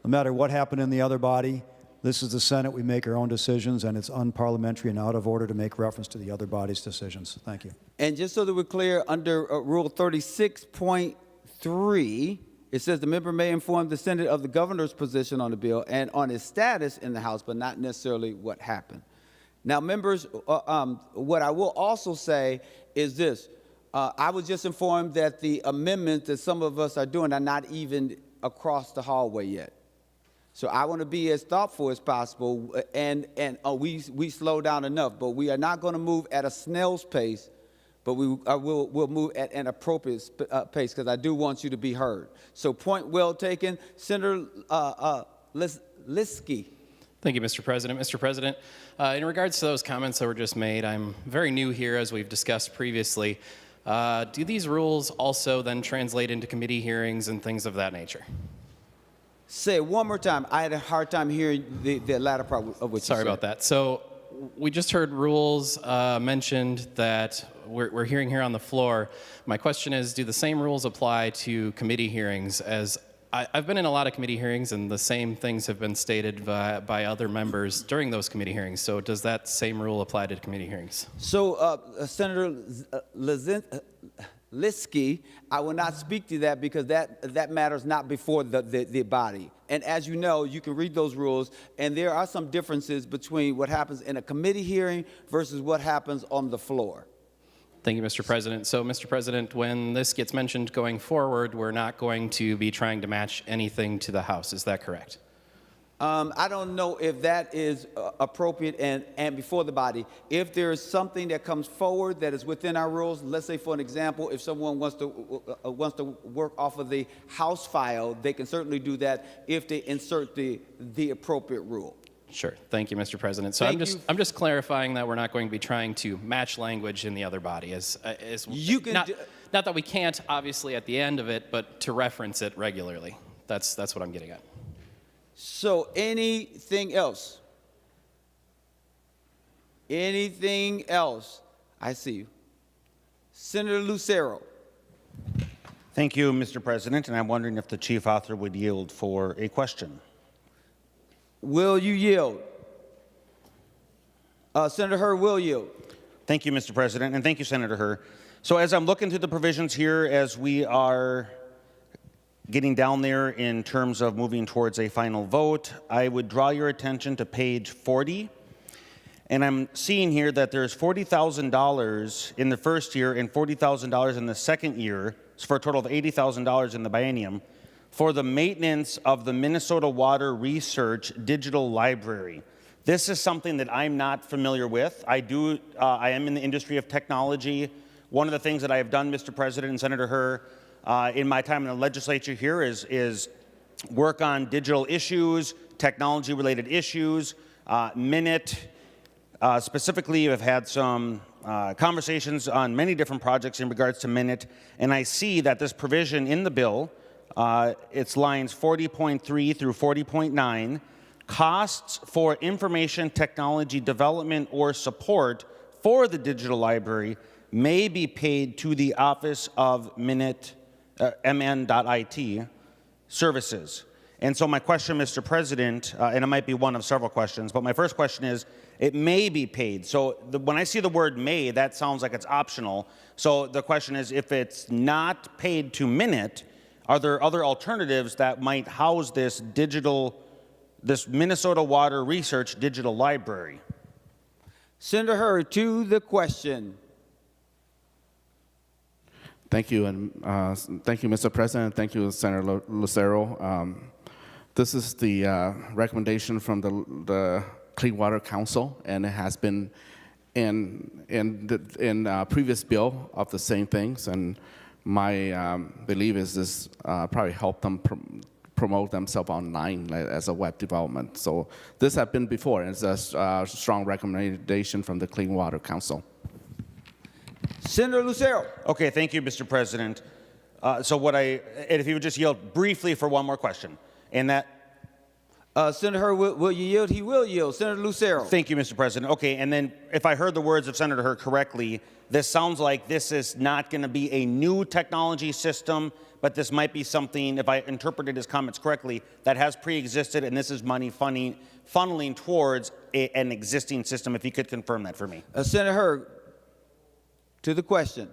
no matter what happened in the other body, this is the Senate. We make our own decisions, and it's unparliamentary and out of order to make reference to the other body's decisions. Thank you. And just so that we're clear, under Rule 36.3, it says the member may inform the Senate of the governor's position on the bill and on its status in the House, but not necessarily what happened. Now, members, what I will also say is this. I was just informed that the amendments that some of us are doing are not even across the hallway yet. So I want to be as thoughtful as possible, and we slow down enough, but we are not going to move at a snail's pace, but we'll move at an appropriate pace, because I do want you to be heard. So point well taken. Senator Liskey. Thank you, Mr. President. Mr. President, in regards to those comments that were just made, I'm very new here, as we've discussed previously. Do these rules also then translate into committee hearings and things of that nature? Say it one more time. I had a hard time hearing the latter part of what you said. Sorry about that. So we just heard rules mentioned that we're hearing here on the floor. My question is, do the same rules apply to committee hearings? As I've been in a lot of committee hearings, and the same things have been stated by other members during those committee hearings. So does that same rule apply to committee hearings? So Senator Liskey, I will not speak to that, because that matters not before the body. And as you know, you can read those rules, and there are some differences between what happens in a committee hearing versus what happens on the floor. Thank you, Mr. President. So, Mr. President, when this gets mentioned going forward, we're not going to be trying to match anything to the House. Is that correct? I don't know if that is appropriate and before the body. If there is something that comes forward that is within our rules, let's say, for an example, if someone wants to work off of the House file, they can certainly do that if they insert the appropriate rule. Sure. Thank you, Mr. President. So I'm just clarifying that we're not going to be trying to match language in the other body. Not that we can't, obviously, at the end of it, but to reference it regularly. That's what I'm getting at. So anything else? Anything else? I see you. Senator Lucero. Thank you, Mr. President, and I'm wondering if the chief author would yield for a question. Will you yield? Senator Hur will yield. Thank you, Mr. President, and thank you, Senator Hur. So as I'm looking through the provisions here, as we are getting down there in terms of moving towards a final vote, I would draw your attention to page 40. And I'm seeing here that there's $40,000 in the first year and $40,000 in the second year, so for a total of $80,000 in the biennium, for the maintenance of the Minnesota Water Research Digital Library. This is something that I'm not familiar with. I am in the industry of technology. One of the things that I have done, Mr. President and Senator Hur, in my time in the legislature here is work on digital issues, technology-related issues, minute Specifically, I've had some conversations on many different projects in regards to minute, and I see that this provision in the bill, it's lines 40.3 through 40.9, costs for information technology development or support for the digital library may be paid to the Office of MN.IT services. And so my question, Mr. President, and it might be one of several questions, but my first question is, it may be paid. So when I see the word may, that sounds like it's optional. So the question is, if it's not paid to Minute, are there other alternatives that might house this Minnesota Water Research Digital Library? Senator Hurd, to the question. Thank you, and thank you, Mr. President. Thank you, Senator Lucero. This is the recommendation from the Clean Water Council, and it has been in previous bill of the same things. And my belief is this probably help them promote themselves online as a web development. So this has been before, and it's a strong recommendation from the Clean Water Council. Senator Lucero. Okay, thank you, Mr. President. And if you would just yield briefly for one more question. And that. Senator Hurd, will you yield? He will yield. Senator Lucero. Thank you, Mr. President. Okay, and then if I heard the words of Senator Hurd correctly, this sounds like this is not going to be a new technology system, but this might be something, if I interpreted his comments correctly, that has pre-existed, and this is money funneling towards an existing system. If you could confirm that for me. Senator Hurd, to the question.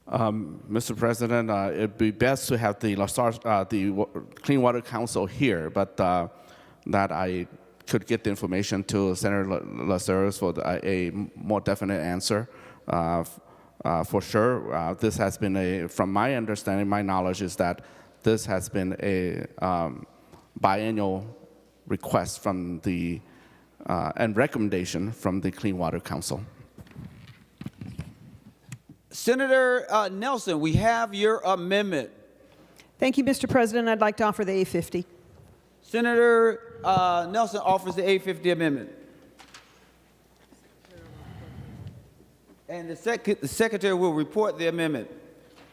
Mr. President, it'd be best to have the Clean Water Council here, but that I could get the information to Senator Lucero for a more definite answer. For sure, this has been from my understanding, my knowledge is that this has been a biannual request from and recommendation from the Clean Water Council. Senator Nelson, we have your amendment. Thank you, Mr. President. I'd like to offer the A50. Senator Nelson offers the A50 amendment. And the Secretary will report the amendment.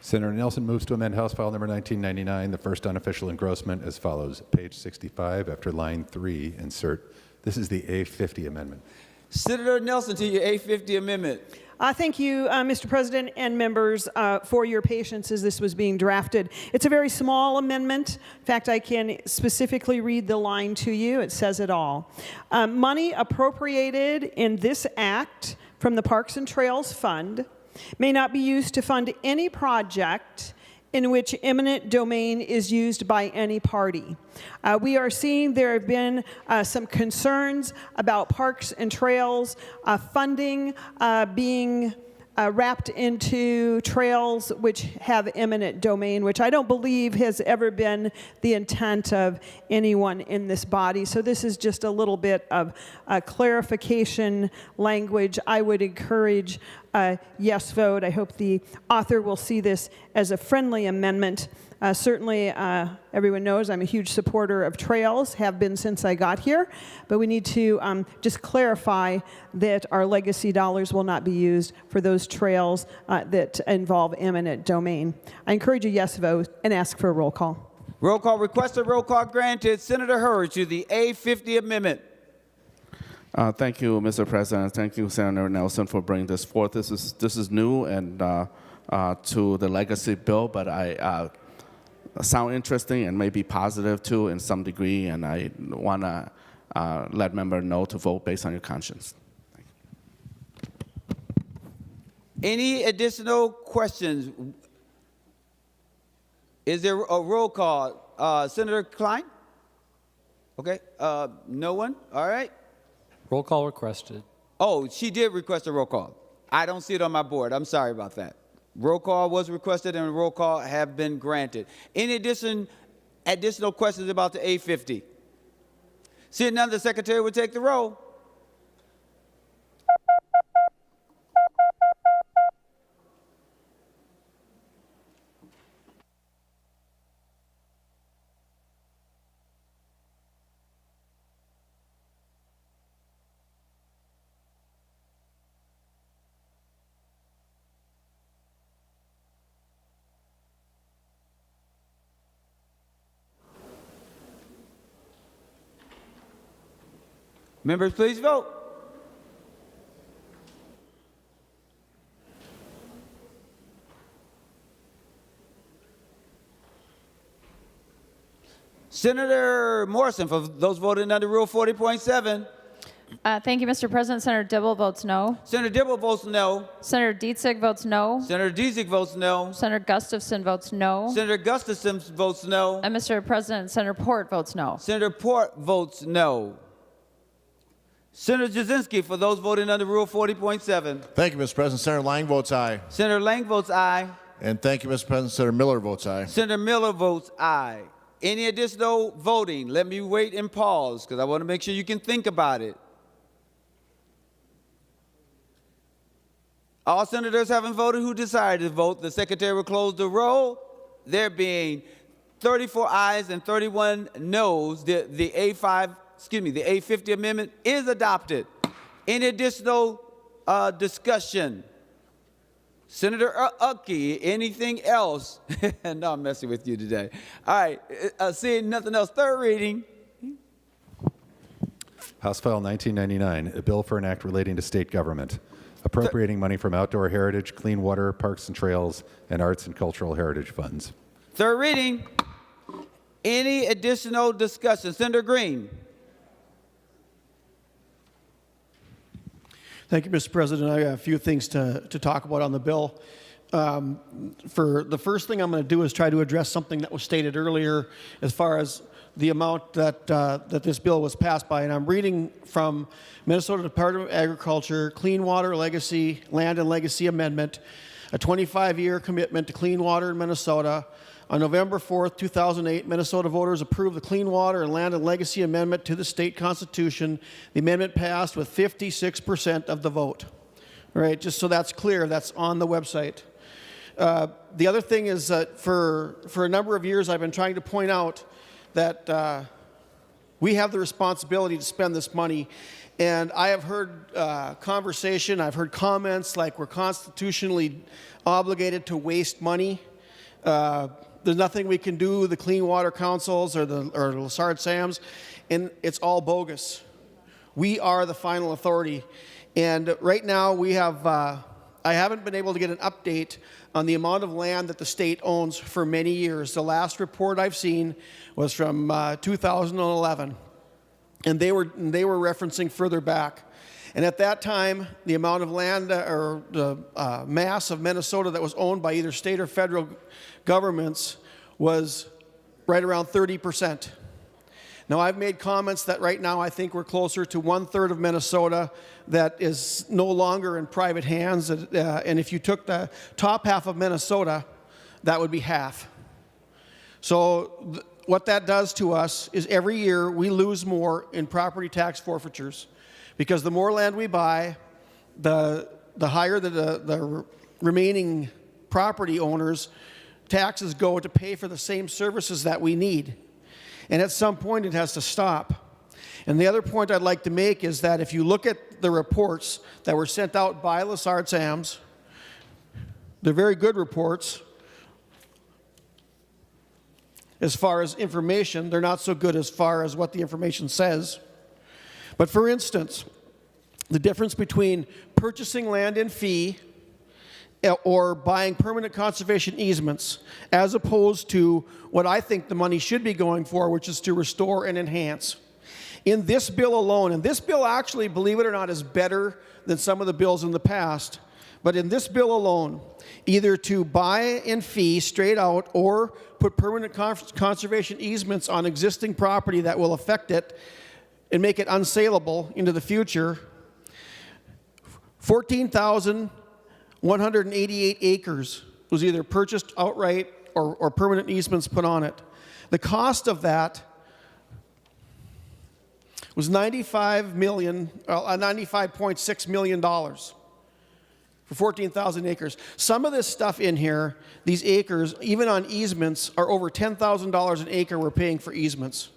Senator Nelson moves to amend House File Number 1999, the first unofficial engrossment as follows. Page 65, after line 3, insert. This is the A50 amendment. Senator Nelson, to your A50 amendment. Thank you, Mr. President and members, for your patience as this was being drafted. It's a very small amendment. In fact, I can specifically read the line to you. It says it all. Money appropriated in this act from the Parks and Trails Fund may not be used to fund any project in which eminent domain is used by any party. We are seeing there have been some concerns about parks and trails funding being wrapped into trails which have eminent domain, which I don't believe has ever been the intent of anyone in this body. So this is just a little bit of clarification language. I would encourage a yes vote. I hope the author will see this as a friendly amendment. Certainly, everyone knows I'm a huge supporter of trails, have been since I got here, but we need to just clarify that our legacy dollars will not be used for those trails that involve eminent domain. I encourage a yes vote and ask for a roll call. Roll call requested, roll call granted. Senator Hurd to the A50 amendment. Thank you, Mr. President. Thank you, Senator Nelson, for bringing this forth. This is new and to the legacy bill, but I sound interesting and maybe positive too in some degree, and I want to let members know to vote based on your conscience. Any additional questions? Is there a roll call? Senator Klein? Okay, no one? All right. Roll call requested. Oh, she did request a roll call. I don't see it on my board. I'm sorry about that. Roll call was requested and roll call have been granted. In addition, additional questions about the A50? Seeing none, the Secretary will take the roll. Members, please vote. Senator Morrison, for those voting under Rule 40.7. Thank you, Mr. President. Senator Dibble votes no. Senator Dibble votes no. Senator Dietzig votes no. Senator Dietzig votes no. Senator Gustafson votes no. Senator Gustafson votes no. And Mr. President, Senator Port votes no. Senator Port votes no. Senator Jasinski, for those voting under Rule 40.7. Thank you, Mr. President. Senator Lang votes aye. Senator Lang votes aye. And thank you, Mr. President. Senator Miller votes aye. Senator Miller votes aye. Any additional voting? Let me wait and pause because I want to make sure you can think about it. All senators having voted who decided to vote, the secretary will close the roll. There being 34 ayes and 31 noes, the A50 amendment is adopted. Any additional discussion? Senator Uckey, anything else? No, I'm messing with you today. All right, seeing nothing else, third reading. House File 1999, a bill for an act relating to state government, appropriating money from outdoor heritage, clean water, parks and trails, and arts and cultural heritage funds. Third reading. Any additional discussion? Senator Green. Thank you, Mr. President. I got a few things to talk about on the bill. For the first thing I'm going to do is try to address something that was stated earlier as far as the amount that this bill was passed by. And I'm reading from Minnesota Department of Agriculture, Clean Water Legacy, Land and Legacy Amendment, a 25-year commitment to clean water in Minnesota. On November 4th, 2008, Minnesota voters approved the Clean Water and Land and Legacy Amendment to the state constitution. The amendment passed with 56% of the vote. All right, just so that's clear, that's on the website. The other thing is that for a number of years, I've been trying to point out that we have the responsibility to spend this money. And I have heard conversation, I've heard comments like we're constitutionally obligated to waste money. There's nothing we can do, the Clean Water Councils or Lessard Sams, and it's all bogus. We are the final authority. And right now we have, I haven't been able to get an update on the amount of land that the state owns for many years. The last report I've seen was from 2011. And they were referencing further back. And at that time, the amount of land or the mass of Minnesota that was owned by either state or federal governments was right around 30%. Now, I've made comments that right now I think we're closer to 1/3 of Minnesota that is no longer in private hands. And if you took the top half of Minnesota, that would be half. So what that does to us is every year we lose more in property tax forfeitures because the more land we buy, the higher the remaining property owners' taxes go to pay for the same services that we need. And at some point it has to stop. And the other point I'd like to make is that if you look at the reports that were sent out by Lessard Sams, they're very good reports. As far as information, they're not so good as far as what the information says. But for instance, the difference between purchasing land in fee or buying permanent conservation easements as opposed to what I think the money should be going for, which is to restore and enhance. In this bill alone, and this bill actually, believe it or not, is better than some of the bills in the past, but in this bill alone, either to buy in fee straight out or put permanent conservation easements on existing property that will affect it and make it unsaleable into the future, 14,188 acres was either purchased outright or permanent easements put on it. The cost of that was $95.6 million for 14,000 acres. Some of this stuff in here, these acres, even on easements, are over $10,000 an acre we're paying for easements.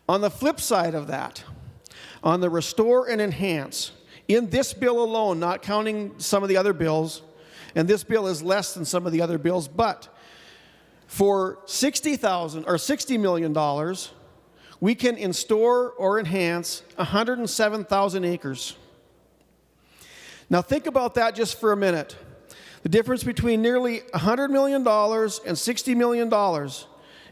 On the flip side of that, on the restore and enhance, in this bill alone, not counting some of the other bills, and this bill is less than some of the other bills, but for $60 million, we can install or enhance 107,000 acres. Now think about that just for a minute. The difference between nearly $100 million and $60 million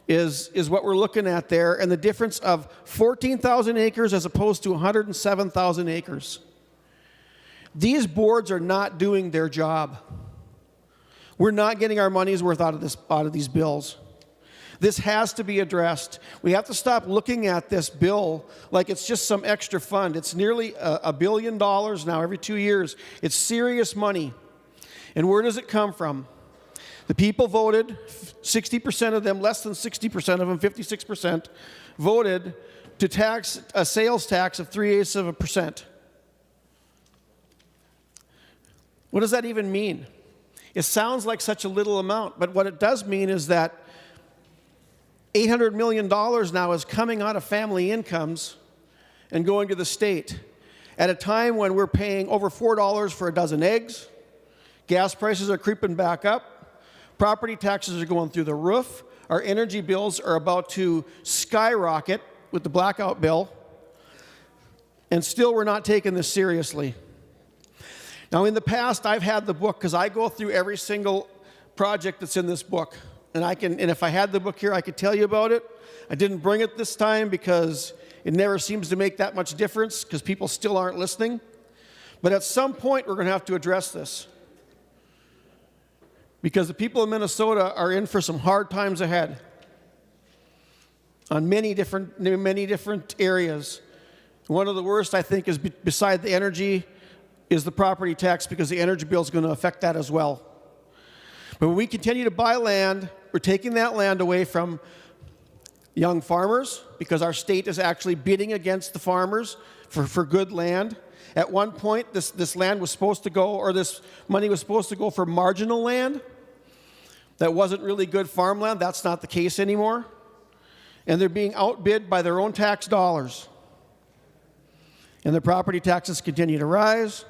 is what we're looking at there, and the difference of 14,000 acres as opposed to 107,000 acres. These boards are not doing their job. We're not getting our money's worth out of these bills. This has to be addressed. We have to stop looking at this bill like it's just some extra fund. It's nearly $1 billion now every 2 years. It's serious money. And where does it come from? The people voted, 60% of them, less than 60% of them, 56%, voted to tax a sales tax of 0.3%. What does that even mean? It sounds like such a little amount, but what it does mean is that $800 million now is coming out of family incomes and going to the state at a time when we're paying over $4 for a dozen eggs, gas prices are creeping back up, property taxes are going through the roof, our energy bills are about to skyrocket with the blackout bill, and still we're not taking this seriously. Now in the past, I've had the book because I go through every single project that's in this book. And if I had the book here, I could tell you about it. I didn't bring it this time because it never seems to make that much difference because people still aren't listening. But at some point, we're going to have to address this. Because the people of Minnesota are in for some hard times ahead on many different areas. One of the worst, I think, is beside the energy, is the property tax, because the energy bill is going to affect that as well. But when we continue to buy land, we're taking that land away from young farmers because our state is actually bidding against the farmers for good land. At one point, this land was supposed to go, or this money was supposed to go for marginal land that wasn't really good farmland. That's not the case anymore. And they're being outbid by their own tax dollars. And the property taxes continue to rise.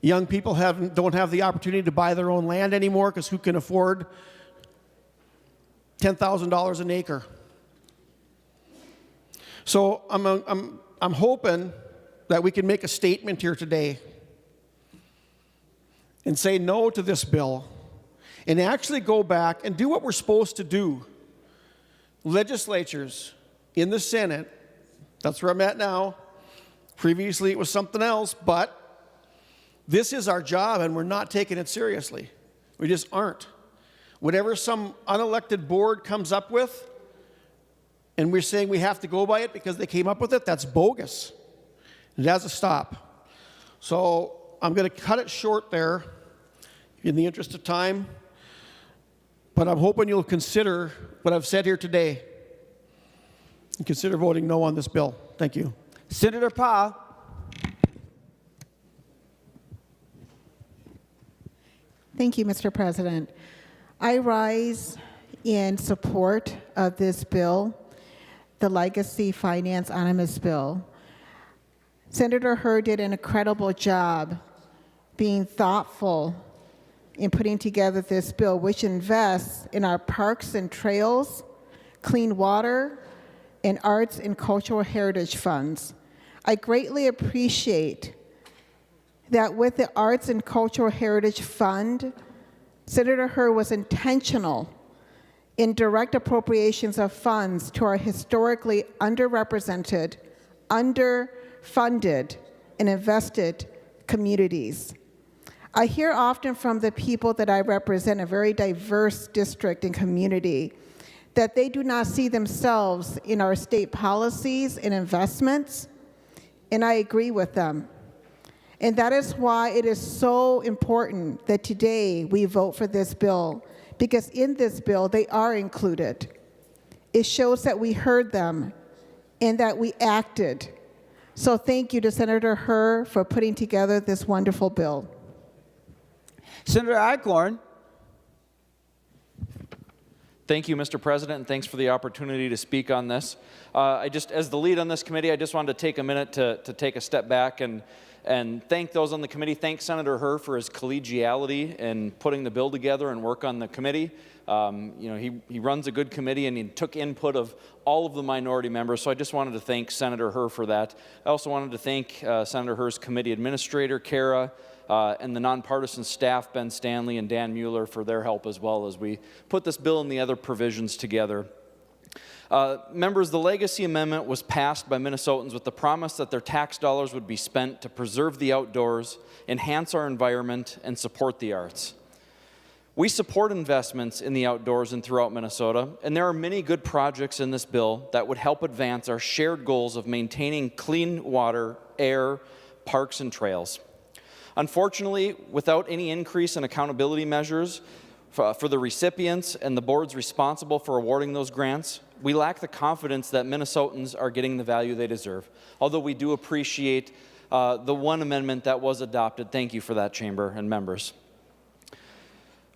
Young people don't have the opportunity to buy their own land anymore because who can afford $10,000 an acre? So I'm hoping that we can make a statement here today and say no to this bill and actually go back and do what we're supposed to do. Legislatures in the Senate, that's where I'm at now. Previously it was something else, but this is our job, and we're not taking it seriously. We just aren't. Whatever some unelected board comes up with, and we're saying we have to go by it because they came up with it, that's bogus. It has to stop. So I'm going to cut it short there in the interest of time, but I'm hoping you'll consider what I've said here today and consider voting no on this bill. Thank you. Senator Pa. Thank you, Mr. President. I rise in support of this bill, the Legacy Finance Omnibus bill. Senator Hur did an incredible job being thoughtful in putting together this bill, which invests in our parks and trails, clean water, and arts and cultural heritage funds. I greatly appreciate that with the Arts and Cultural Heritage Fund, Senator Hur was intentional in direct appropriations of funds to our historically underrepresented, underfunded, and invested communities. I hear often from the people that I represent, a very diverse district and community, that they do not see themselves in our state policies and investments, and I agree with them. And that is why it is so important that today we vote for this bill, because in this bill, they are included. It shows that we heard them and that we acted. So thank you to Senator Hur for putting together this wonderful bill. Senator Eichhorn. Thank you, Mr. President, and thanks for the opportunity to speak on this. As the lead on this committee, I just wanted to take a minute to take a step back and thank those on the committee. Thank Senator Hur for his collegiality in putting the bill together and work on the committee. You know, he runs a good committee, and he took input of all of the minority members, so I just wanted to thank Senator Herr for that. I also wanted to thank Senator Herr's committee administrator, Kara, and the nonpartisan staff, Ben Stanley and Dan Mueller, for their help as well as we put this bill and the other provisions together. Members, the Legacy Amendment was passed by Minnesotans with the promise that their tax dollars would be spent to preserve the outdoors, enhance our environment, and support the arts. We support investments in the outdoors and throughout Minnesota, and there are many good projects in this bill that would help advance our shared goals of maintaining clean water, air, parks, and trails. Unfortunately, without any increase in accountability measures for the recipients and the boards responsible for awarding those grants, we lack the confidence that Minnesotans are getting the value they deserve. Although we do appreciate the one amendment that was adopted. Thank you for that, Chamber and members.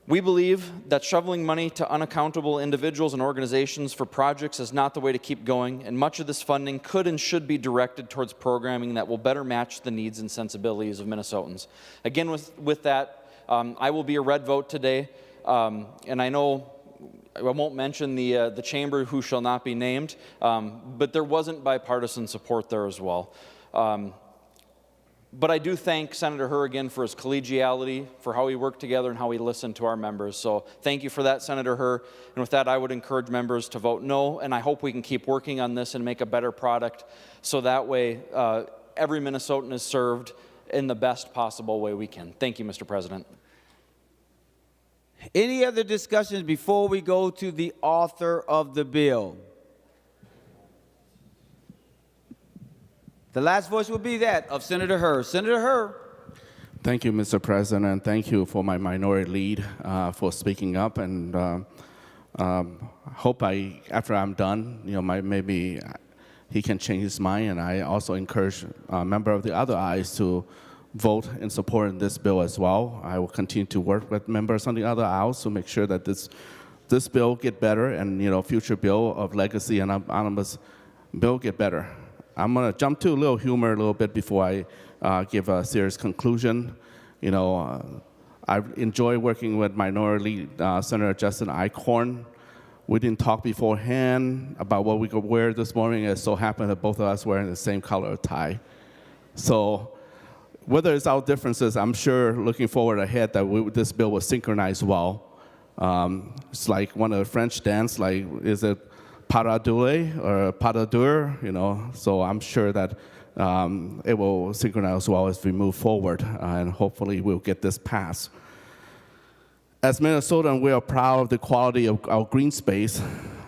We believe that shoveling money to unaccountable individuals and organizations for projects is not the way to keep going, and much of this funding could and should be directed towards programming that will better match the needs and sensibilities of Minnesotans. Again, with that, I will be a red vote today, and I know I won't mention the chamber who shall not be named, but there wasn't bipartisan support there as well. But I do thank Senator Herr again for his collegiality, for how we worked together and how we listened to our members. So thank you for that, Senator Herr. And with that, I would encourage members to vote no, and I hope we can keep working on this and make a better product so that way every Minnesotan is served in the best possible way we can. Thank you, Mr. President. Any other discussions before we go to the author of the bill? The last voice will be that of Senator Herr. Senator Herr. Thank you, Mr. President, and thank you for my minority lead for speaking up. And hope after I'm done, maybe he can change his mind. And I also encourage a member of the other aisles to vote in support of this bill as well. I will continue to work with members on the other aisles to make sure that this bill get better, and future bill of legacy and omnibus bill get better. I'm going to jump to a little humor a little bit before I give a serious conclusion. I enjoy working with Minority Senator Justin Eichhorn. We didn't talk beforehand about what we could wear this morning. It so happened that both of us wearing the same color tie. So whether it's our differences, I'm sure looking forward ahead that this bill will synchronize well. It's like one of the French dance, like is it Paradoulet or Paradour, so I'm sure that it will synchronize well as we move forward, and hopefully we'll get this passed. As Minnesotans, we are proud of the quality of our green space,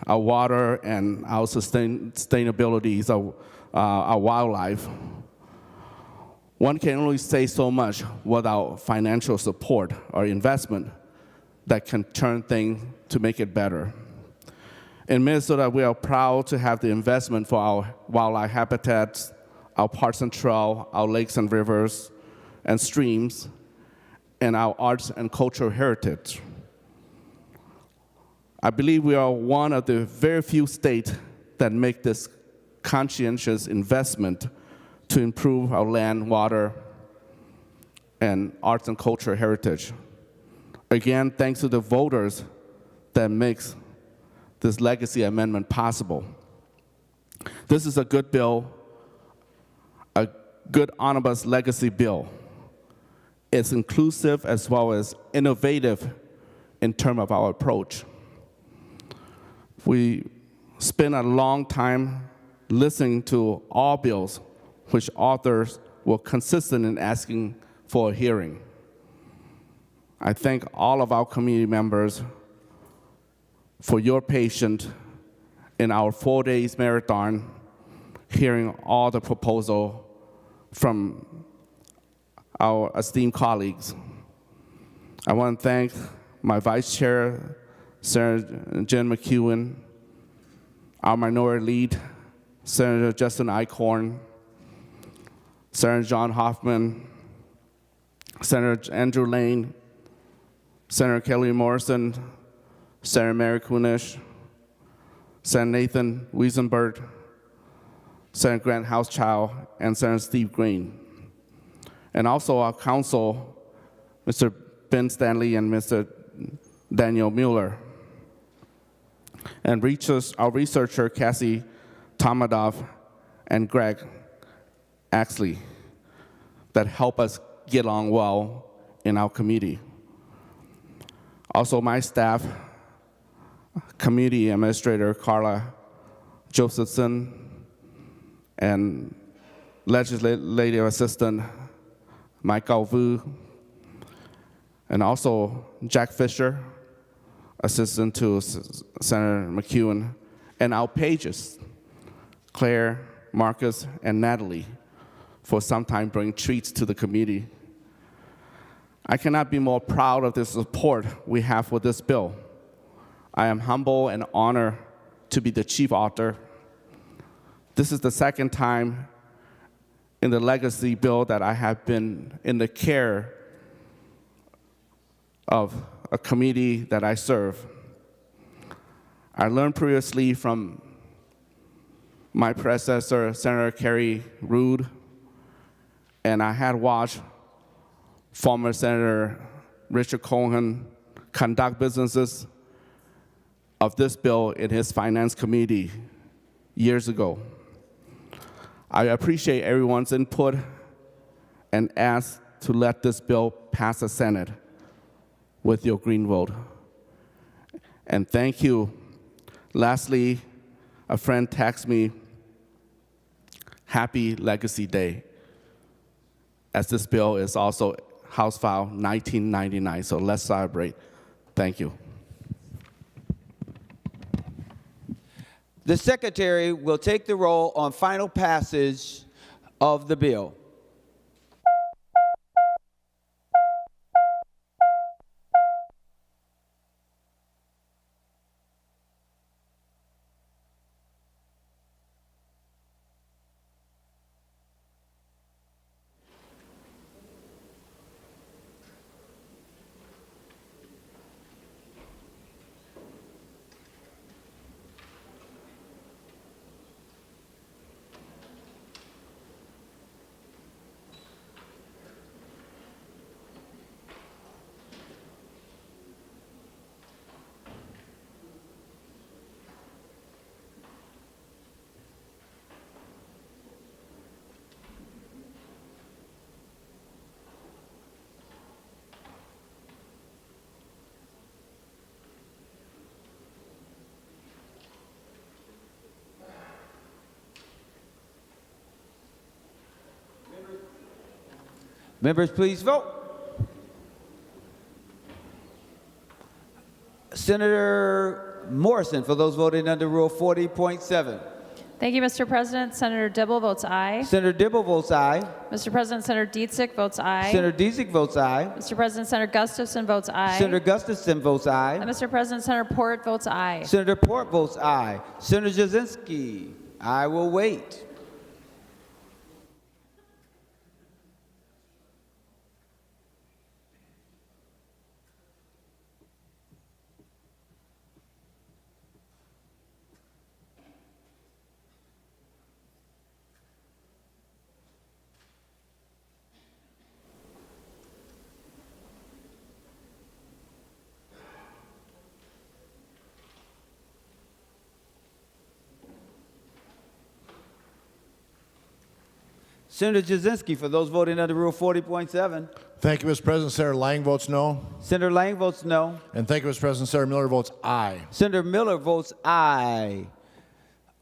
our water, and our sustainability of our wildlife. One can only say so much without financial support or investment that can turn things to make it better. In Minnesota, we are proud to have the investment for our wildlife habitats, our parks and trails, our lakes and rivers and streams, and our arts and cultural heritage. I believe we are one of the very few states that make this conscientious investment to improve our land, water, and arts and cultural heritage. Again, thanks to the voters that makes this legacy amendment possible. This is a good bill, a good omnibus legacy bill. It's inclusive as well as innovative in terms of our approach. We spent a long time listening to all bills which authors were consistent in asking for a hearing. I thank all of our community members for your patience in our 4 days marathon, hearing all the proposals from our esteemed colleagues. I want to thank my Vice Chair, Senator Jen McEwen, our minority lead, Senator Justin Eichhorn, Senator John Hoffman, Senator Andrew Lane, Senator Kelly Morrison, Senator Mary Kunish, Senator Nathan Wiesenberg, Senator Grant Housechild, and Senator Steve Green. And also our counsel, Mr. Ben Stanley and Mr. Daniel Mueller. and our researcher, Cassie Tomadov and Greg Axley, that help us get along well in our committee. Also, my staff, committee administrator Carla Josephson, and legislative assistant Michael Vu, and also Jack Fisher, assistant to Senator McEwen, and our pages, Claire, Marcus, and Natalie, for sometimes bring treats to the committee. I cannot be more proud of the support we have for this bill. I am humbled and honored to be the chief author. This is the second time in the legacy bill that I have been in the care of a committee that I serve. I learned previously from my predecessor, Senator Kerry Rood, and I had watched former Senator Richard Cohen conduct businesses of this bill in his finance committee years ago. I appreciate everyone's input and ask to let this bill pass the Senate with your green vote. And thank you. Lastly, a friend texted me, Happy Legacy Day, as this bill is also House File 1999, so let's celebrate. Thank you. The Secretary will take the roll on final passage of the bill. Members, please vote. Senator Morrison, for those voting under Rule 40.7. Thank you, Mr. President. Senator Dibble votes aye. Senator Dibble votes aye. Mr. President, Senator Dietzick votes aye. Senator Dietzick votes aye. Mr. President, Senator Gustafson votes aye. Senator Gustafson votes aye. And Mr. President, Senator Port votes aye. Senator Port votes aye. Senator Jasinski, I will wait. Senator Jasinski, for those voting under Rule 40.7. Thank you, Mr. President. Senator Lang votes no. Senator Lang votes no. And thank you, Mr. President. Senator Miller votes aye. Senator Miller votes aye.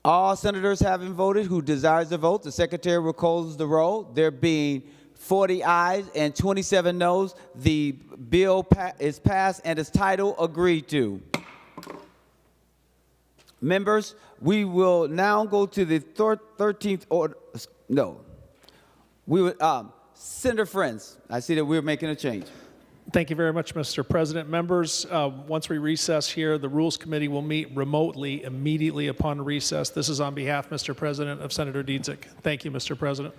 All senators having voted who desires to vote, the Secretary will close the roll. There being 40 ayes and 27 noes, the bill is passed and its title agreed to. Members, we will now go to the 13th order. No. We would, Senator Friends, I see that we're making a change. Thank you very much, Mr. President. Members, once we recess here, the Rules Committee will meet remotely immediately upon recess. This is on behalf, Mr. President, of Senator Dietzick. Thank you, Mr. President.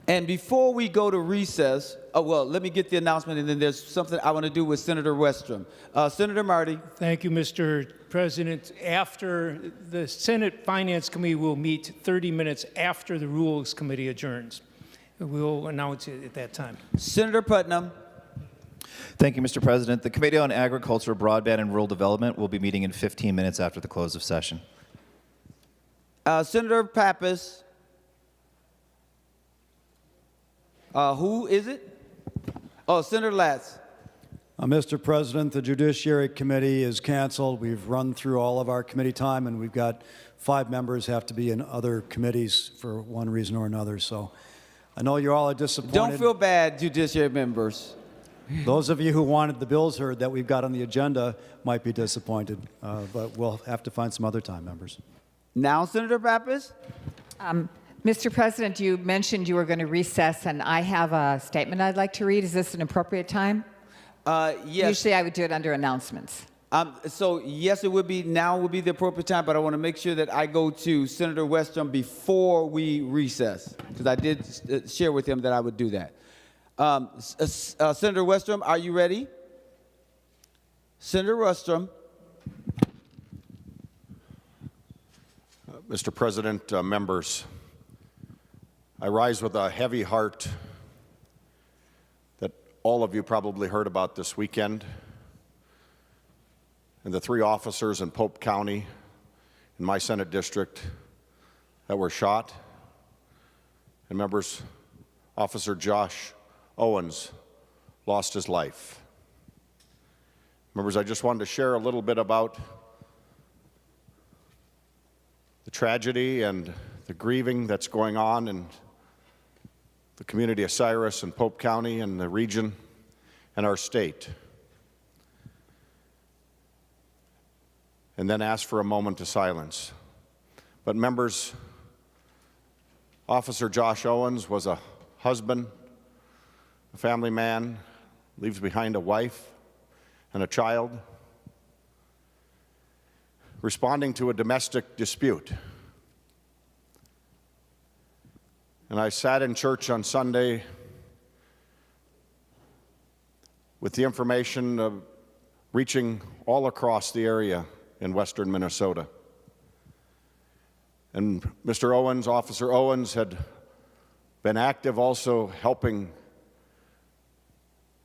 And before we go to recess, let me get the announcement, and then there's something I want to do with Senator Westrom. Senator Marty. Thank you, Mr. President. After the Senate Finance Committee will meet 30 minutes after the Rules Committee adjourns. We'll announce it at that time. Senator Putnam. Thank you, Mr. President. The Committee on Agriculture, Broadband, and Rural Development will be meeting in 15 minutes after the close of session. Senator Pappas. Who is it? Oh, Senator Latz. Mr. President, the Judiciary Committee is canceled. We've run through all of our committee time, and we've got 5 members have to be in other committees for one reason or another. So I know you all are disappointed. Don't feel bad, Judiciary members. Those of you who wanted the bills heard that we've got on the agenda might be disappointed, but we'll have to find some other time, members. Now, Senator Pappas? Mr. President, you mentioned you were going to recess, and I have a statement I'd like to read. Is this an appropriate time? Yes. Usually I would do it under announcements. So yes, it would be, now would be the appropriate time, but I want to make sure that I go to Senator Westrom before we recess, because I did share with him that I would do that. Senator Westrom, are you ready? Senator Westrom. Mr. President, members, I rise with a heavy heart that all of you probably heard about this weekend, and the 3 officers in Pope County in my Senate district that were shot. And members, Officer Josh Owens lost his life. Members, I just wanted to share a little bit about the tragedy and the grieving that's going on in the community of Cyrus and Pope County and the region and our state. And then ask for a moment of silence. But members, Officer Josh Owens was a husband, a family man, leaves behind a wife and a child, responding to a domestic dispute. And I sat in church on Sunday with the information of reaching all across the area in western Minnesota. And Mr. Owens, Officer Owens, had been active also helping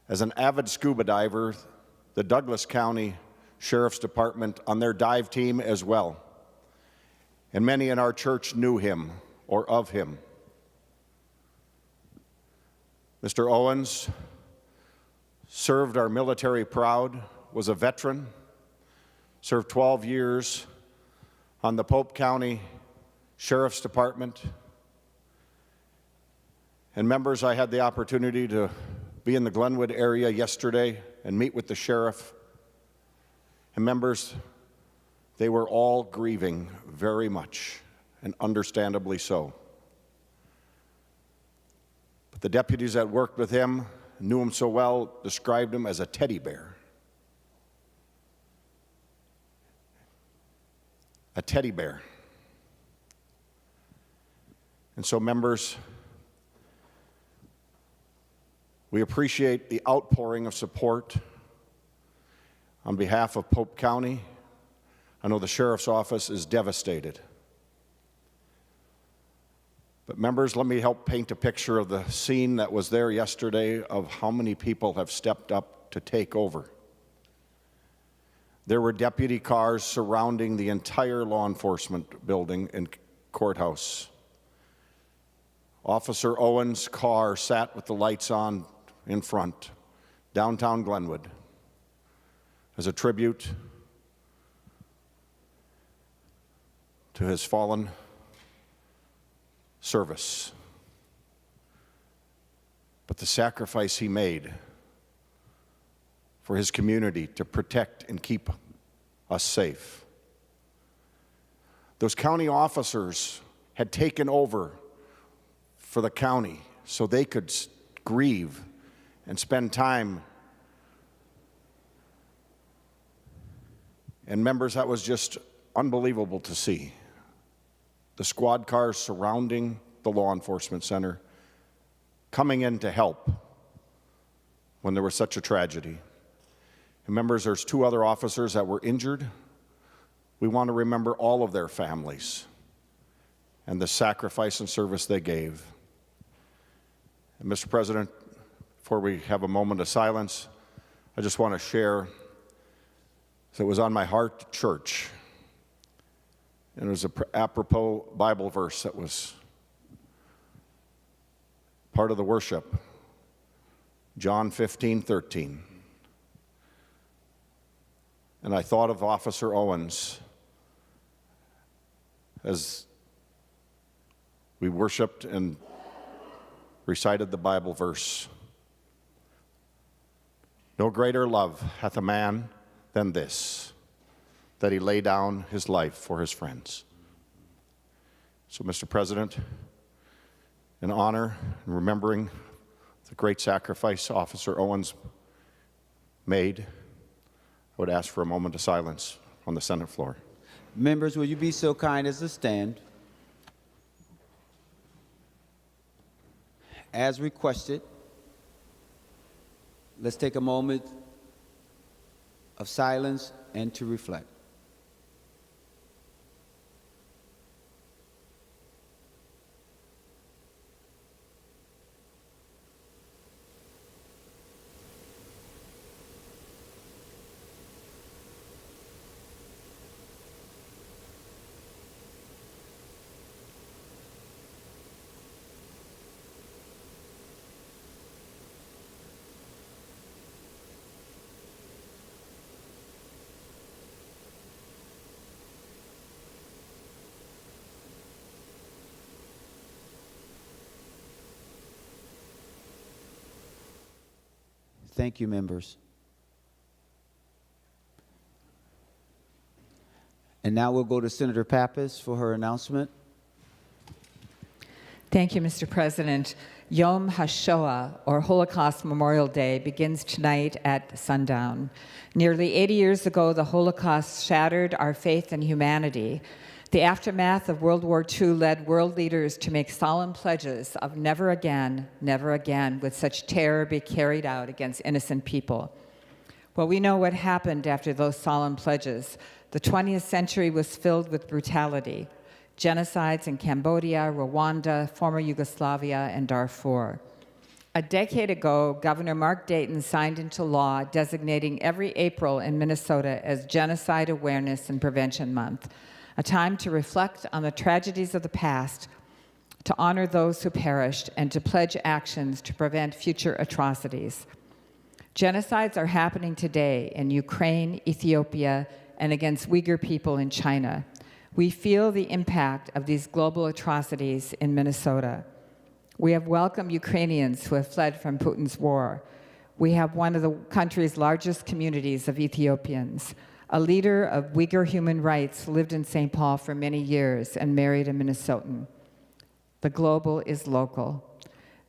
as an avid scuba diver, the Douglas County Sheriff's Department on their dive team as well. And many in our church knew him or of him. Mr. Owens served our military proud, was a veteran, served 12 years on the Pope County Sheriff's Department. And members, I had the opportunity to be in the Glenwood area yesterday and meet with the sheriff. And members, they were all grieving very much, and understandably so. But the deputies that worked with him, knew him so well, described him as a teddy bear. A teddy bear. And so, members, we appreciate the outpouring of support on behalf of Pope County. I know the sheriff's office is devastated. But members, let me help paint a picture of the scene that was there yesterday of how many people have stepped up to take over. There were deputy cars surrounding the entire law enforcement building and courthouse. Officer Owens' car sat with the lights on in front, downtown Glenwood, as a tribute to his fallen service. But the sacrifice he made for his community to protect and keep us safe. Those county officers had taken over for the county so they could grieve and spend time. And members, that was just unbelievable to see. The squad cars surrounding the law enforcement center, coming in to help when there was such a tragedy. And members, there's 2 other officers that were injured. We want to remember all of their families and the sacrifice and service they gave. And Mr. President, before we have a moment of silence, I just want to share that was on my heart at church. And it was an apropos Bible verse that was part of the worship. John 15:13. And I thought of Officer Owens as we worshiped and recited the Bible verse. No greater love hath a man than this, that he lay down his life for his friends. So, Mr. President, in honor and remembering the great sacrifice Officer Owens made, I would ask for a moment of silence on the Senate floor. Members, will you be so kind as to stand? As requested, let's take a moment of silence and to reflect. Thank you, members. And now we'll go to Senator Pappas for her announcement. Thank you, Mr. President. Yom HaShoah, or Holocaust Memorial Day, begins tonight at sundown. Nearly 80 years ago, the Holocaust shattered our faith in humanity. The aftermath of World War II led world leaders to make solemn pledges of never again would such terror be carried out against innocent people. Well, we know what happened after those solemn pledges. The 20th century was filled with brutality, genocides in Cambodia, Rwanda, former Yugoslavia, and Darfur. A decade ago, Governor Mark Dayton signed into law designating every April in Minnesota as Genocide Awareness and Prevention Month, a time to reflect on the tragedies of the past, to honor those who perished, and to pledge actions to prevent future atrocities. Genocides are happening today in Ukraine, Ethiopia, and against Uyghur people in China. We feel the impact of these global atrocities in Minnesota. We have welcomed Ukrainians who have fled from Putin's war. We have one of the country's largest communities of Ethiopians. A leader of Uyghur human rights lived in St. Paul for many years and married a Minnesotan. The global is local.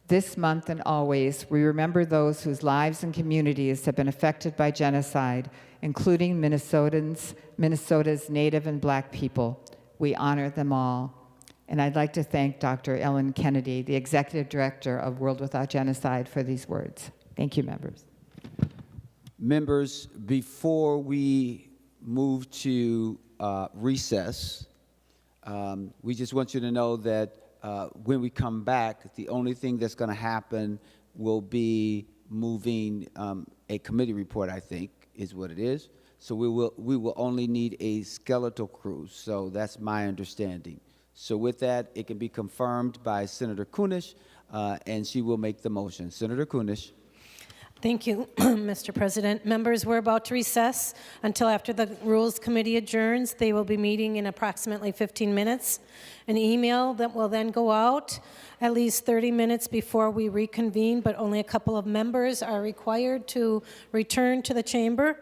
This month and always, we remember those whose lives and communities have been affected by genocide, including Minnesota's Native and Black people. We honor them all. And I'd like to thank Dr. Ellen Kennedy, the Executive Director of World Without Genocide, for these words. Thank you, members. Members, before we move to recess, we just want you to know that when we come back, the only thing that's going to happen will be moving a committee report, I think, is what it is. So we will only need a skeletal crew. So that's my understanding. So with that, it can be confirmed by Senator Kunish, and she will make the motion. Senator Kunish. Thank you, Mr. President. Members, we're about to recess until after the Rules Committee adjourns. They will be meeting in approximately 15 minutes. An email that will then go out at least 30 minutes before we reconvene, but only a couple of members are required to return to the chamber.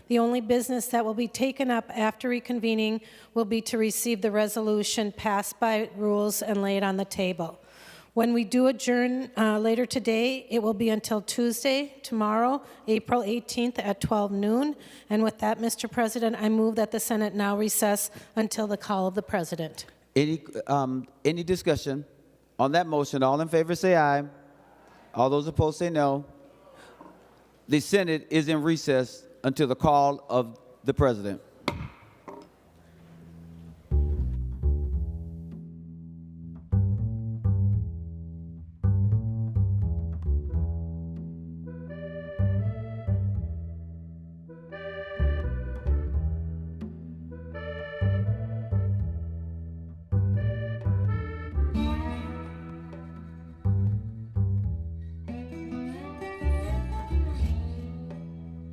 The only business that will be taken up after reconvening will be to receive the resolution passed by rules and laid on the table. When we do adjourn later today, it will be until Tuesday, tomorrow, April 18th at 12 noon. And with that, Mr. President, I move that the Senate now recess until the call of the President. Any discussion on that motion? All in favor say aye. All those opposed say no. The Senate is in recess until the call of the President.